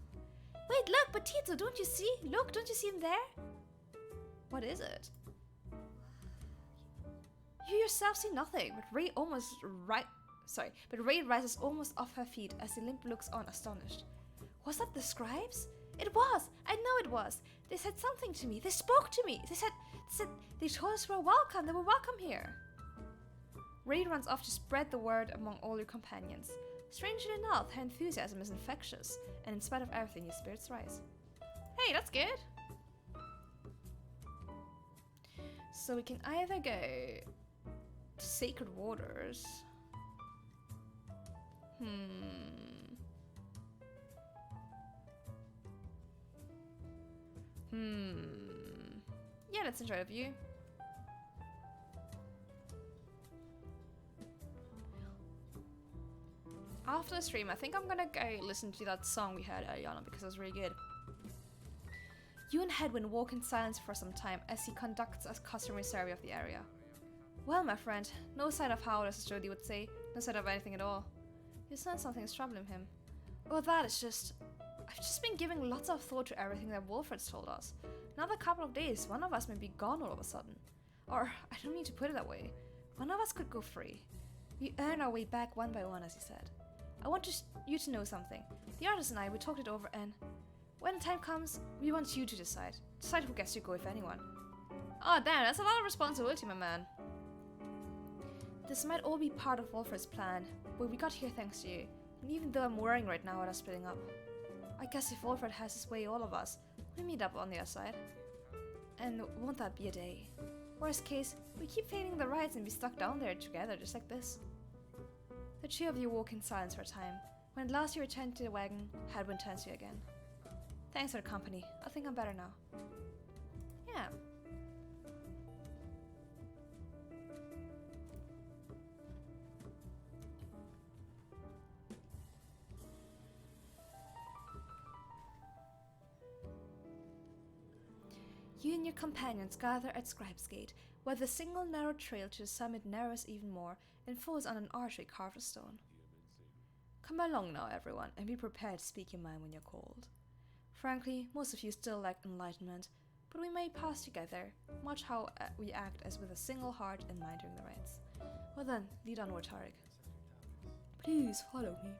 Wait, look, but Tizo, don't you see? Look, don't you see him there? What is it? You yourself see nothing, but Ray rises almost off her feet as the limp looks on, astonished. Was that the scribes? It was! I know it was! They said something to me. They spoke to me. They told us we're welcome. They were welcome here. Ray runs off to spread the word among all your companions. Strangely enough, her enthusiasm is infectious, and in spite of everything, your spirits rise. Hey, that's good! So we can either go to Sacred Waters. Yeah, let's enjoy the view. After the stream, I think I'm gonna go listen to that song we heard earlier on because it was really good. You and Hedwin walk in silence for some time as he conducts a customary survey of the area. Well, my friend, no sign of howlers, as Jody would say. No sign of anything at all. You sense something is troubling him. Well, that is just... I've just been giving lots of thought to everything that Wolford's told us. Another couple of days, one of us may be gone all of a sudden. Or, I don't mean to put it that way. One of us could go free. We earn our way back one by one, as he said. I want you to know something. The artist and I, we talked it over, and when the time comes, we want you to decide. Decide who gets to go, if anyone. Oh damn, that's a lot of responsibility, my man. This might all be part of Wolfred's plan, but we got here thanks to you. And even though I'm worrying right now at us splitting up, I guess if Wolfred has his way, all of us, we meet up on the other side. And won't that be a day? Worst case, we keep failing the rides and be stuck down there together just like this. The two of you walk in silence for a time. When at last you return to the wagon, Hadwin turns to you again. Thanks for the company. I think I'm better now. Yeah. You and your companions gather at Scribe's Gate, where the single narrow trail to the summit narrows even more and falls on an archway carved of stone. Come along now, everyone, and be prepared to speak your mind when you're called. Frankly, most of you still lack enlightenment, but we may pass together, much how we act as with a single heart and mind during the rites. Well then, lead onward, Tarek. Please follow me.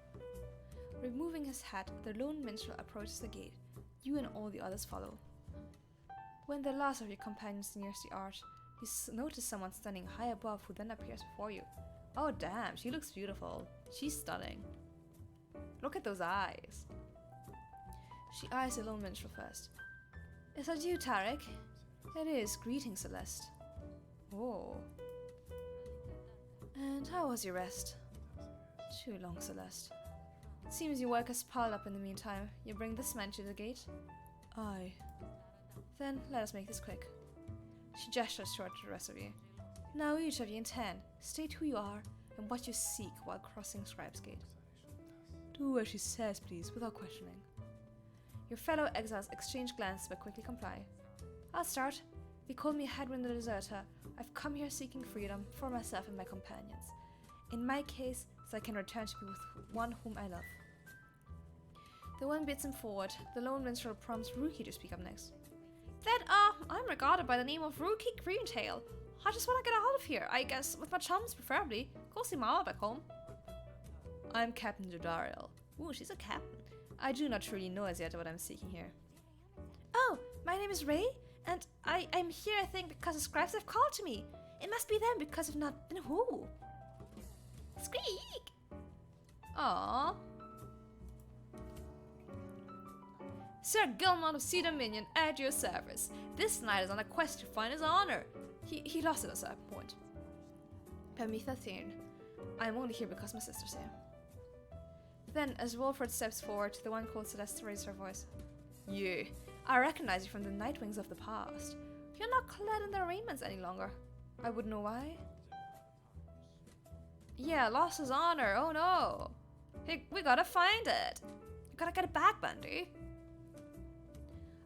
Removing his hat, the lone minstrel approaches the gate. You and all the others follow. When the last of your companions nears the arch, you notice someone standing high above who then appears before you. Oh damn, she looks beautiful. She's stunning. Look at those eyes. She eyes the lone minstrel first. Is that you, Tarek? It is. Greetings, Celeste. Oh. And how was your rest? Too long, Celeste. It seems your work has piled up in the meantime. You bring this man to the gate? Aye. Then let us make this quick. She gestures toward the rest of you. Now each of you in turn, state who you are and what you seek while crossing Scribe's Gate. Do as she says, please, without questioning. Your fellow exiles exchange glances but quickly comply. I'll start. They call me Hadwin the Deserter. I've come here seeking freedom for myself and my companions. In my case, so I can return to be with one whom I love. The one bids him forward. The lone minstrel prompts Rookie to speak up next. Then, I'm regarded by the name of Rookie Greentail. I just want to get out of here, I guess, with my chums preferably. Go see Mama back home. I'm Captain Jodariel. Ooh, she's a captain. I do not truly know as yet what I'm seeking here. Oh, my name is Ray, and I'm here, I think, because the scribes have called to me. It must be them, because if not, then who? Squeak! Aww. Sir Gilmont of Sea Dominion at your service. This knight is on a quest to find his honor. He lost it at a certain point. Permitha Thorn. I am only here because my sister's here. Then, as Wolfred steps forward, the one called Celeste raises her voice. You. I recognize you from the Nightwings of the past. You're not clad in their raiments any longer. I wouldn't know why. Yeah, lost his honor. Oh no. Hey, we gotta find it. You gotta get it back, Bundy.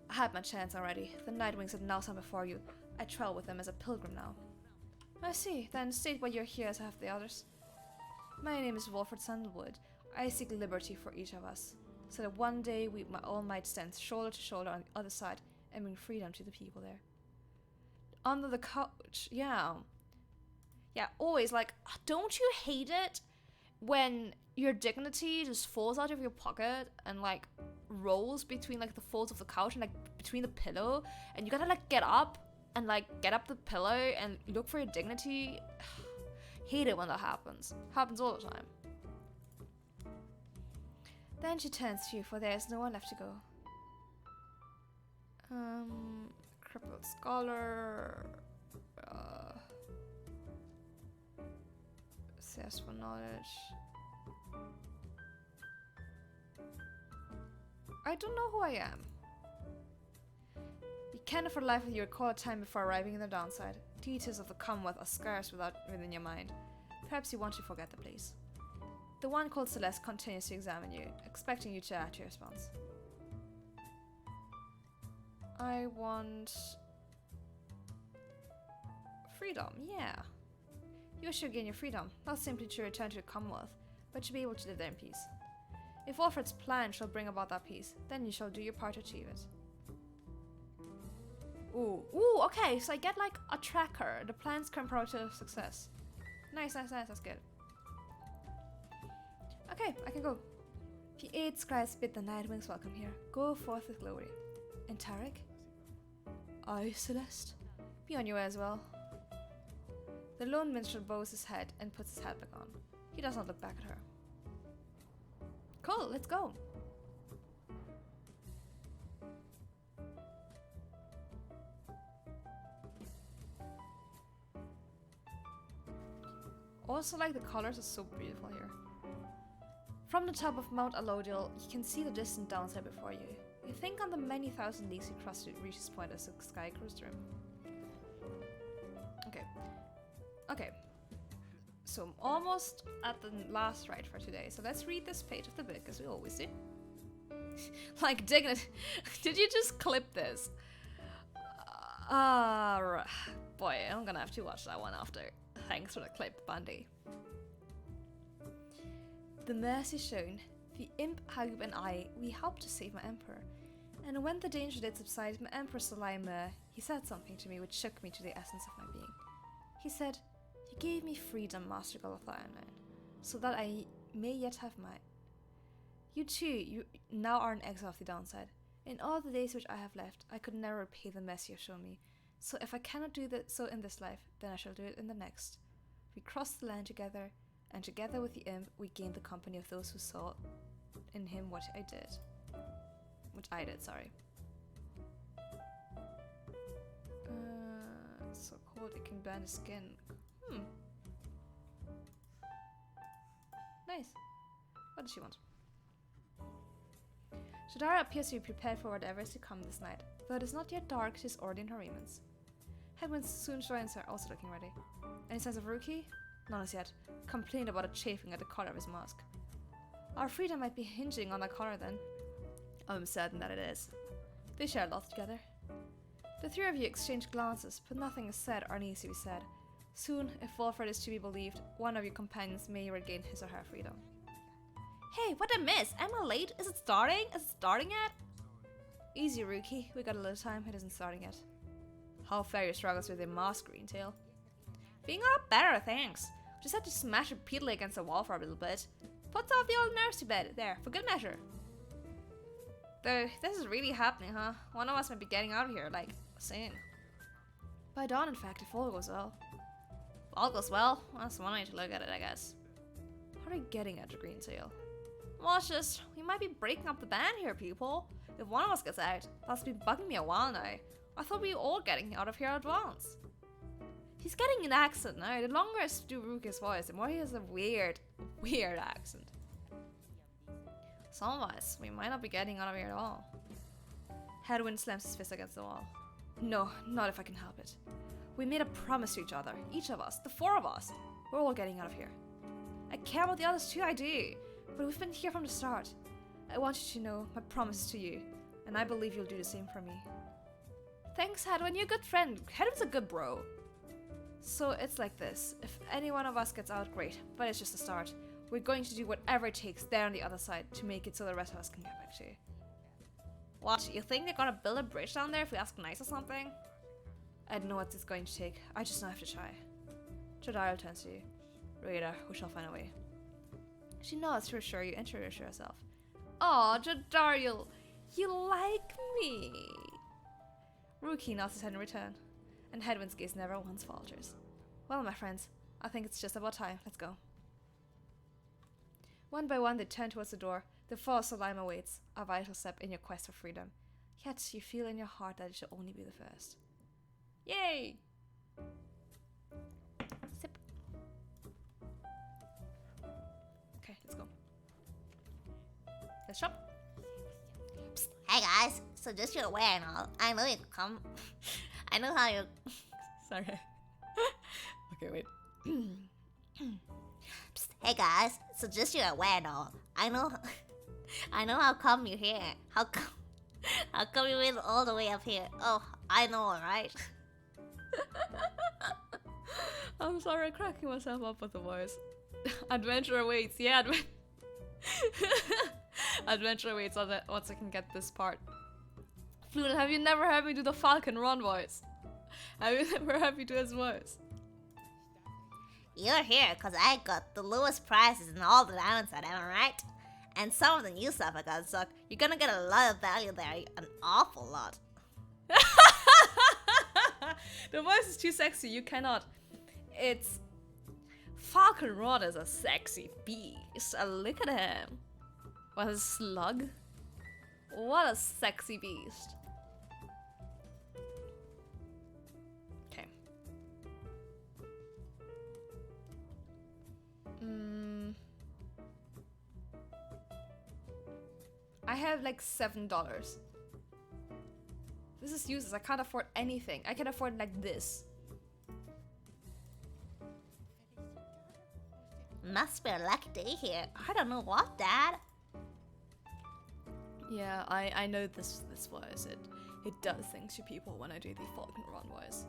I had my chance already. The Nightwings have now come before you. I travel with them as a pilgrim now. I see. Then state why you're here as have the others. My name is Wolfred Sandalwood. I seek liberty for each of us, so that one day we all might stand shoulder to shoulder on the other side and bring freedom to the people there. Under the couch, yeah, always, like, don't you hate it when your dignity just falls out of your pocket and, like, rolls between, like, the folds of the couch and, like, between the pillow, and you gotta, like, get up and, like, get up the pillow and look for your dignity? Hate it when that happens. Happens all the time. Then she turns to you, for there is no one left to go. Crippled scholar. Thirst for knowledge. I don't know who I am. You cannot for life of you recall a time before arriving in the downside. Details of the Commonwealth are scarce within your mind. Perhaps you want to forget the place. The one called Celeste continues to examine you, expecting you to add to your response. I want freedom, yeah. You should gain your freedom, not simply to return to the Commonwealth, but to be able to live there in peace. If Wolfred's plan shall bring about that peace, then you shall do your part to achieve it. Ooh, okay, so I get like a tracker. The plan's current probability of success. Nice, that's good. Okay, I can go. The 8 scribes bid the Nightwings welcome here. Go forth with glory. And Tarek? Aye, Celeste. Be on your way as well. The lone minstrel bows his head and puts his hat back on. He does not look back at her. Cool, let's go. Also, like, the colors are so beautiful here. From the top of Mount Alodial, you can see the distant downside before you. You think on the many thousand leagues you crossed to reach this point as the sky grows dim. Okay. So I'm almost at the last ride for today. So let's read this page of the book as we always do. Like, dignity. Did you just clip this? Boy, I'm gonna have to watch that one after. Thanks for the clip, Bandy. The mercy shown, the imp Hagub and I, we helped to save my emperor. And when the danger did subside, my emperor Sulaima, he said something to me which shook me to the essence of my being. He said, "You gave me freedom, Master God of the Ironman, so that I may yet have mine. You too, you now are an exile of the downside. In all the days which I have left, I could never repay the mercy you have shown me. So if I cannot do so in this life, then I shall do it in the next." We crossed the land together, and together with the imp, we gained the company of those who saw in him what I did. Sorry. So cold, it can burn the skin. Nice. What does she want? Shadara appears to be prepared for whatever is to come this night. Though it is not yet dark, she is already in her raiments. Hedwin soon joins her, also looking ready. Any signs of Rookie? None as yet. Complained about it chafing at the collar of his mask. Our freedom might be hinging on that collar then. I'm certain that it is. They share a lot together. The three of you exchange glances, but nothing is said or needs to be said. Soon, if Wolfred is to be believed, one of your companions may regain his or her freedom. Hey, what did I miss? Am I late? Is it starting? Is it starting yet? Easy, Rookie. We got a little time. It isn't starting yet. How fare your struggles with your mask, Greentail? Being a lot better, thanks. Just had to smash repeatedly against the wall for a little bit. Puts off the old nerves to bed. There, for good measure. Though, this is really happening, huh? One of us might be getting out of here, like, soon. By dawn, in fact, if all goes well. If all goes well? That's one way to look at it, I guess. What are you getting at, Greentail? Well, it's just, we might be breaking up the band here, people. If one of us gets out, that's been bugging me a while now. I thought we were all getting out of here at once. He's getting an accent now. The longer I do Rookie's voice, the more he has a weird accent. Some of us, we might not be getting out of here at all. Hedwin slams his fist against the wall. No, not if I can help it. We made a promise to each other, each of us, the four of us. We're all getting out of here. I care about the others too, I do. But we've been here from the start. I want you to know my promise to you, and I believe you'll do the same for me. Thanks, Hedwin, you're a good friend. Hedwin's a good bro. So it's like this. If any one of us gets out, great, but it's just a start. We're going to do whatever it takes there on the other side to make it so the rest of us can get back to you. What, you think they're gonna build a bridge down there if we ask nice or something? I don't know what it's going to take. I just know I have to try. Jadariel turns to you. Raider, we shall find a way. She nods to reassure you and to reassure herself. Aw, Jadariel, you like me. Rookie nods his head in return, and Hedwin's gaze never once falters. Well, my friends, I think it's just about time. Let's go. One by one, they turn towards the door. The fall of Sulaima waits, a vital step in your quest for freedom. Yet you feel in your heart that it should only be the first. Yay! Sip. Okay, let's go. Let's shop. Psst, hey guys, so just you're aware and all, I know you come. I know how you. Sorry. Okay, wait. Psst, hey guys, so just you're aware and all, I know how come you're here. How come you went all the way up here? Oh, I know, alright? I'm sorry, I'm cracking myself up with the voice. Adventure awaits, yeah. Adventure awaits once I can get this part. Fluid, have you never heard me do the Falcon Run voice? Have you never heard me do his voice? You're here because I got the lowest prices in all the downside, am I right? And some of the new stuff I got suck. You're gonna get a lot of value there, an awful lot. The voice is too sexy, you cannot. it's... Falcon Rod is a sexy beast. Look at him. What a slug. What a sexy beast. Okay. I have like $7. This is useless. I can't afford anything. I can afford like this. Must be a lucky day here. I don't know what, Dad. Yeah, I know this wise. It does things to people when I do the Falcon Run wise.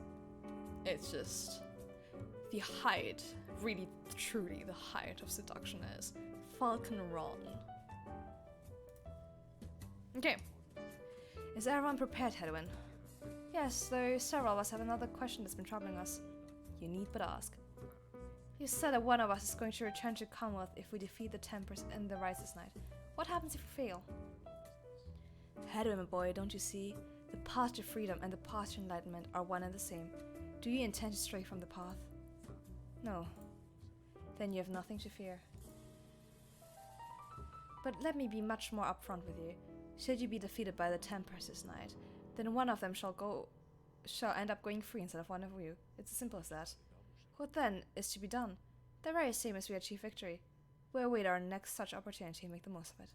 It's just the height, really truly the height of seduction is Falcon Run. Okay. Is everyone prepared, Hedwin? Yes, though several of us have another question that's been troubling us. You need but ask. You said that one of us is going to return to Commonwealth if we defeat the Tempers in the Rise this night. What happens if we fail? Hedwin, my boy, don't you see? The path to freedom and the path to enlightenment are one and the same. Do you intend to stray from the path? No. Then you have nothing to fear. But let me be much more upfront with you. Should you be defeated by the Tempers this night, then one of them shall end up going free instead of one of you. It's as simple as that. What then is to be done? The very same as we achieve victory. We await our next such opportunity and make the most of it.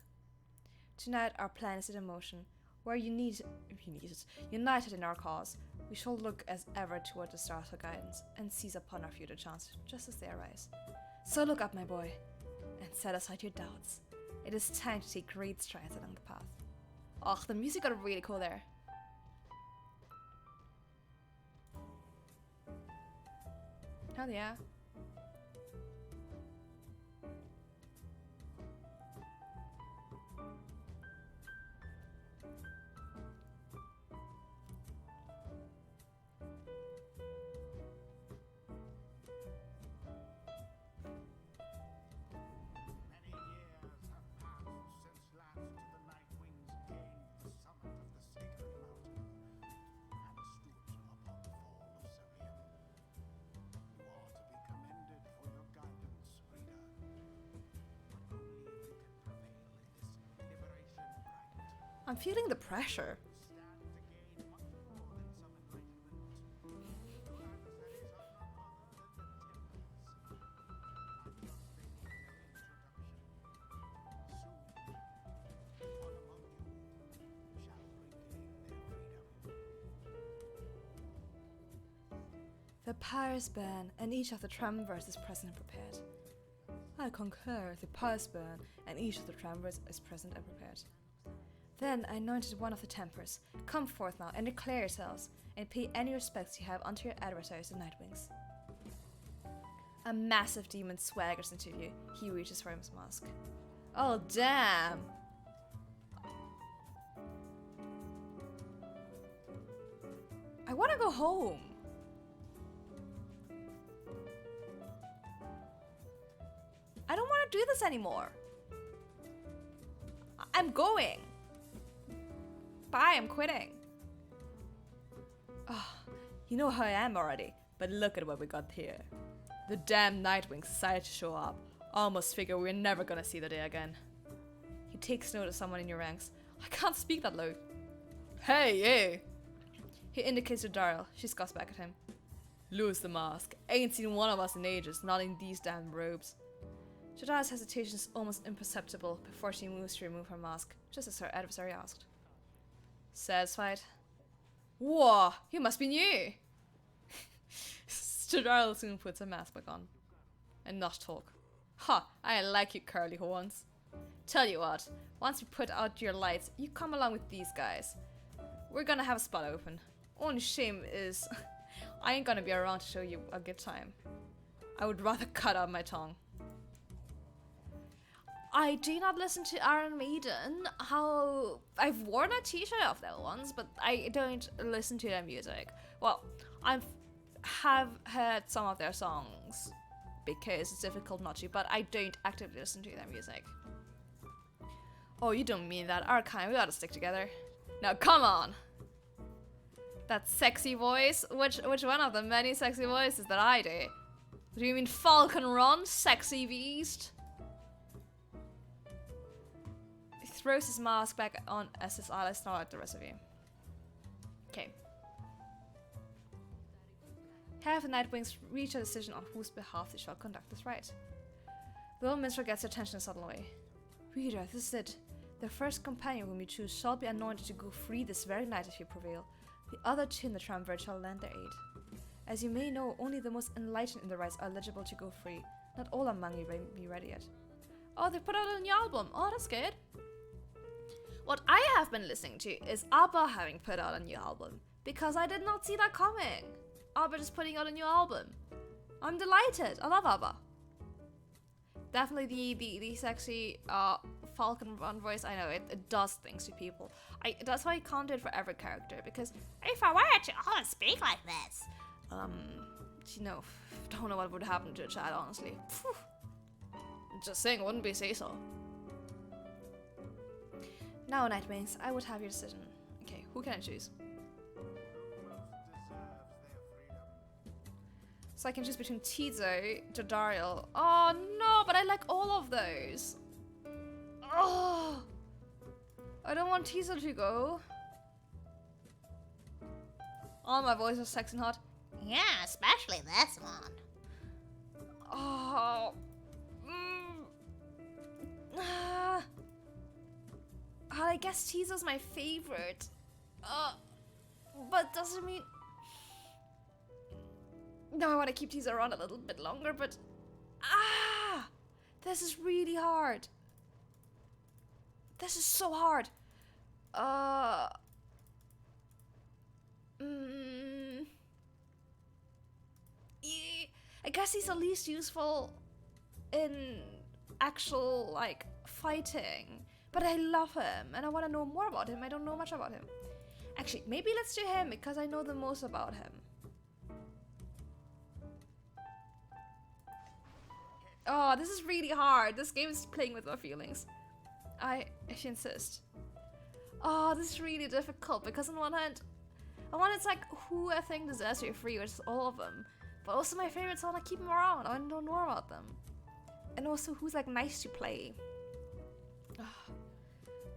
Tonight our plan is in motion. Where united in our cause, we shall look as ever toward the stars for guidance and seize upon our future chance just as they arise. So look up, my boy, and set aside your doubts. It is time to take great strides along the path. Oh, the music got really cool there. Hell yeah. I'm feeling the pressure. The Pyre's burn, and each of the triumvirs is present and prepared. I concur, the Pyre's burn, and each of the triumvirs is present and prepared. Then I anointed one of the Tempers. Come forth now and declare yourselves, and pay any respects you have unto your adversaries, the Nightwings. A massive demon swaggers into view. He reaches for his mask. Oh damn! I want to go home. I don't want to do this anymore. I'm going. Bye, I'm quitting. Oh, you know how I am already, but look at what we got here. The damn Nightwings decided to show up. Almost figure we're never gonna see the day again. He takes note of someone in your ranks. I can't speak that loud. Hey, hey! He indicates to Daryl. She scoffs back at him. Lose the mask. Ain't seen one of us in ages, not in these damn robes. Jadara's hesitation is almost imperceptible before she moves to remove her mask, just as her adversary asked. Satisfied? Whoa, you must be new! Jadara soon puts her mask back on. And not talk. Ha, I like you curly horns. Tell you what, once you put out your lights, you come along with these guys. We're gonna have a spot open. Only shame is, I ain't gonna be around to show you a good time. I would rather cut out my tongue. I do not listen to Iron Maiden. How I've worn a t-shirt of that once, but I don't listen to their music. Well, I have heard some of their songs because it's difficult not to, but I don't actively listen to their music. Oh, you don't mean that. Our kind, we gotta stick together. Now, come on. That sexy voice. Which one of the many sexy voices that I do? Do you mean Falcon Run, sexy beast? He throws his mask back on as his eyes snarl at the rest of you. Okay. Have the Nightwings reach a decision on whose behalf they shall conduct this rite. The old minstrel gets your attention in a subtle way. Reader, this is it. The first companion whom you choose shall be anointed to go free this very night if you prevail. The other two in the triumvirate shall lend their aid. As you may know, only the most enlightened in the rites are eligible to go free. Not all among you may be ready yet. Oh, they put out a new album. Oh, that's good. What I have been listening to is ABBA having put out a new album. Because I did not see that coming. ABBA is putting out a new album. I'm delighted. I love ABBA. Definitely the sexy Falcon Run voice. I know it does things to people. That's why I can't do it for every character, because If I were to all speak like this. you know, don't know what would happen to a chat, honestly. Phew. Just saying, wouldn't be say so. Now, Nightwings, I would have your decision. Okay, who can I choose? So I can choose between Tizo, Jodariel. Oh no, but I like all of those. Oh, I don't want Tizo to go. Oh, my voice is sexy and hot. Yeah, especially this one. Oh. I guess Tizo's my favorite. But doesn't mean... No, I want to keep Tizo around a little bit longer, but... This is really hard. This is so hard. Yeah, I guess he's the least useful in actual, like, fighting. But I love him, and I want to know more about him. I don't know much about him. Actually, maybe let's do him, because I know the most about him. Oh, this is really hard. This game is playing with my feelings. If you insist. Oh, this is really difficult, because on one hand, it's like who I think deserves to be free, which is all of them. But also my favorites, I want to keep them around. I want to know more about them. And also who's like nice to play.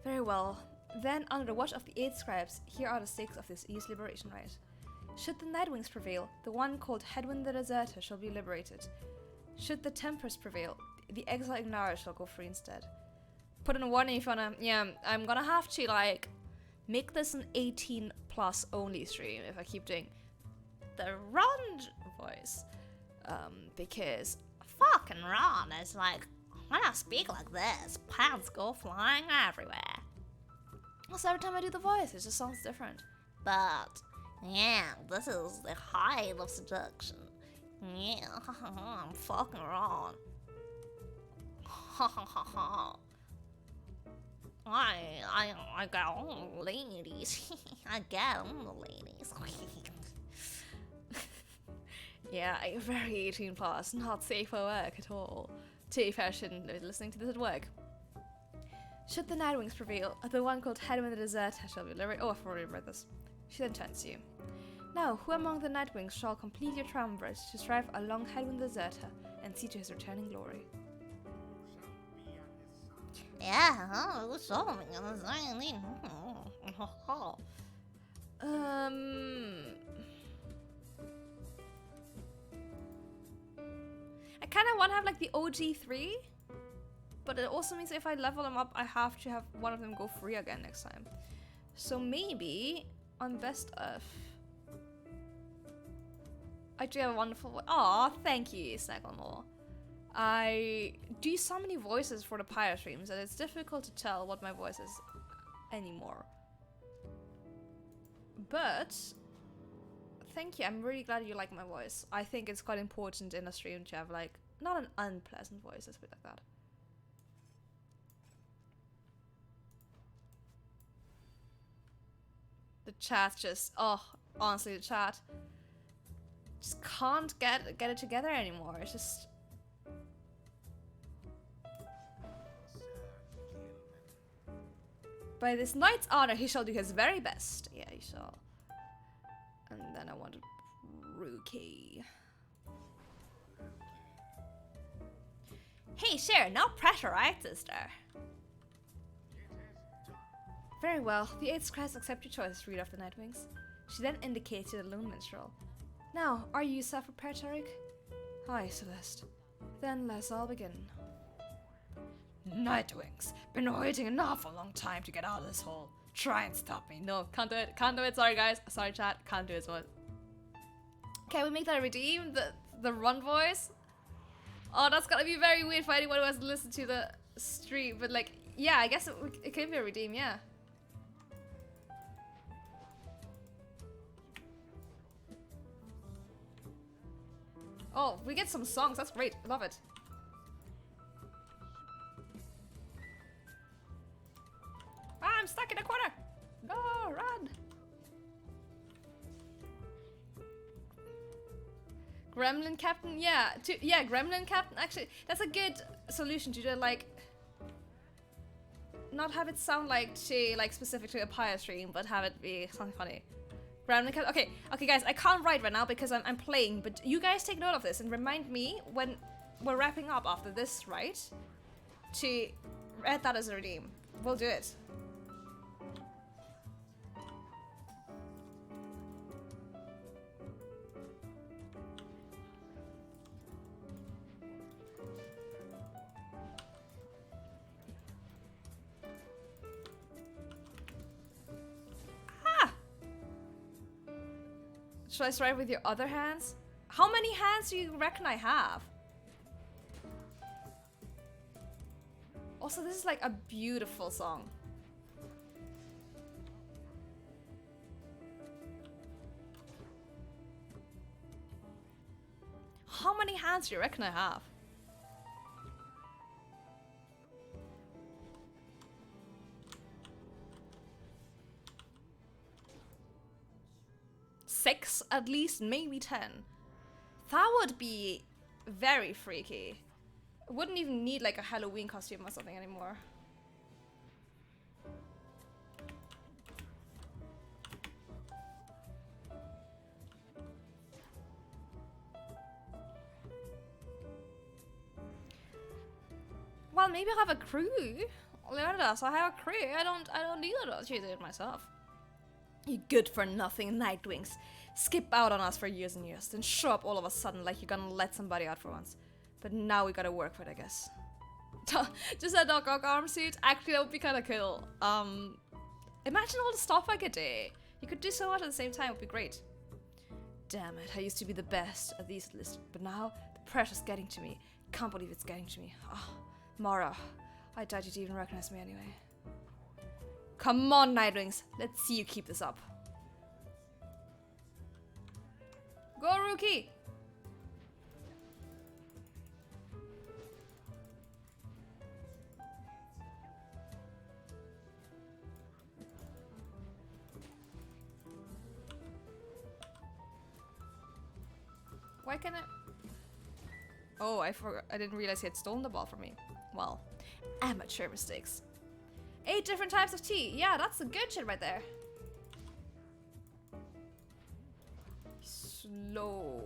Very well. Then, under the watch of the 8 scribes, here are the stakes of this East liberation rite. Should the Nightwings prevail, the one called Hedwyn the Deserter shall be liberated. Should the Tempest prevail, the exiled Ignara shall go free instead. Put in a warning if you wanna... Yeah, I'm gonna have to, like, make this an 18+ only stream if I keep doing the Ron voice. Because Fucking Ron is like, when I speak like this, pants go flying everywhere. also every time I do the voice, it just sounds different. But, yeah, this is the height of seduction. Yeah, I'm fucking Ron. I got all the ladies. I get all the ladies. Yeah, very 18+, not safe for work at all. To be fair, I shouldn't be listening to this at work. Should the Nightwings prevail, the one called Hedwyn the Deserter shall be liberated. Oh, I've already read this. She then turns to you. Now, who among the Nightwings shall complete your triumvirate to strive along Hedwyn the Deserter and see to his returning glory? Yeah, show me. I kind of want to have like the OG3, but it also means if I level them up, I have to have one of them go free again next time. So maybe on best of, I do have a wonderful. Aw, thank you, Snagglemore. I do so many voices for the Pyre streams that it's difficult to tell what my voice is anymore. But thank you, I'm really glad you like my voice. I think it's quite important in a stream to have like not an unpleasant voice, let's put it like that. The chat just, oh, honestly, the chat just can't get it together anymore. It's just. By this knight's honor, he shall do his very best. Yeah, he shall. And then I wanted Rookie. Hey, sure, no pressure, right, sister? Very well. The 8th crest accept your choice, reader of the Nightwings. She then indicated a lone minstrel. Now, are you self-prepared, Tarek? Aye, Celeste. Then let's all begin. Nightwings, been waiting an awful long time to get out of this hole. Try and stop me. No, can't do it. Can't do it. Sorry, guys. Sorry, chat. Can't do it. What? Can we make that redeem? The run voice? Oh, that's gotta be very weird for anyone who has listened to the stream. But like, yeah, I guess it could be a redeem. Yeah. Oh, we get some songs. That's great. Love it. Ah, I'm stuck in a corner. No, run. Gremlin Captain, yeah. Yeah, Gremlin Captain. Actually, that's a good solution to do, like, not have it sound like specific to a Pyre stream, but have it be something funny. Gremlin Captain. Okay, guys, I can't write right now because I'm playing, but you guys take note of this and remind me when we're wrapping up after this, right? To add that as a redeem. We'll do it. Should I start with your other hands? How many hands do you reckon I have? Also, this is like a beautiful song. How many hands do you reckon I have? Six, at least, maybe 10. That would be very freaky. I wouldn't even need like a Halloween costume or something anymore. Well, maybe I'll have a crew. Leonidas, I have a crew. I don't need it. I'll choose it myself. You good for nothing Nightwings. Skip out on us for years and years, then show up all of a sudden like you're gonna let somebody out for once. But now we gotta work for it, I guess. Just a Doc Ock arm suit? Actually, that would be kinda cool. Imagine all the stuff I could do. You could do so much at the same time, it would be great. Damn it, I used to be the best at these lists, but now the pressure's getting to me. Can't believe it's getting to me. Oh, Mara, I doubt you'd even recognize me anyway. Come on, Nightwings. Let's see you keep this up. Go, Rookie! Why can't I... Oh, I forgot. I didn't realize he had stolen the ball from me. Well, amateur mistakes. 8 different types of tea. Yeah, that's the good shit right there. Slow.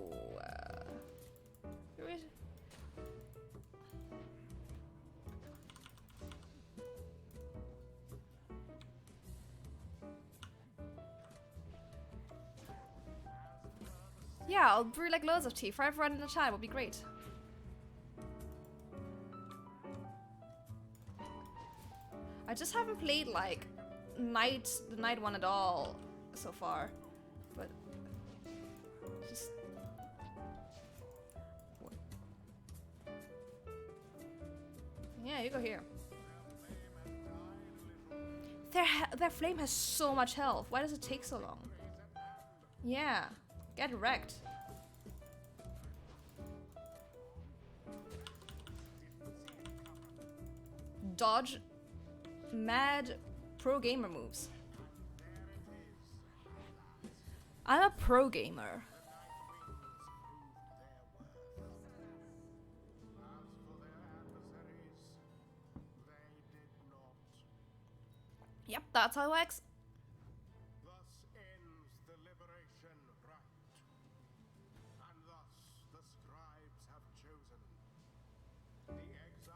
Yeah, I'll brew like loads of tea for everyone in the chat. It would be great. I just haven't played like the night one at all so far, but just yeah, you go here. Their flame has so much health. Why does it take so long? Yeah, get wrecked. Dodge. Mad pro gamer moves. I'm a pro gamer. Yep, that's how it works. Thus ends the liberation rite, and thus the scribes have chosen. The exile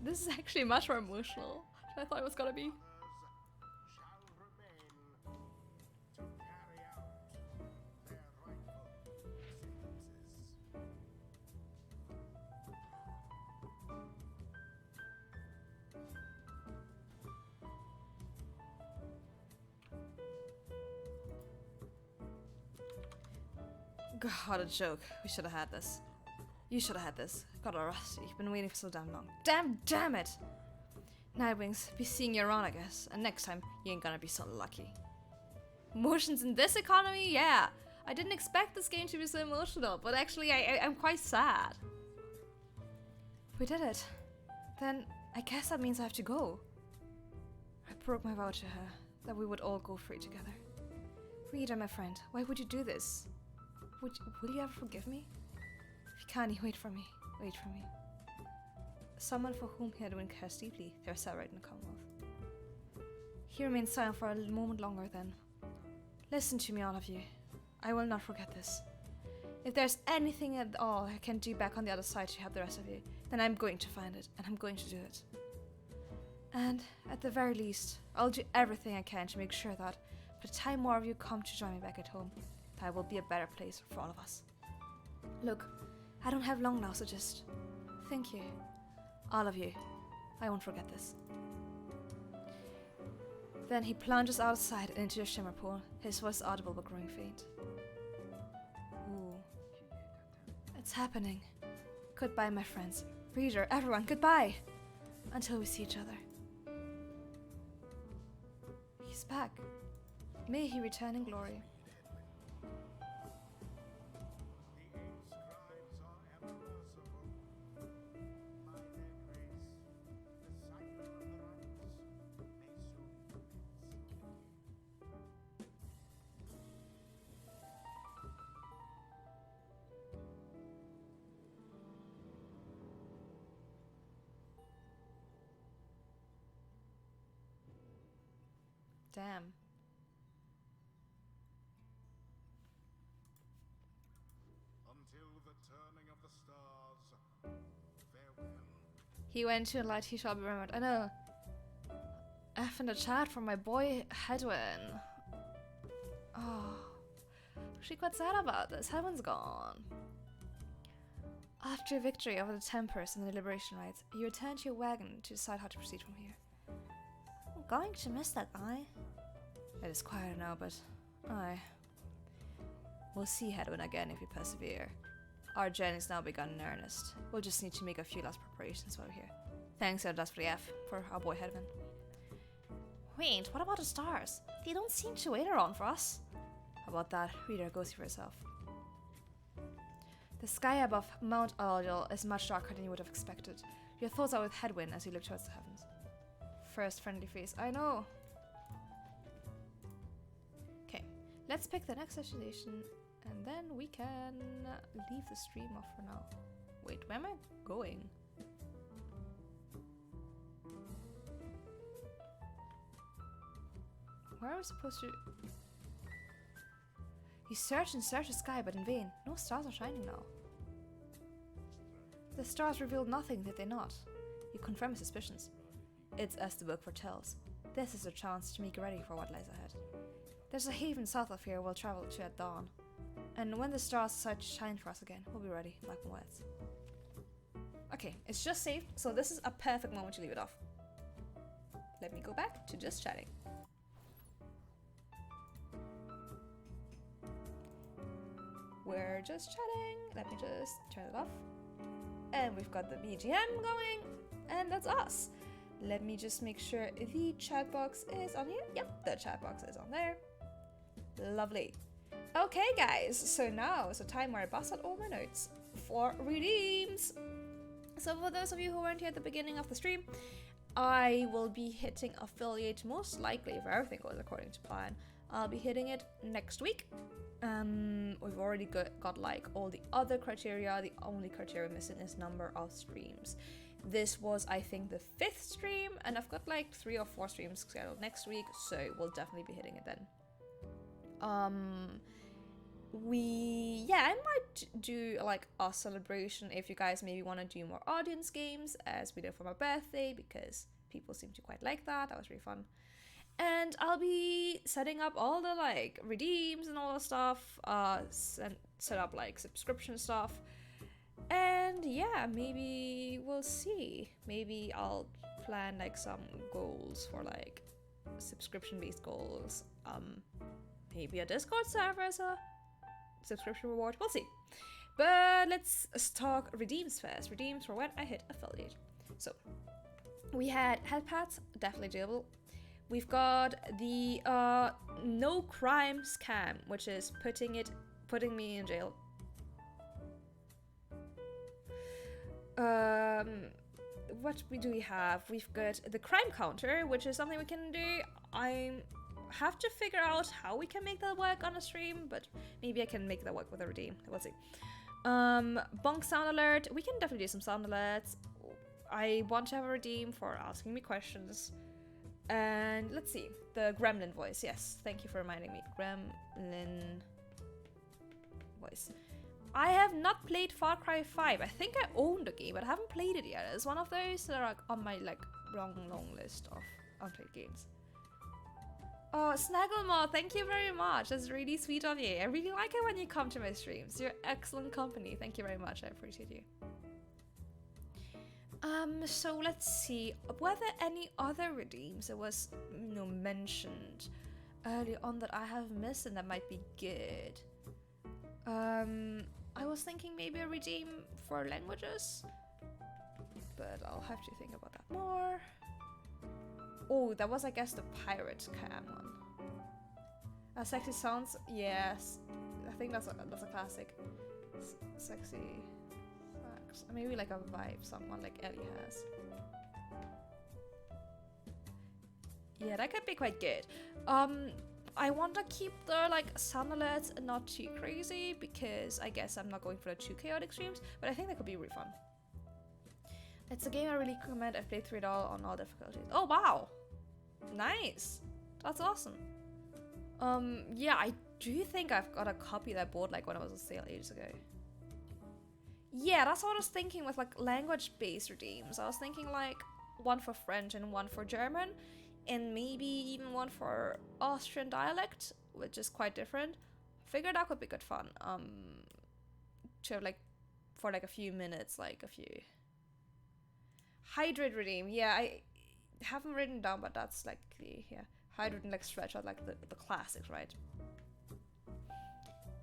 This is actually much more emotional than I thought it was gonna be. shall remain to carry out their rightful sentences. God, a joke. We should have had this. You should have had this. God, Rusty, you've been waiting for so damn long. Damn it! Nightwings, be seeing you around, I guess. And next time, you ain't gonna be so lucky. Emotions in this economy? Yeah. I didn't expect this game to be so emotional, but actually, I'm quite sad. We did it. Then, I guess that means I have to go. I broke my vow to her, that we would all go free together. Rita, my friend, why would you do this? Will you ever forgive me? If you can't, wait for me. Wait for me. Someone for whom Hedwin cares deeply, they are celebrating the Commonwealth. He remains silent for a moment longer then. Listen to me, all of you. I will not forget this. If there's anything at all I can do back on the other side to help the rest of you, then I'm going to find it, and I'm going to do it. And at the very least, I'll do everything I can to make sure that by the time more of you come to join me back at home, that will be a better place for all of us. Look, I don't have long now, so just thank you. All of you. I won't forget this. Then he plunges outside and into the shimmer pool, his voice audible but growing faint. Ooh. It's happening. Goodbye, my friends. Reader, everyone, goodbye! Until we see each other. He's back. May he return in glory. The eight scribes are ever merciful. By their grace, the cycle of the rites may soon commence again. Damn. Until the turning of the stars, farewell. He went to a light he shall be remembered. I know. F in the chat from my boy Hedwin. Oh. She quite sad about this. Hedwin's gone. After a victory over the Tempers and the Liberation Rites, you return to your wagon to decide how to proceed from here. I'm going to miss that guy. It is quieter now, but aye. We'll see Hedwin again if we persevere. Our journey's now begun in earnest. We'll just need to make a few last preparations while we're here. Thanks, Dust for the F, for our boy Hedwin. Wait, what about the stars? They don't seem to wait around for us. How about that? Reader, go see for yourself. The sky above Mount Aldil is much darker than you would have expected. Your thoughts are with Hedwin as you look towards the heavens. First friendly face, I know. Okay, let's pick the next destination and then we can leave the stream off for now. Wait, where am I going? Where are we supposed to... You search and search the sky, but in vain. No stars are shining now. The stars revealed nothing, did they not? You confirm his suspicions. It's as the book foretells. This is a chance to make ready for what lies ahead. There's a haven south of here we'll travel to at dawn. And when the stars decide to shine for us again, we'll be ready, like words. Okay, it's just saved, so this is a perfect moment to leave it off. Let me go back to just chatting. We're just chatting. Let me just turn it off. And we've got the BGM going. And that's us. Let me just make sure the chat box is on here. Yep, the chat box is on there. Lovely. Okay, guys. So now is the time where I bust out all my notes for redeems. So for those of you who weren't here at the beginning of the stream, I will be hitting affiliate most likely if everything goes according to plan. I'll be hitting it next week. We've already got like all the other criteria. The only criteria missing is number of streams. This was, I think, the 5th stream, and I've got like 3 or 4 streams scheduled next week, so we'll definitely be hitting it then. I might do like a celebration if you guys maybe want to do more audience games as we did for my birthday, because people seem to quite like that. That was really fun. And I'll be setting up all the like redeems and all the stuff, set up like subscription stuff. And yeah, maybe we'll see. Maybe I'll plan like some goals for like subscription-based goals. Maybe a Discord server as a subscription reward. We'll see. But let's talk redeems first. Redeems for when I hit affiliate. So we had headpads, definitely doable. We've got the no crime scam, which is putting me in jail. What do we have? We've got the crime counter, which is something we can do. I have to figure out how we can make that work on a stream, but maybe I can make that work with a redeem. We'll see. Bonk sound alert. We can definitely do some sound alerts. I want to have a redeem for asking me questions. And let's see. The gremlin voice. Yes, thank you for reminding me. Gremlin voice. I have not played Far Cry 5. I think I own the game, but I haven't played it yet. It's one of those that are on my like long list of unplayed games. Oh, Snagglemore, thank you very much. That's really sweet of you. I really like it when you come to my streams. You're excellent company. Thank you very much. I appreciate you. So let's see. Were there any other redeems that was, mentioned early on that I have missed and that might be good? I was thinking maybe a redeem for languages, but I'll have to think about that more. Oh, that was, I guess, the pirate cam one. Sexy sounds, yes. I think that's a classic. Sexy sax. Maybe like a vibe, someone like Ellie has. Yeah, that could be quite good. I want to keep the like sound alerts not too crazy because I guess I'm not going for the too chaotic streams, but I think that could be really fun. It's a game I really recommend. I've played through it all on all difficulties. Oh wow, nice, that's awesome. Yeah, I do think I've got a copy that I bought like when I was on sale ages ago. Yeah, that's what I was thinking with like language-based redeems. I was thinking like one for French and one for German, and maybe even one for Austrian dialect, which is quite different. Figured that could be good fun. To have like for like a few minutes, like a few. Hydrate redeem. Yeah, I haven't written down, but that's like the hydrate and like stretch out like the classics, right?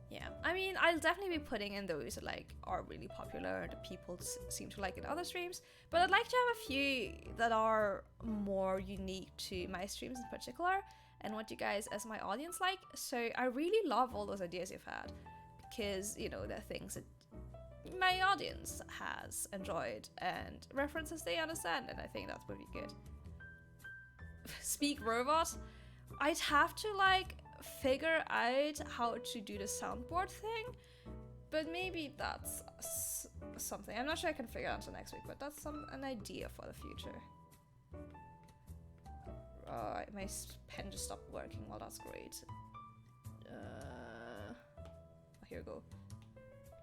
Yeah, I mean, I'll definitely be putting in those that like are really popular and that people seem to like in other streams, but I'd like to have a few that are more unique to my streams in particular and what you guys as my audience like. So I really love all those ideas you've had because, they're things that my audience has enjoyed and references they understand, and I think that's pretty good. Speak robot. I'd have to like figure out how to do the soundboard thing, but maybe that's something. I'm not sure I can figure out until next week, but that's an idea for the future. My pen just stopped working. Well, that's great. Here we go.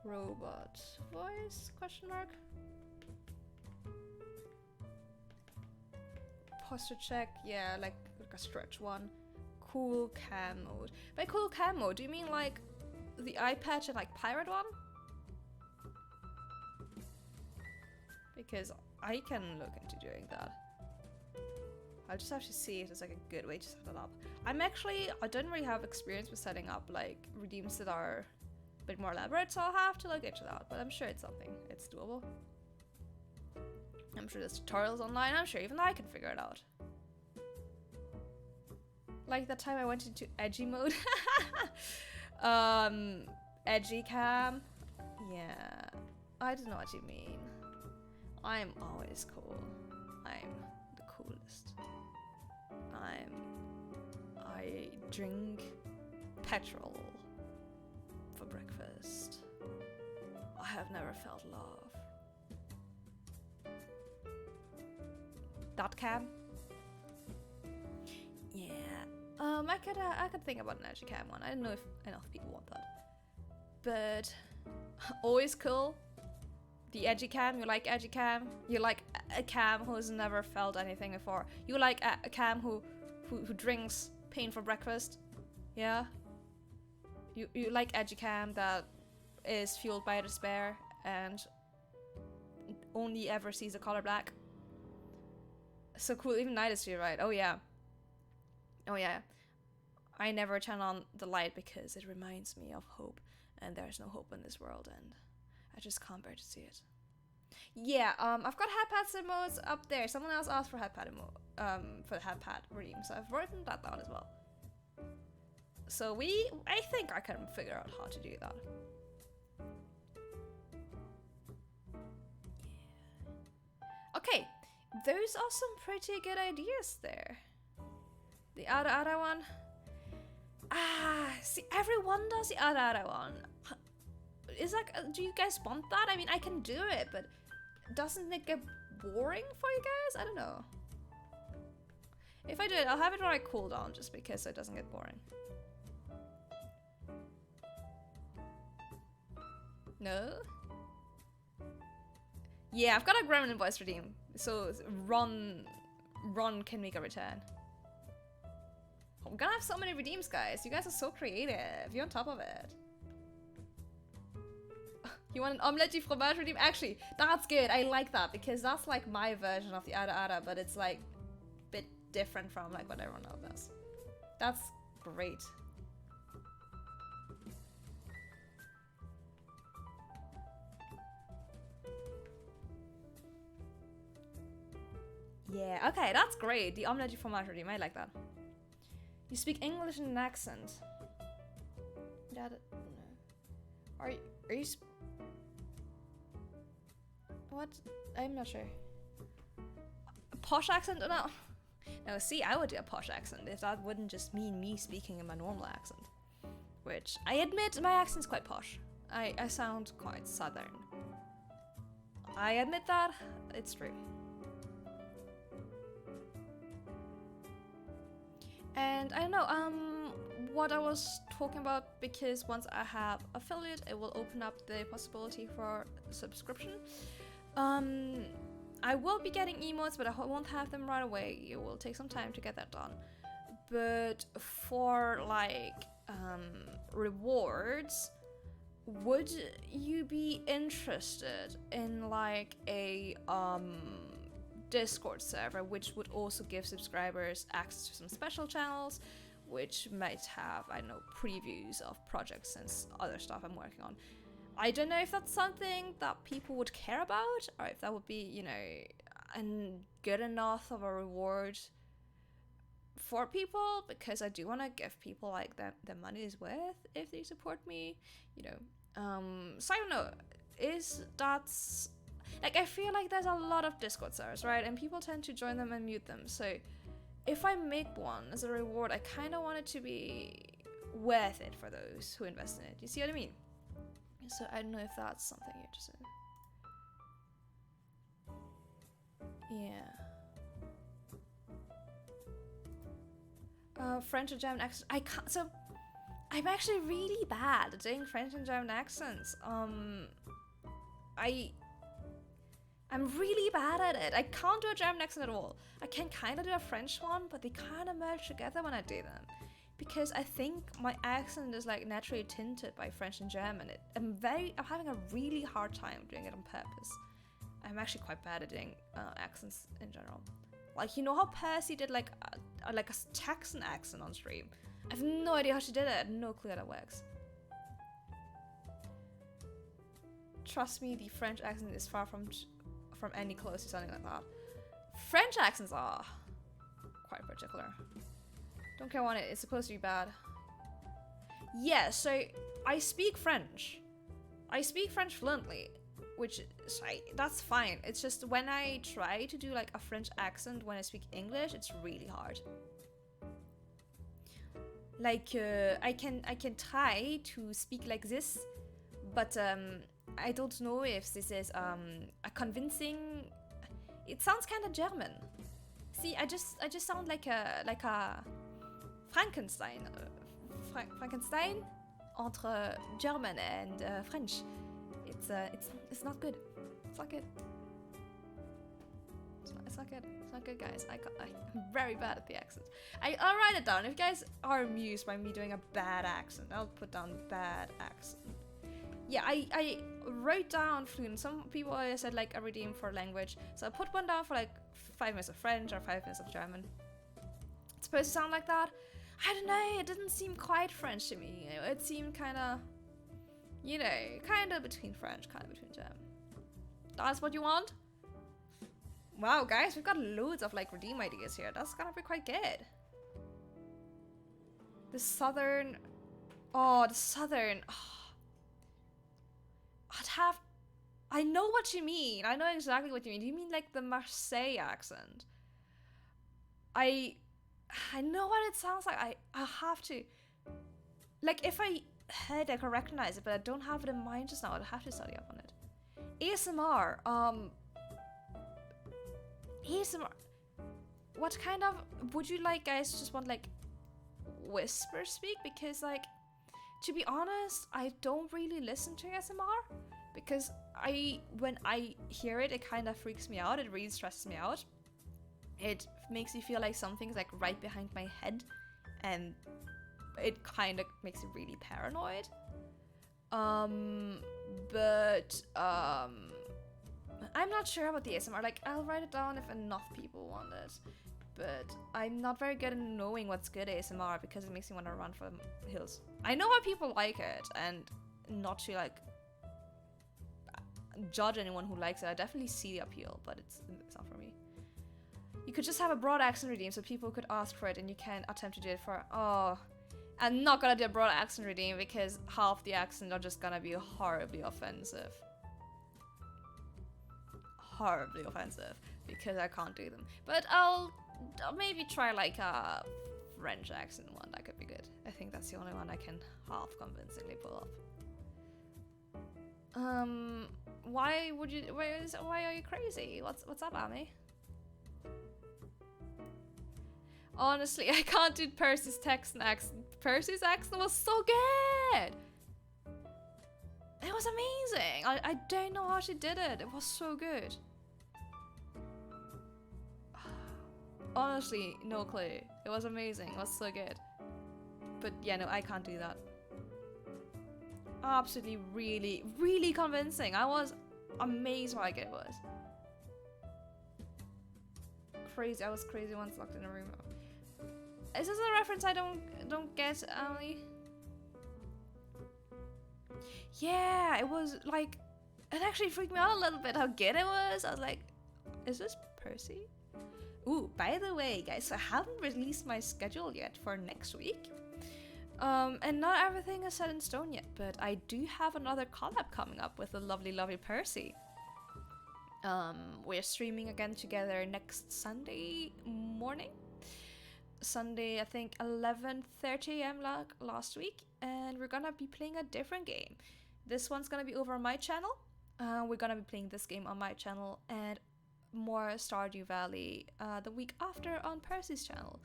Robot voice ? Posture check. Yeah, like a stretch one. Cool cam mode. By cool cam mode, do you mean like the eye patch and like pirate one? Because I can look into doing that. I'll just have to see if there's like a good way to set it up. I don't really have experience with setting up like redeems that are a bit more elaborate, so I'll have to look into that, but I'm sure it's something. It's doable. I'm sure there's tutorials online. I'm sure even I can figure it out. Like that time I went into edgy mode. Edgy cam. Yeah. I don't know what you mean. I'm always cool. I'm the coolest. I drink petrol for breakfast. I have never felt love. That cam? Yeah. I could think about an edgy cam one. I don't know if enough people want that. but always cool. The edgy cam, you like edgy cam? You like a cam who's never felt anything before? You like a cam who drinks pain for breakfast? Yeah? You like edgy cam that is fueled by despair and only ever sees the color black? So cool, even night is too, right? Oh yeah. Oh yeah. I never turn on the light because it reminds me of hope, and there's no hope in this world, and I just can't bear to see it. Yeah, I've got headpad emotes up there. Someone else asked for headpad for the headpad redeem, so I've written that down as well. So I think I can figure out how to do that. Yeah. Okay, those are some pretty good ideas there. The other one. See, everyone does the other one. Is like, do you guys want that? I mean, I can do it, but doesn't it get boring for you guys? I don't know. If I do it, I'll have it on a cooldown just because it doesn't get boring. No? Yeah, I've got a Gremlin voice redeem. So Ron can make a return. I'm gonna have so many redeems, guys. You guys are so creative. You're on top of it. You want an omelette du fromage redeem? Actually, that's good. I like that because that's like my version of the ada, but it's like a bit different from like what everyone else does. That's great. Yeah, okay, that's great. The omelette du fromage redeem. I like that. You speak English in an accent. That, no. Are you what? I'm not sure. A posh accent or no? No, see, I would do a posh accent if that wouldn't just mean me speaking in my normal accent. Which, I admit, my accent's quite posh. I sound quite southern. I admit that. It's true. And I don't know, what I was talking about, because once I have affiliate, it will open up the possibility for subscription. I will be getting emotes, but I won't have them right away. It will take some time to get that done. But for like rewards, would you be interested in like a Discord server, which would also give subscribers access to some special channels, which might have, I don't know, previews of projects and other stuff I'm working on? I don't know if that's something that people would care about, or if that would be, you know, good enough of a reward for people, because I do want to give people like the money is worth if they support me, you know. So I don't know, that's like, I feel like there's a lot of Discord servers, right? And people tend to join them and mute them. So if I make one as a reward, I kind of want it to be worth it for those who invest in it. You see what I mean? So I don't know if that's something you're interested in. Yeah. French and German accents. I can't. So I'm actually really bad at doing French and German accents. I'm really bad at it. I can't do a German accent at all. I can kind of do a French one, but they kind of merge together when I do them. Because I think my accent is like naturally tinted by French and German. I'm having a really hard time doing it on purpose. I'm actually quite bad at doing accents in general. Like, you know how Percy did like a Texan accent on stream? I have no idea how she did it. I have no clue how that works. Trust me, the French accent is far from any close to something like that. French accents are quite particular. Don't care on it, it's supposed to be bad. Yeah, so I speak French. I speak French fluently, which is, that's fine. It's just when I try to do like a French accent when I speak English, it's really hard. Like I can try to speak like this, but I don't know if this is a convincing. It sounds kind of German. See, I just sound like a Frankenstein. Frankenstein? entre German and French. It's not good. It's not good. It's not good. It's not good, guys. I'm very bad at the accents. I'll write it down. If you guys are amused by me doing a bad accent, I'll put down bad accent. Yeah, I wrote down fluent. Some people said like a redeem for language. So I put one down for like 5 minutes of French or 5 minutes of German. It's supposed to sound like that. I don't know, it didn't seem quite French to me. It seemed kind of, you know, kind of between French, kind of between German. That's what you want? Wow, guys, we've got loads of like redeem ideas here. That's gonna be quite good. The southern... Oh, the southern... Oh. I know what you mean. I know exactly what you mean. Do you mean like the Marseille accent? I know what it sounds like. I have to... Like, if I heard, I could recognize it, but I don't have it in mind just now. I'd have to study up on it. ASMR. ASMR. What kind of... Would you like, guys, just want, like, whisper speak? Because, like, to be honest, I don't really listen to ASMR. Because when I hear it, it kind of freaks me out. It really stresses me out. It makes me feel like something's like right behind my head, and it kind of makes me really paranoid. I'm not sure about the ASMR. Like, I'll write it down if enough people want it, but I'm not very good at knowing what's good ASMR because it makes me want to run for the hills. I know how people like it, and not to like judge anyone who likes it. I definitely see the appeal, but it's not for me. You could just have a broad accent redeem so people could ask for it and you can attempt to do it for... Oh, I'm not gonna do a broad accent redeem because half the accents are just gonna be horribly offensive. Horribly offensive because I can't do them. But I'll maybe try like a French accent one. That could be good. I think that's the only one I can half convincingly pull off. Why are you crazy? What's up, Amy? Honestly, I can't do Percy's Texan accent. Percy's accent was so good! It was amazing! I don't know how she did it. It was so good. Honestly, no clue. It was amazing. It was so good. But yeah, no, I can't do that. Absolutely, really, really convincing. I was amazed how good it was. Crazy. I was crazy once locked in a room. Is this a reference I don't get, Ali? Yeah, it was like, it actually freaked me out a little bit how good it was. I was like, is this Percy? Ooh, by the way, guys, I haven't released my schedule yet for next week. And not everything is set in stone yet, but I do have another collab coming up with the lovely, lovely Percy. We're streaming again together next Sunday morning. Sunday, I think 11:30 a.m. like last week, and we're gonna be playing a different game. This one's gonna be over on my channel. We're gonna be playing this game on my channel, and more Stardew Valley the week after on Percy's channel.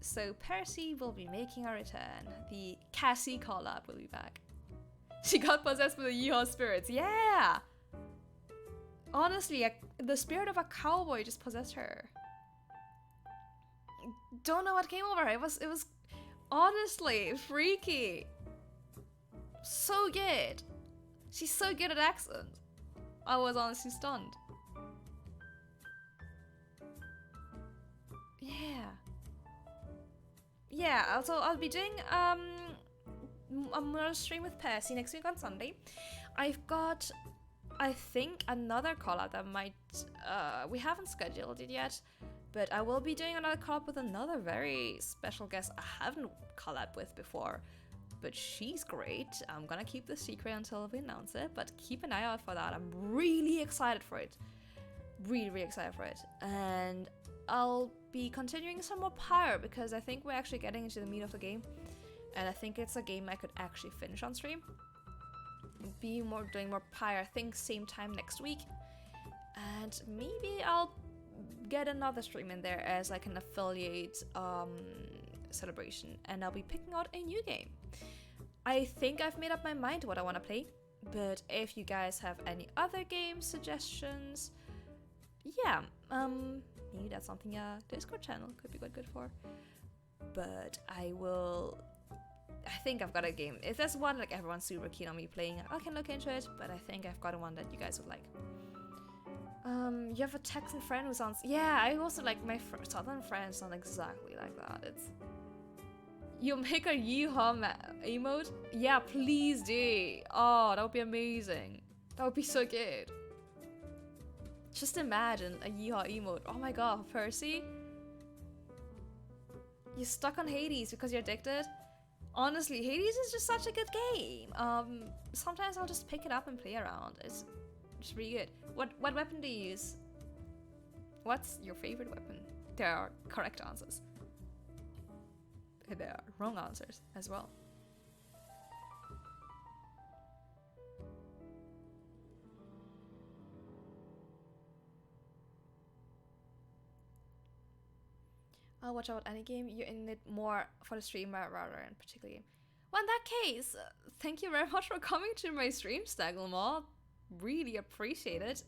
So Percy will be making a return. The Cassie collab will be back. She got possessed with the Yeehaw spirits. Yeah! Honestly, the spirit of a cowboy just possessed her. Don't know what came over her. It was honestly freaky. So good. She's so good at accents. I was honestly stunned. Yeah, so I'll be doing I'm gonna stream with Percy next week on Sunday. I've got, I think, another collab that might we haven't scheduled it yet, but I will be doing another collab with another very special guest I haven't collabed with before, but she's great. I'm gonna keep the secret until we announce it, but keep an eye out for that. I'm really excited for it. Really excited for it. And I'll be continuing some more Pyre because I think we're actually getting into the meat of the game, and I think it's a game I could actually finish on stream. Doing more Pyre, I think same time next week, and maybe I'll get another stream in there as like an affiliate celebration, and I'll be picking out a new game. I think I've made up my mind what I want to play. But if you guys have any other game suggestions, yeah, maybe that's something a Discord channel could be quite good for. But I think I've got a game. If there's one like everyone's super keen on me playing, I can look into it, but I think I've got one that you guys would like. You have a Texan friend who sounds... Yeah, I also like my southern friends sound exactly like that. It's... You make a yeehaw emote? Yeah, please do. Oh, that would be amazing. That would be so good. Just imagine a yeehaw emote. Oh my god, Percy. You're stuck on Hades because you're addicted? Honestly, Hades is just such a good game. Sometimes I'll just pick it up and play around. It's just really good. What weapon do you use? What's your favorite weapon? There are correct answers. There are wrong answers as well. I'll watch out any game. You're in it more for the streamer rather than particular game. Well, in that case, thank you very much for coming to my stream, Stagglemall. Really appreciate it.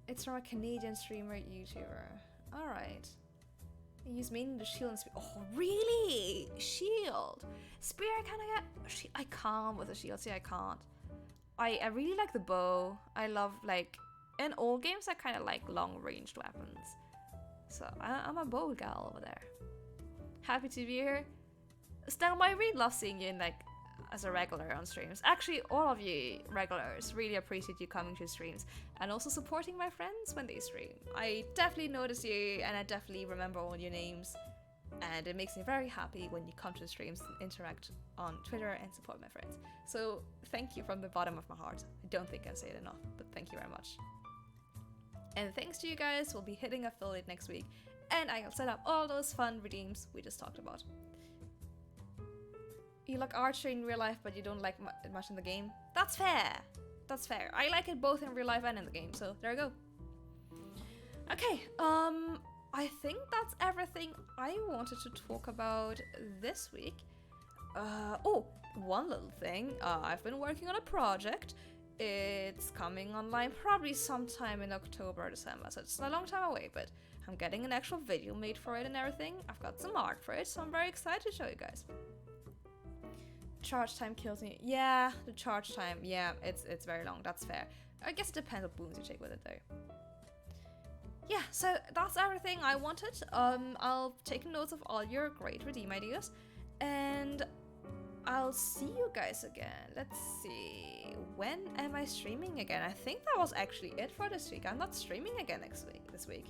It's from a Canadian streamer YouTuber. Alright. I use mainly the shield and spear. Oh, really? Shield? Spear I kinda get... I can't with a shield. See, I can't. I really like the bow. I love, like... In all games, I kind of like long-ranged weapons. So, I'm a bow gal over there. Happy to be here. Stelma, I really love seeing you in, like, as a regular on streams. Actually, all of you regulars, really appreciate you coming to streams and also supporting my friends when they stream. I definitely notice you and I definitely remember all your names, and it makes me very happy when you come to the streams and interact on Twitter and support my friends. So thank you from the bottom of my heart. I don't think I say it enough, but thank you very much. And thanks to you guys, we'll be hitting affiliate next week, and I'll set up all those fun redeems we just talked about. You like archery in real life, but you don't like it much in the game. That's fair. That's fair. I like it both in real life and in the game, so there we go. Okay, I think that's everything I wanted to talk about this week. Oh, one little thing. I've been working on a project. It's coming online probably sometime in October or December, so it's a long time away, but I'm getting an actual video made for it and everything. I've got some art for it, so I'm very excited to show you guys. Charge time kills me. Yeah, the charge time. Yeah, it's very long. That's fair. I guess it depends what boons you take with it though. Yeah, so that's everything I wanted. I'll take notes of all your great redeem ideas, and I'll see you guys again. Let's see. When am I streaming again? I think that was actually it for this week. I'm not streaming again this week.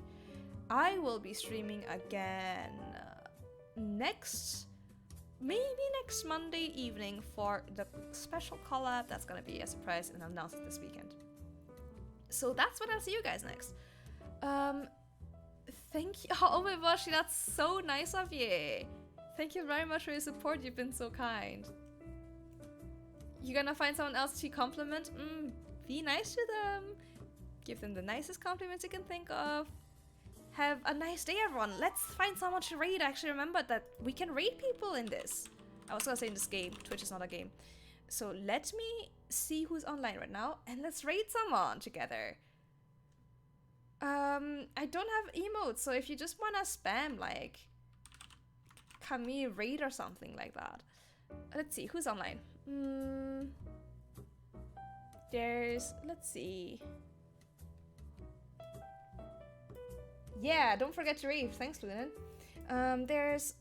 I will be streaming again maybe next Monday evening for the special collab that's gonna be a surprise and announced this weekend. So that's when I'll see you guys next. Thank you. Oh my gosh, that's so nice of you. Thank you very much for your support. You've been so kind. You gonna find someone else to compliment? Be nice to them. Give them the nicest compliments you can think of. Have a nice day, everyone. Let's find someone to raid. I actually remembered that we can raid people in this. I was gonna say in this game. Twitch is not a game. So let me see who's online right now and let's raid someone together. I don't have emotes, so if you just wanna spam like Camille raid or something like that. Let's see who's online. Let's see. Yeah, don't forget to rave. Thanks, Lunan. There's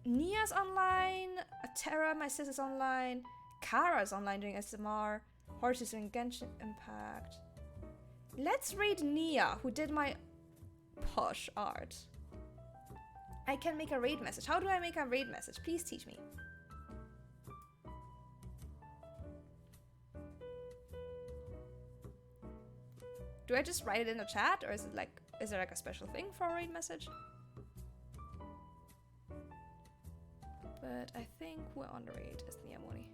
Nia's online, Atera, my sister's online, Kara's online doing SMR, Horses doing Genshin Impact. Let's raid Nia, who did my posh art. I can make a raid message. How do I make a raid message? Please teach me. Do I just write it in the chat, or is there like a special thing for a raid message? But I think we're on the raid as the Amoni.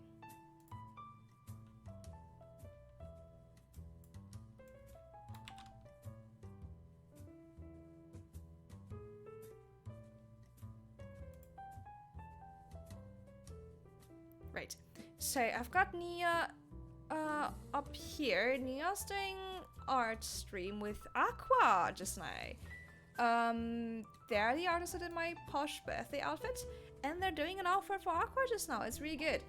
So I've got Nia up here. Nia's doing art stream with Aqua just now. They're the artists that did my posh birthday outfit, and they're doing an outfit for Aqua just now. It's really good.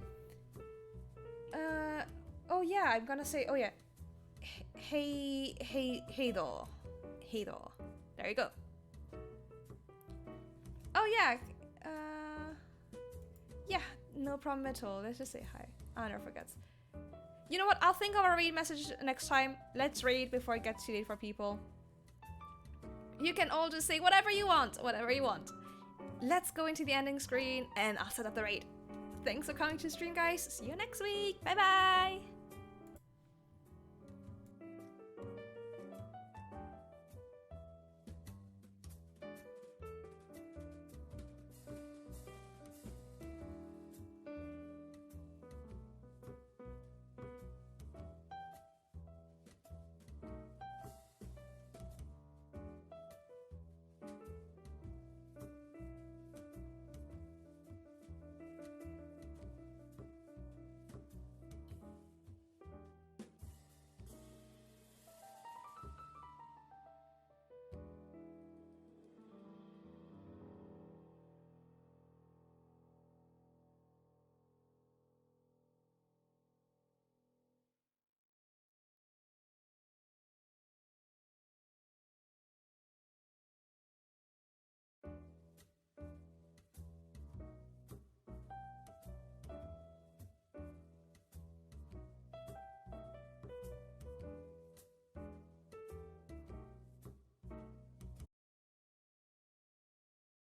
Oh yeah, I'm gonna say, oh yeah. Hey though. There you go. Oh yeah. Yeah, no problem at all. Let's just say hi. I never forgets. You know what? I'll think of a read message next time. Let's read before it gets too late for people. You can all just say whatever you want. Let's go into the ending screen and I'll set up the raid. Thanks for coming to the stream, guys. See you next week. Bye bye.